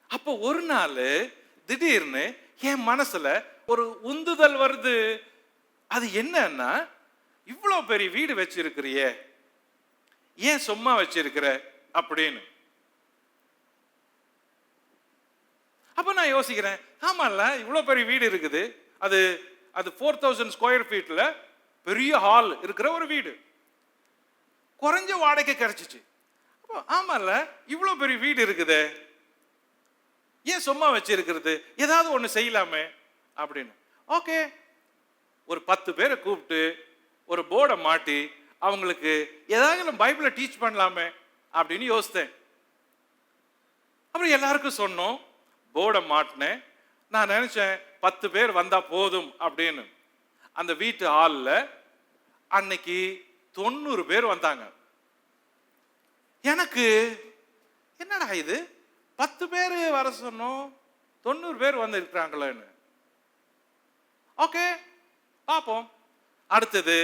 அப்போ ஒரு நாள் திடீர்னு என் மனசுல ஒரு உந்துதல் வருது. அது என்னன்னா, இவ்வளவு பெரிய வீடு வச்சிருக்கிறியே, ஏன் சும்மா வச்சிருக்கிற அப்படின்னு. அப்ப நான் யோசிக்கிறேன், ஆமால இவ்வளவு பெரிய வீடு இருக்குது, அது 4000 ஸ்கொயர் ஃபீட்ல பெரிய ஹால் இருக்கிற ஒரு வீடு, குறைஞ்ச வாடகை கிடைச்சிச்சு. அப்போ ஆமால இவ்வளவு பெரிய வீடு இருக்குது, ஏன் சும்மா வச்சிருக்கிறது, ஏதாவது ஒண்ணு செய்யலாமே அப்படின்னு. ஓகே, ஒரு 10 பேரை கூப்பிட்டு ஒரு போர்டை மாட்டி அவங்களுக்கு ஏதாவது பைபிளை டீச் பண்ணலாமே அப்படின்னு யோசித்தேன். அப்புறம் எல்லாருக்கும் சொன்னோம், போர்டை மாட்டினேன். நான் நினைச்சேன் 10 பேர் வந்தா போதும் அப்படின்னு. அந்த வீட்டு ஹாலில் அன்னைக்கு 90 பேர் வந்தாங்க. எனக்கு என்னடா இது, 10 பேர் வர சொன்னோம், 90 பேர் வந்து இருக்கிறாங்களேன்னு. ஓகே பார்ப்போம். அடுத்தது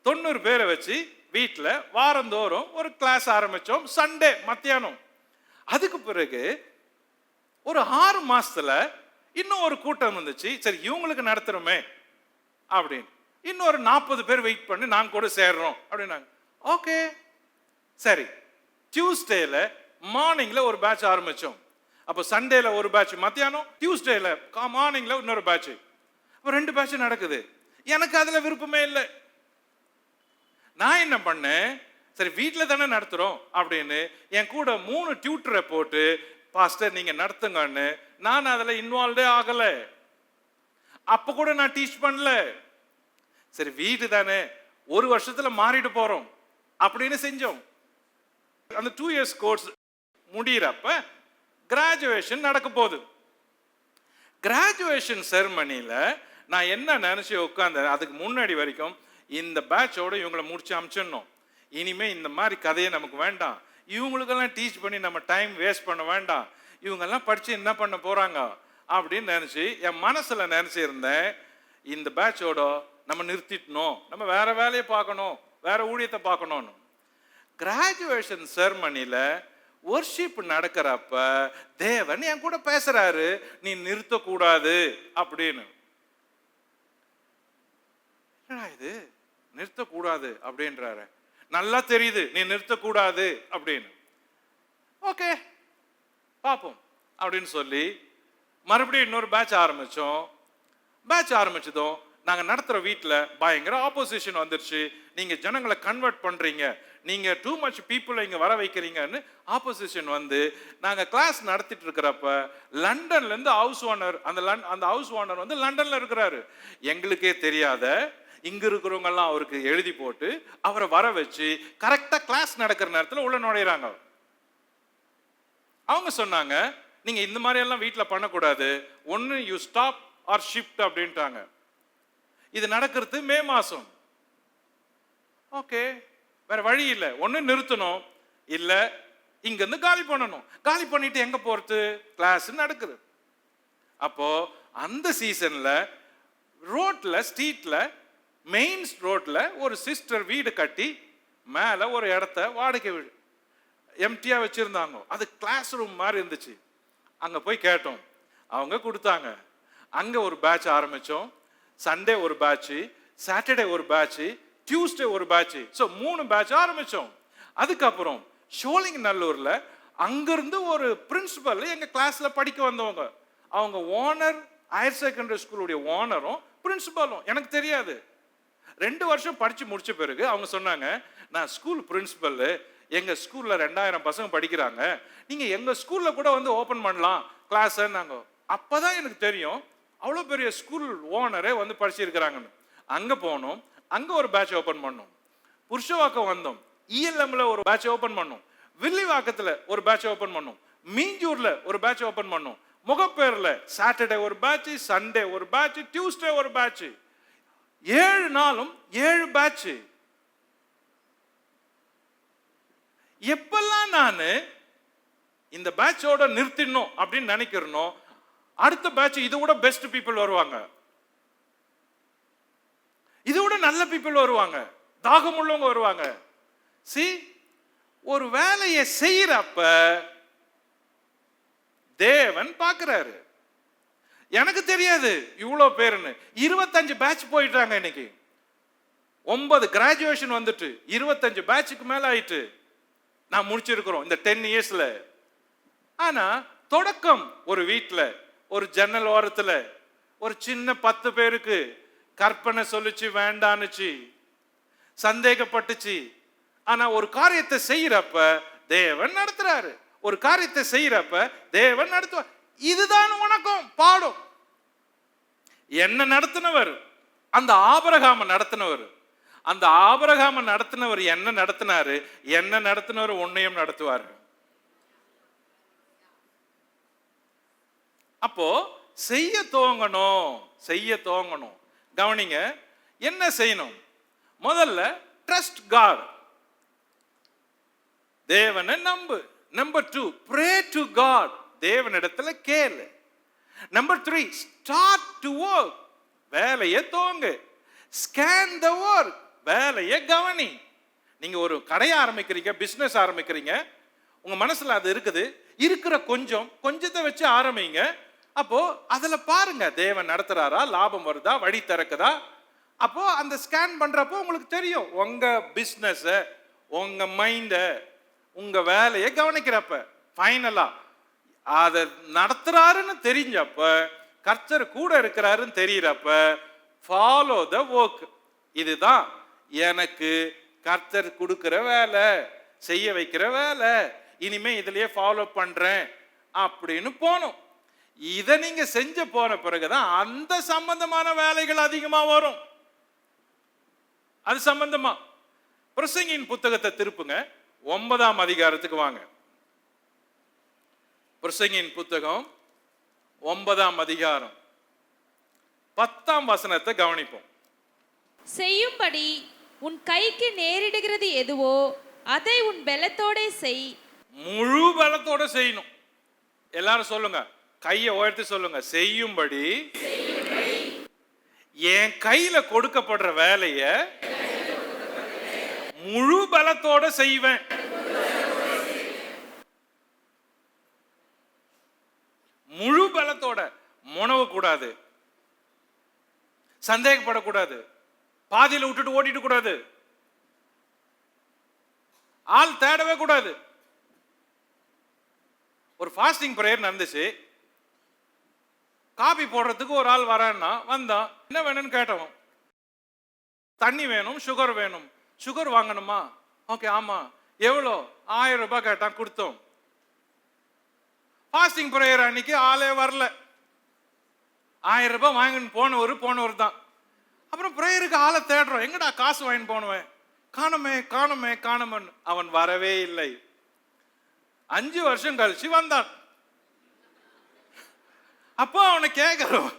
90 பேரை வச்சு வீட்டில் வாரந்தோறும் ஒரு கிளாஸ் ஆரம்பிச்சோம், சண்டே மத்தியானம். அதுக்கு பிறகு ஒரு 6 மாசத்துல இன்னும் ஒரு கூட்டம் வந்துச்சு. சரி இவங்களுக்கு நடத்துறோமே அப்படின்னு இன்னொரு 40 பேர் வெயிட் பண்ணி நாங்க கூட சேர்றோம் அப்படின்னாங்க. ஓகே சரி, டியூஸ்டேல மார்னிங்ல ஒரு பேட்ச் ஆரம்பிச்சோம். அப்போ சண்டேல ஒரு பேட்ச் மத்தியானம், டியூஸ்டேல மார்னிங்ல இன்னொரு பேட்ச். அப்போ 2 பேட்ச் நடக்குது. எனக்கு அதுல விருப்பமே இல்லை. நான் என்ன பண்ணேன், சரி வீட்டில் தானே நடத்துறோம் அப்படின்னு என் கூட 3 டியூட்டரை போட்டு, பாஸ்டர் நீங்க நடத்துங்கன்னு. நான் அதுல இன்வால்வ்டே ஆகல. அப்ப கூட நான் டீச் பண்ணல. சரி வீடு தானே, ஒரு வருஷத்துல மாறிட்டு போறோம் அப்படின்னு செஞ்சோம். அந்த 2 இயர்ஸ் கோர்ஸ் முடியறப்ப கிராஜுவேஷன் நடக்க போகுது. கிராஜுவேஷன் செரமனில நான் என்ன நினைச்சு உட்கார்ந்தேன், அதுக்கு முன்னாடி வரைக்கும் இந்த பேட்சோட இவங்களை முடிச்சு அமிச்சிடணும், இனிமே இந்த மாதிரி கதையை நமக்கு வேண்டாம், இவங்களுக்கெல்லாம் டீச் பண்ணி நம்ம டைம் வேஸ்ட் பண்ண வேண்டாம், இவங்கெல்லாம் படிச்சு என்ன பண்ண போறாங்க அப்படின்னு நினைச்சு என் மனசுல நினைச்சிருந்தேன், இந்த பேட்சோட நம்ம நிறுத்திட்டணும், நம்ம வேற வேலையை பார்க்கணும், வேற ஊழியத்தை பார்க்கணும்னு. கிராஜுவேஷன் செரமனில வொர்ஷிப் நடக்கிறப்ப தேவன் என் கூட பேசுறாரு, நீ நிறுத்தக்கூடாது அப்படின்னு. இது நிறுத்தக்கூடாது அப்படின்றாரு, நல்லா தெரியுது நீ நிறுத்தக்கூடாது அப்படின்னு. ஓகே பார்ப்போம் அப்படின்னு சொல்லி மறுபடியும் இன்னொரு பேட்ச் ஆரம்பிச்சோம். பேட்ச் ஆரம்பிச்சதும் நாங்க நடத்துற வீட்டில் பயங்கர ஆப்போசிஷன் வந்துருச்சு. நீங்க ஜனங்களை கன்வெர்ட் பண்றீங்க, நீங்க டூ மச் பீப்புளை இங்க வர வைக்கிறீங்கன்னு ஆப்போசிஷன் வந்து நாங்க கிளாஸ் நடத்திட்டு இருக்கிறப்ப லண்டன்ல இருந்து ஹவுஸ் ஓனர், அந்த ஹவுஸ் ஓனர் வந்து லண்டன்ல இருக்கிறாரு. எங்களுக்கே தெரியாத இங்க இருக்கிறவங்க எல்லாம் அவருக்கு எழுதி போட்டு அவரை வர வச்சு கரெக்டா கிளாஸ் நடக்கிற நேரத்தில் உள்ள நுழையிறாங்க. அவங்க சொன்னாங்க, நீங்க இந்த மாதிரி எல்லாம் வீட்டில் பண்ணக்கூடாது, ஒன்னு யூ ஸ்டாப் ஆர் ஷிஃப்ட் அப்படின்ட்டாங்க. இது நடக்கிறது மே மாசம். ஓகே, வேற வழி இல்லை, ஒன்னு நிறுத்தணும், இல்ல இங்க இருந்து காலி பண்ணணும். காலி பண்ணிட்டு எங்க போறது, கிளாஸ் நடக்குது. அப்போ அந்த சீசன்ல ரோட்ல, ஸ்ட்ரீட்ல, மெயின் ரோட்ல ஒரு சிஸ்டர் வீடு கட்டி மேல ஒரு இடத்த வாடகை எம்டியா வச்சிருந்தாங்க. அது கிளாஸ் ரூம் மாதிரி இருந்துச்சு. அங்க போய் கேட்டோம், அவங்க கொடுத்தாங்க. அங்க ஒரு பேட்ச் ஆரம்பிச்சோம். சண்டே ஒரு பேட்ச், சாட்டர்டே ஒரு பேட்ச், டியூஸ்டே ஒரு பேட்ச். ஸோ 3 பேட்ச் ஆரம்பிச்சோம். அதுக்கப்புறம் ஷோலிங்கநல்லூர்ல அங்கிருந்து ஒரு பிரின்சிபல் எங்க கிளாஸ்ல படிக்க வந்தவங்க, அவங்க ஓனர், ஹையர் செகண்டரி ஸ்கூலுடைய ஓனரும் பிரின்சிபலும் எனக்கு தெரியாது. 2 வருஷம் படிச்சு முடிச்ச பிறகு அவங்க சொன்னாங்க, நான் ஸ்கூல் பிரின்சிபல், எங்க ஸ்கூல்ல 2000 பசங்க படிக்கிறாங்க, நீங்க எங்க ஸ்கூல்ல கூட வந்து ஓபன் பண்ணலாம் கிளாஸ். நாங்க அப்பதான் எனக்கு தெரியும் அவ்வளோ பெரிய ஸ்கூல் ஓனரே வந்து படிச்சிருக்கிறாங்கன்னு. அங்க போனோம், அங்க ஒரு பேட்ச் ஓபன் பண்ணோம். புருஷவாக்கம் வந்தோம், இஎல்எம்ல ஒரு பேட்ச் ஓபன் பண்ணோம். வில்லிவாக்கத்துல ஒரு பேட்ச் ஓபன் பண்ணோம். மீஞ்சூர்ல ஒரு பேட்ச் ஓபன் பண்ணோம். முகப்பேர்ல சாட்டர்டே ஒரு பேட்ச், சண்டே ஒரு பேட்ச், டியூஸ்டே ஒரு பேட்ச். 7 நாளும் 7 பேட்ச். எப்பெல்லாம் நான் இந்த பேட்சோட நிறுத்திடணும் அப்படின்னு நினைக்கிறனோ, அடுத்த பேட்ச் இதை விட பெஸ்ட் பீப்புள் வருவாங்க, இதை விட நல்ல பீப்புள் வருவாங்க, தாகம் உள்ளவங்க வருவாங்க. சி, ஒரு வேலையை செய்யறப்ப தேவன் பார்க்கிறாரு. எனக்கு தெரியாது இவ்வளோ பேருன்னு. 25 பேட்ச் போயிட்டாங்க. இன்னைக்கு 9 கிராஜுவேஷன் வந்துட்டு 25 பேட்சுக்கு மேல ஆயிட்டு நான் முடிச்சிருக்கிறோம் இந்த 10 இயர்ஸ்ல. ஆனா தொடக்கம் ஒரு வீட்டுல, ஒரு ஜன்னல் ஓரத்துல ஒரு சின்ன 10 பேருக்கு கற்பனை சொல்லிச்சு, வேண்டானுச்சு, சந்தேகப்பட்டுச்சு. ஆனா ஒரு காரியத்தை செய்யறப்ப தேவன் நடத்துறாரு. ஒரு காரியத்தை செய்யறப்ப தேவன் நடத்துவார். இதுதான் உனக்கும் பாடம். என்ன நடத்தினவர் அந்த ஆபிரகாம நடத்தினவர். அந்த ஆபிரகாம நடத்தினவர் என்ன நடத்தினாரு, என்ன நடத்தினவர் உன்னையும் நடத்துவார். அப்போ செய்ய துவங்கணும், செய்ய துவங்கணும். கவனிங்க, என்ன செய்யணும்? முதல்ல ட்ரஸ்ட் காட், தேவனை நம்பு. நம்பர் 2, ப்ரே டு காட், தேவனிடத்துல கேளு. நம்பர் 3, ஸ்டார்ட் டு வொர்க், வேலையை துவங்கு. ஸ்கேன் த வொர்க், வேலையை கவனி. நீங்க ஒரு கடையை ஆரம்பிக்கிறீங்க, பிசினஸ் ஆரம்பிக்கிறீங்க, உங்க மனசுல அது இருக்குது, இருக்கிற கொஞ்சத்தை வச்சு ஆரம்பிங்க. அப்போ அதுல பாருங்க, தேவன் நடத்துறாரா, லாபம் வருதா, வழி திறக்குதா. அப்போ அந்த ஸ்கேன் பண்றப்போ உங்களுக்கு தெரியும் உங்க பிசினஸ், உங்க மைண்ட, உங்க வேலையை கவனிக்கிறப்ப ஃபைனலா அதை நடத்துறாருன்னு தெரிஞ்சப்ப, கர்த்தர் கூட இருக்கிறாருன்னு தெரியறப்ப, ஃபாலோ த ஒர்க். இதுதான் எனக்கு கர்த்தர் கொடுக்கிற வேலை, செய்ய வைக்கிற வேலை, இனிமே இதுலயே ஃபாலோ பண்றேன் அப்படின்னு போகணும். இதை நீங்க செஞ்ச போன பிறகுதான் அந்த சம்பந்தமான வேலைகள் அதிகமா வரும். அது சம்பந்தமா பிரசங்கியின் புத்தகத்தை திருப்புங்க, 9ஆம் அதிகாரத்துக்கு வாங்க. பிரசங்கியின் புத்தகம் 9ஆம் அதிகாரம் 10ஆம் வசனத்தை கவனிப்போம். செய்யும்படி உன் கைக்கு நேரிடுகிறது எதுவோ அதை உன் பலத்தோட செய். முழு பலத்தோட செய்யணும். எல்லாரும் சொல்லுங்க, கையை உயர்த்தி சொல்லுங்க, செய்யும்படி என் கையில கொடுக்கப்படுற வேலைய முழு பலத்தோட செய்வேன். முழு பலத்தோட, முனவு கூடாது, சந்தேகப்படக்கூடாது, பாதியில விட்டுட்டு ஓடிட்டு கூடாது, ஆள் தேடவே கூடாது. ஒரு ஃபாஸ்டிங் பிரேயர் நடந்துச்சு. காபி போடுறதுக்கு ஒரு ஆள் வரான்னா வந்தான். என்ன வேணும்னு கேட்டோம். தண்ணி வேணும், சுகர் வேணும். சுகர் வாங்கணுமா? ஓகே, ஆமா. எவ்வளோ? 1000 ரூபாய் கேட்டான், கொடுத்தோம். ஃபாஸ்டிங் பிரேயர் அன்னைக்கு ஆளே வரல. 1000 ரூபாய் வாங்கின்னு போனவர் தான். அப்புறம் பிரேயருக்கு ஆளை தேடுறோம். எங்கடா காசு வாங்கின்னு போனவன்? காணமே. அவன் வரவே இல்லை. 5 வருஷம் கழிச்சு வந்தான். அப்போ அவனை கேட்கிறோம்,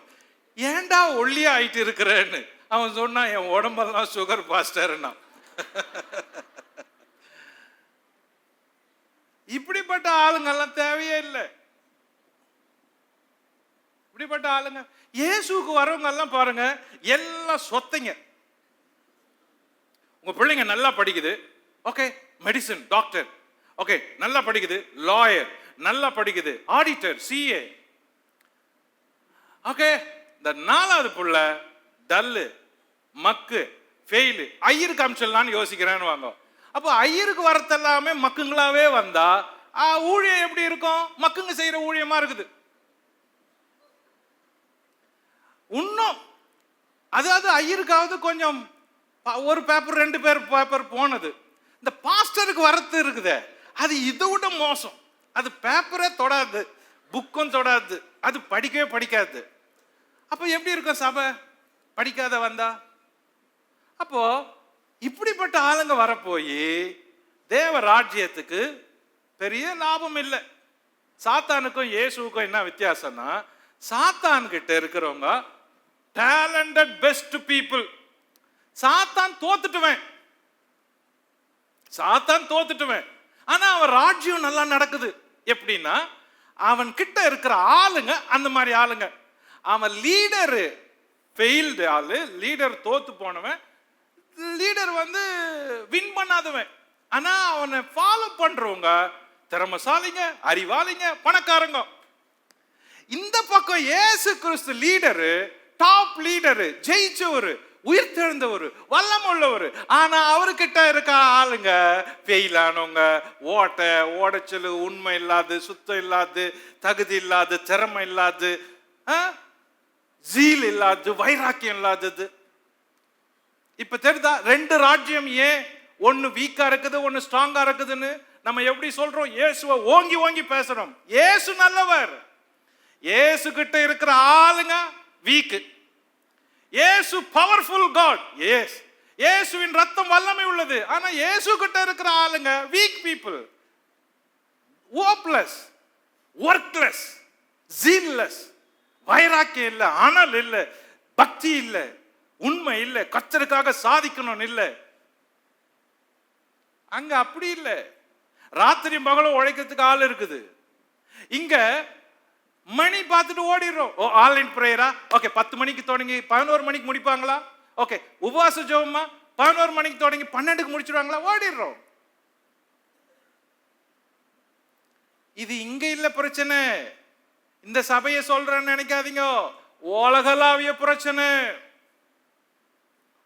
ஏன்டா ஒல்லியா ஆயிட்டு இருக்கிறேன்னு. அவன் சொன்னான், என் உடம்பெல்லாம் சுகர் பாஸ்டர்னா. இப்படிப்பட்ட ஆளுங்கெல்லாம் தேவையே இல்லை. இப்படிப்பட்ட ஆளுங்க இயேசுக்கு வரவங்க எல்லாம் பாருங்க, எல்லாம் சொத்தைங்க. உங்க பிள்ளைங்க நல்லா படிக்குது, ஓகே, மெடிசன் டாக்டர், ஓகே, நல்லா படிக்குது, லாயர் நல்லா படிக்குது, ஆடிட்டர், சிஏ. ஓகே, இந்த 4வது புள்ள டல்லு, மக்கு, ஃபெயிலு, ஐயருக்கு அமிச்சிடலான்னு யோசிக்கிறேன்னு வாங்க. அப்போ ஐயருக்கு வரத்தெல்லாமே மக்குங்களாவே வந்தா ஊழியம் எப்படி இருக்கும்? மக்குங்க செய்யற ஊழியமா இருக்குது. இன்னும் அதாவது ஐயருக்காவது கொஞ்சம் ஒரு பேப்பர் 2 பேப்பர் போனது. இந்த பாஸ்டருக்கு வரத்து இருக்குதே, அது இதை விட மோசம். அது பேப்பரே தொடாது, புக்கும் தொடாது, அது படிக்கவே படிக்காது. அப்போ எப்படி இருக்கும் சபை படிக்காத வந்தா? அப்போ இப்படிப்பட்ட ஆளுங்க வரப்போய் தேவ ராஜ்யத்துக்கு பெரிய லாபம் இல்லை. சாத்தானுக்கும் இயேசுக்கும் என்ன வித்தியாசம்னா, சாத்தான் கிட்ட இருக்கிறவங்க டேலண்டட் பெஸ்ட் பீப்புள். சாத்தான் தோத்துட்டுவேன். ஆனா அவன் ராஜ்யம் நல்லா நடக்குது. எப்படின்னா, அவன் கிட்ட இருக்கிற ஆளுங்க அந்த மாதிரி ஆளுங்க. அவன் லீடரு ஃபெயில்டு ஆளு, லீடர் தோத்து போனவன், லீடர் வின் பண்ணாதவன். ஆனா அவனை ஃபாலோ பண்றவங்க திறமசாலிங்க, அறிவாளிங்க, பணக்காரங்க. இந்த பக்கம் இயேசு கிறிஸ்து லீடரு, டாப் லீடரு, ஜெயிச்சவரு, உயிர்த்தெழுந்தவர், வல்லமுள்ளவர். ஆனா அவர்கிட்ட இருக்க ஆளுங்க ஃபெயில் ஆனவங்க, ஓடச்சல், உண்மை இல்லாது, சுத்தம் இல்லாது, தகுதி இல்லாது, திறமை இல்லாது, ஜீல் இல்லாது, வைராக்கியம் இல்லாதது. இப்ப தெரியுதா 2 ராஜ்யம் ஏன் ஒன்னு வீக்கா இருக்குது, ஒன்னு ஸ்ட்ராங்கா இருக்குதுன்னு? நம்ம எப்படி சொல்றோம்? இயேசுவை ஓங்கி ஓங்கி பேசுறோம். இயேசு நல்லவர். இயேசு கிட்ட இருக்கிற ஆளுங்க வீக். இயேசு பவர்ஃபுல் காட். எஸ், இயேசுவின் ரத்தம் வல்லமை உள்ளது. ஆனா இயேசு கிட்ட இருக்கிற ஆளுங்க வீக் பீப்புள், ஹோப்லெஸ், ஒர்க்லெஸ், ஜீல்லெஸ், வைராக்கியம் இல்லை, அனல் இல்லை, பக்தி இல்லை, உண்மை இல்லை, கர்த்தருக்காக சாதிக்கணும் இல்லை. அங்க அப்படி இல்லை. ராத்திரி பகலும் உழைக்கிறதுக்கு ஆள் இருக்குது. இங்க மணி பார்த்துட்டு ஓடிடுறோம். ஆன்லைன் பிரேயரா? ஓகே, 10 மணிக்கு தொடங்கி 11 மணிக்கு முடிப்பாங்களா? ஓகே, உபவாச ஜெபமா? 11 மணிக்கு தொடங்கி 12க்கு முடிச்சிடுவாங்களா? ஓடிடுறோம். இது இங்க இல்ல பிரச்சனை. இந்த சபையை சொல்றேன்னு நினைக்காதீங்க, உலகளாவிய பிரச்சனை.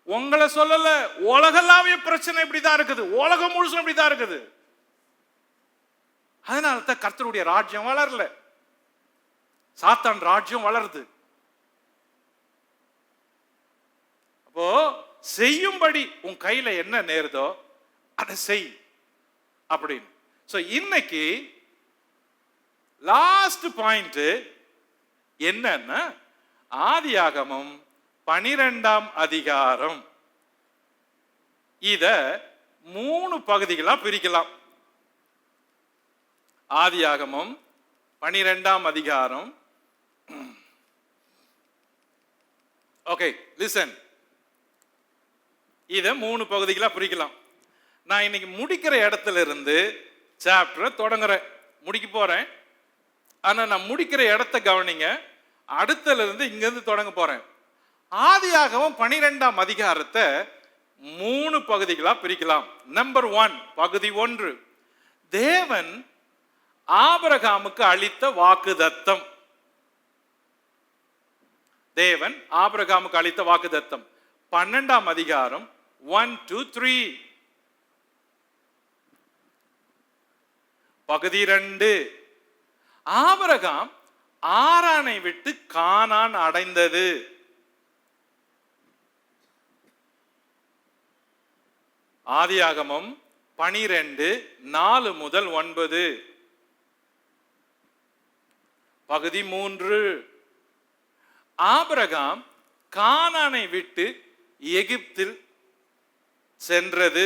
உங்களை சொல்லல, உலகளாவிய பிரச்சனை இப்படிதான் இருக்குது. உலகம் முழுசும் இப்படிதான் இருக்குது. அதனால தான் கர்த்தருடைய ராஜ்யம் வளரல, சாத்தான் ராஜ்யம் வளருது. அப்போ செய்யும்படி உன் கையில என்ன நேருதோ அதை செய் அப்படின்னு. சோ இன்னைக்கு லாஸ்ட் பாயிண்ட் என்னன்னா, ஆதியாகமம் 12ஆம் அதிகாரம். இத 3 பகுதிகளா பிரிக்கலாம். ஆதியாகமம் 12ஆம் அதிகாரம். Okay, listen. இதை 3 பகுதிகளாக பிரிக்கலாம். நான் இன்னைக்கு முடிக்கிற இடத்துல இருந்து சாப்டரை தொடங்குறேன், முடிக்க போறேன். ஆனா நான் முடிக்கிற இடத்த கவனிங்க. அடுத்தல இருந்து இங்கிருந்து தொடங்க போறேன். ஆதியாகமம் 12ஆம் அதிகாரத்தை 3 பகுதிகளா பிரிக்கலாம். நம்பர் 1, பகுதி 1, தேவன் ஆபிரகாமுக்கு அளித்த வாக்குதத்தம். தேவன் ஆபிரகாமுக்கு அளித்த வாக்குதத்தம் 12ஆம் அதிகாரம் 1 to 3. பகுதி 2, ஆபிரகாம் ஆரானை விட்டு கானான் அடைந்தது. ஆதியாகமம் 12 4 முதல் 9. பகுதி 3, ஆபிரகாம் கானானை விட்டு எகிப்தில் சென்றது,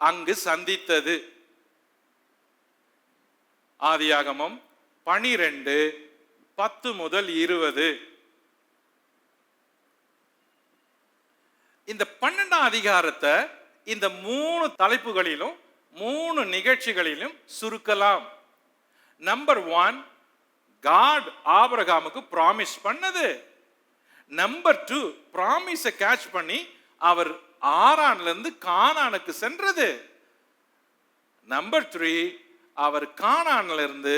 அங்கு சந்தித்தது. ஆதியாகமம் 12 10 முதல் 20. இந்த 12ஆம் அதிகாரத்தை இந்த 3 தலைப்புகளிலும் 3 நிகழ்ச்சிகளிலும் சுருக்கலாம். நம்பர் 1, காட் ஆபிரகாமுக்கு ப்ராமிஸ் பண்ணது. நம்பர் 2, ப்ராமிஸை கேட்ச் பண்ணி அவர் ஆரான்ல இருந்து கானானுக்கு சென்றது. நம்பர் 3, அவர் கானான்ல இருந்து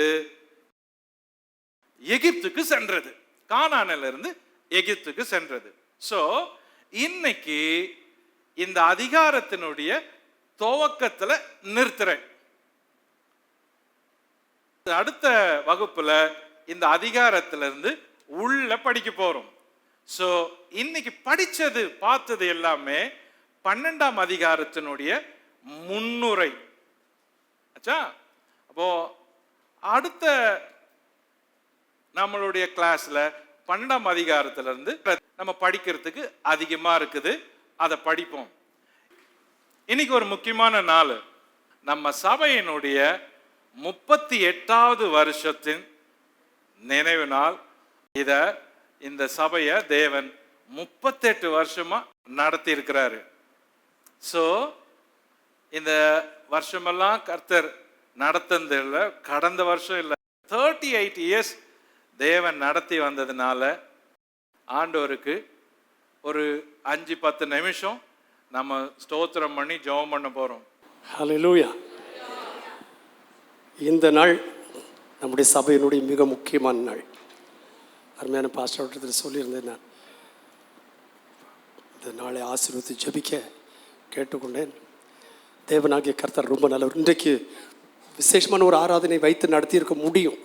எகிப்துக்கு சென்றது. கானான்ல இருந்து எகிப்துக்கு சென்றது. சோ இன்னைக்கு இந்த அதிகாரத்தினுடைய துவக்கத்துல நிறுத்துறேன். அடுத்த வகுப்புல இந்த அதிகாரத்திலிருந்து உள்ள படிக்க போறோம். சோ இன்னைக்கு படிச்சது பார்த்தது எல்லாமே 12ஆம் அதிகாரத்தினுடைய முன்னுரை. ஆச்சா? அப்போ அடுத்த நம்மளுடைய கிளாஸ்ல 12ஆம் அதிகாரத்திலிருந்து நம்ம படிக்கிறதுக்கு அதிகமா இருக்குது, அதை படிப்போம். இன்னைக்கு ஒரு முக்கியமான நாள், நம்ம சபையினுடைய 38வது வருஷத்தின் நினைவு நாள். இந்த சபையை தேவன் 38 வருஷமா நடத்தி இருக்கிறாரு. ஸோ இந்த வருஷமெல்லாம் கர்த்தர் நடத்துனது இல்லை, கடந்த வருஷம் இல்லை, 38 இயர்ஸ் தேவன் நடத்தி வந்ததுனால ஆண்டவருக்கு ஒரு 5-10 நிமிஷம் நம்ம ஸ்தோத்திரம் பண்ணி ஜெபம் பண்ண போறோம். ஹல்லேலூயா. இந்த நாள் நம்முடைய சபையினுடைய மிக முக்கியமான நாள். அருமையான பாஸ்டர் சொல்லியிருந்தேன், நான் இந்த நாளை ஆசீர்வதித்து ஜெபிக்க கேட்டுக்கொண்டேன். தேவனாகிய கர்த்தர் ரொம்ப நல்லவர். இன்றைக்கு விசேஷமான ஒரு ஆராதனை வைத்து நடத்தியிருக்க முடியும்,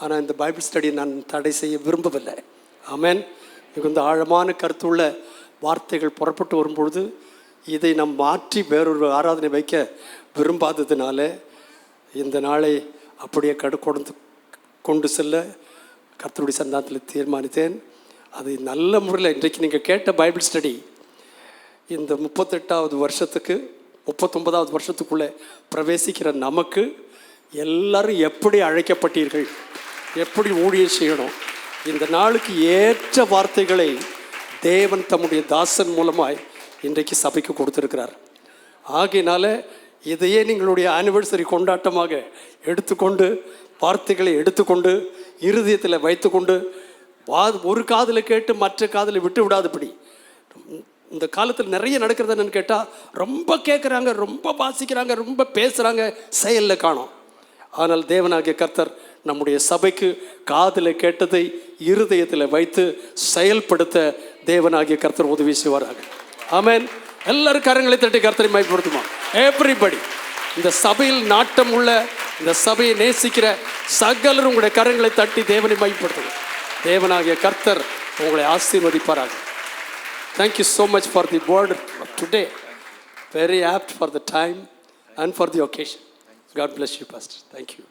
ஆனால் இந்த பைபிள் ஸ்டடியை நான் தடை செய்ய விரும்பவில்லை. ஆமென். மிகுந்த ஆழமான கருத்துள்ள வார்த்தைகள் புறப்பட்டு வரும்பொழுது இதை நாம் மாற்றி வேறொரு ஆராதனை வைக்க விரும்பாததுனால இந்த நாளை அப்படியே கொண்டு செல்ல கர்த்தருடைய சந்தானத்தில் தீர்மானித்தேன். அது நல்ல முறையில் இன்றைக்கு நீங்கள் கேட்ட பைபிள் ஸ்டடி இந்த 38வது வருஷத்துக்கு 39வது வருஷத்துக்குள்ளே பிரவேசிக்கிற நமக்கு எல்லாரும் எப்படி அழைக்கப்பட்டீர்கள், எப்படி ஊழியம் செய்யணும், இந்த நாளுக்கு ஏற்ற வார்த்தைகளை தேவன் தம்முடைய தாசன் மூலமாய் இன்றைக்கு சபைக்கு கொடுத்துருக்கிறார். ஆகையினால இதையே நீங்களுடைய ஆனிவர்சரி கொண்டாட்டமாக எடுத்துக்கொண்டு வார்த்தைகளை எடுத்துக்கொண்டு இருதயத்தில் வைத்துக்கொண்டு ஒரு காதில் கேட்டு மற்ற காதில் விட்டு விடாதபடி. இந்த காலத்தில் நிறைய நடக்கிறது என்னன்னு கேட்டால், ரொம்ப கேட்குறாங்க, ரொம்ப வாசிக்கிறாங்க, ரொம்ப பேசுகிறாங்க, செயலில் காணோம். ஆனால் தேவனாகிய கர்த்தர் நம்முடைய சபைக்கு காதில் கேட்டதை இருதயத்தில் வைத்து செயல்படுத்த தேவனாகிய கர்த்தர் உதவி செய்வார்கள். ஆமென். எல்லாரும் கரங்களை தட்டி கர்த்தரை மகிமைப்படுத்துமா? எவ்ரிபடி. இந்த சபையில் நாட்டம் உள்ள, இந்த சபையை நேசிக்கிற சகலரும் உங்களுடைய கரங்களை தட்டி தேவனை மகிமைப்படுத்துங்க. தேவனாகிய கர்த்தர் உங்களை ஆசீர்வதிப்பார்கள். Thank you so much for the word of today. Very apt for the time and for the occasion. God bless you, Pastor. Thank you.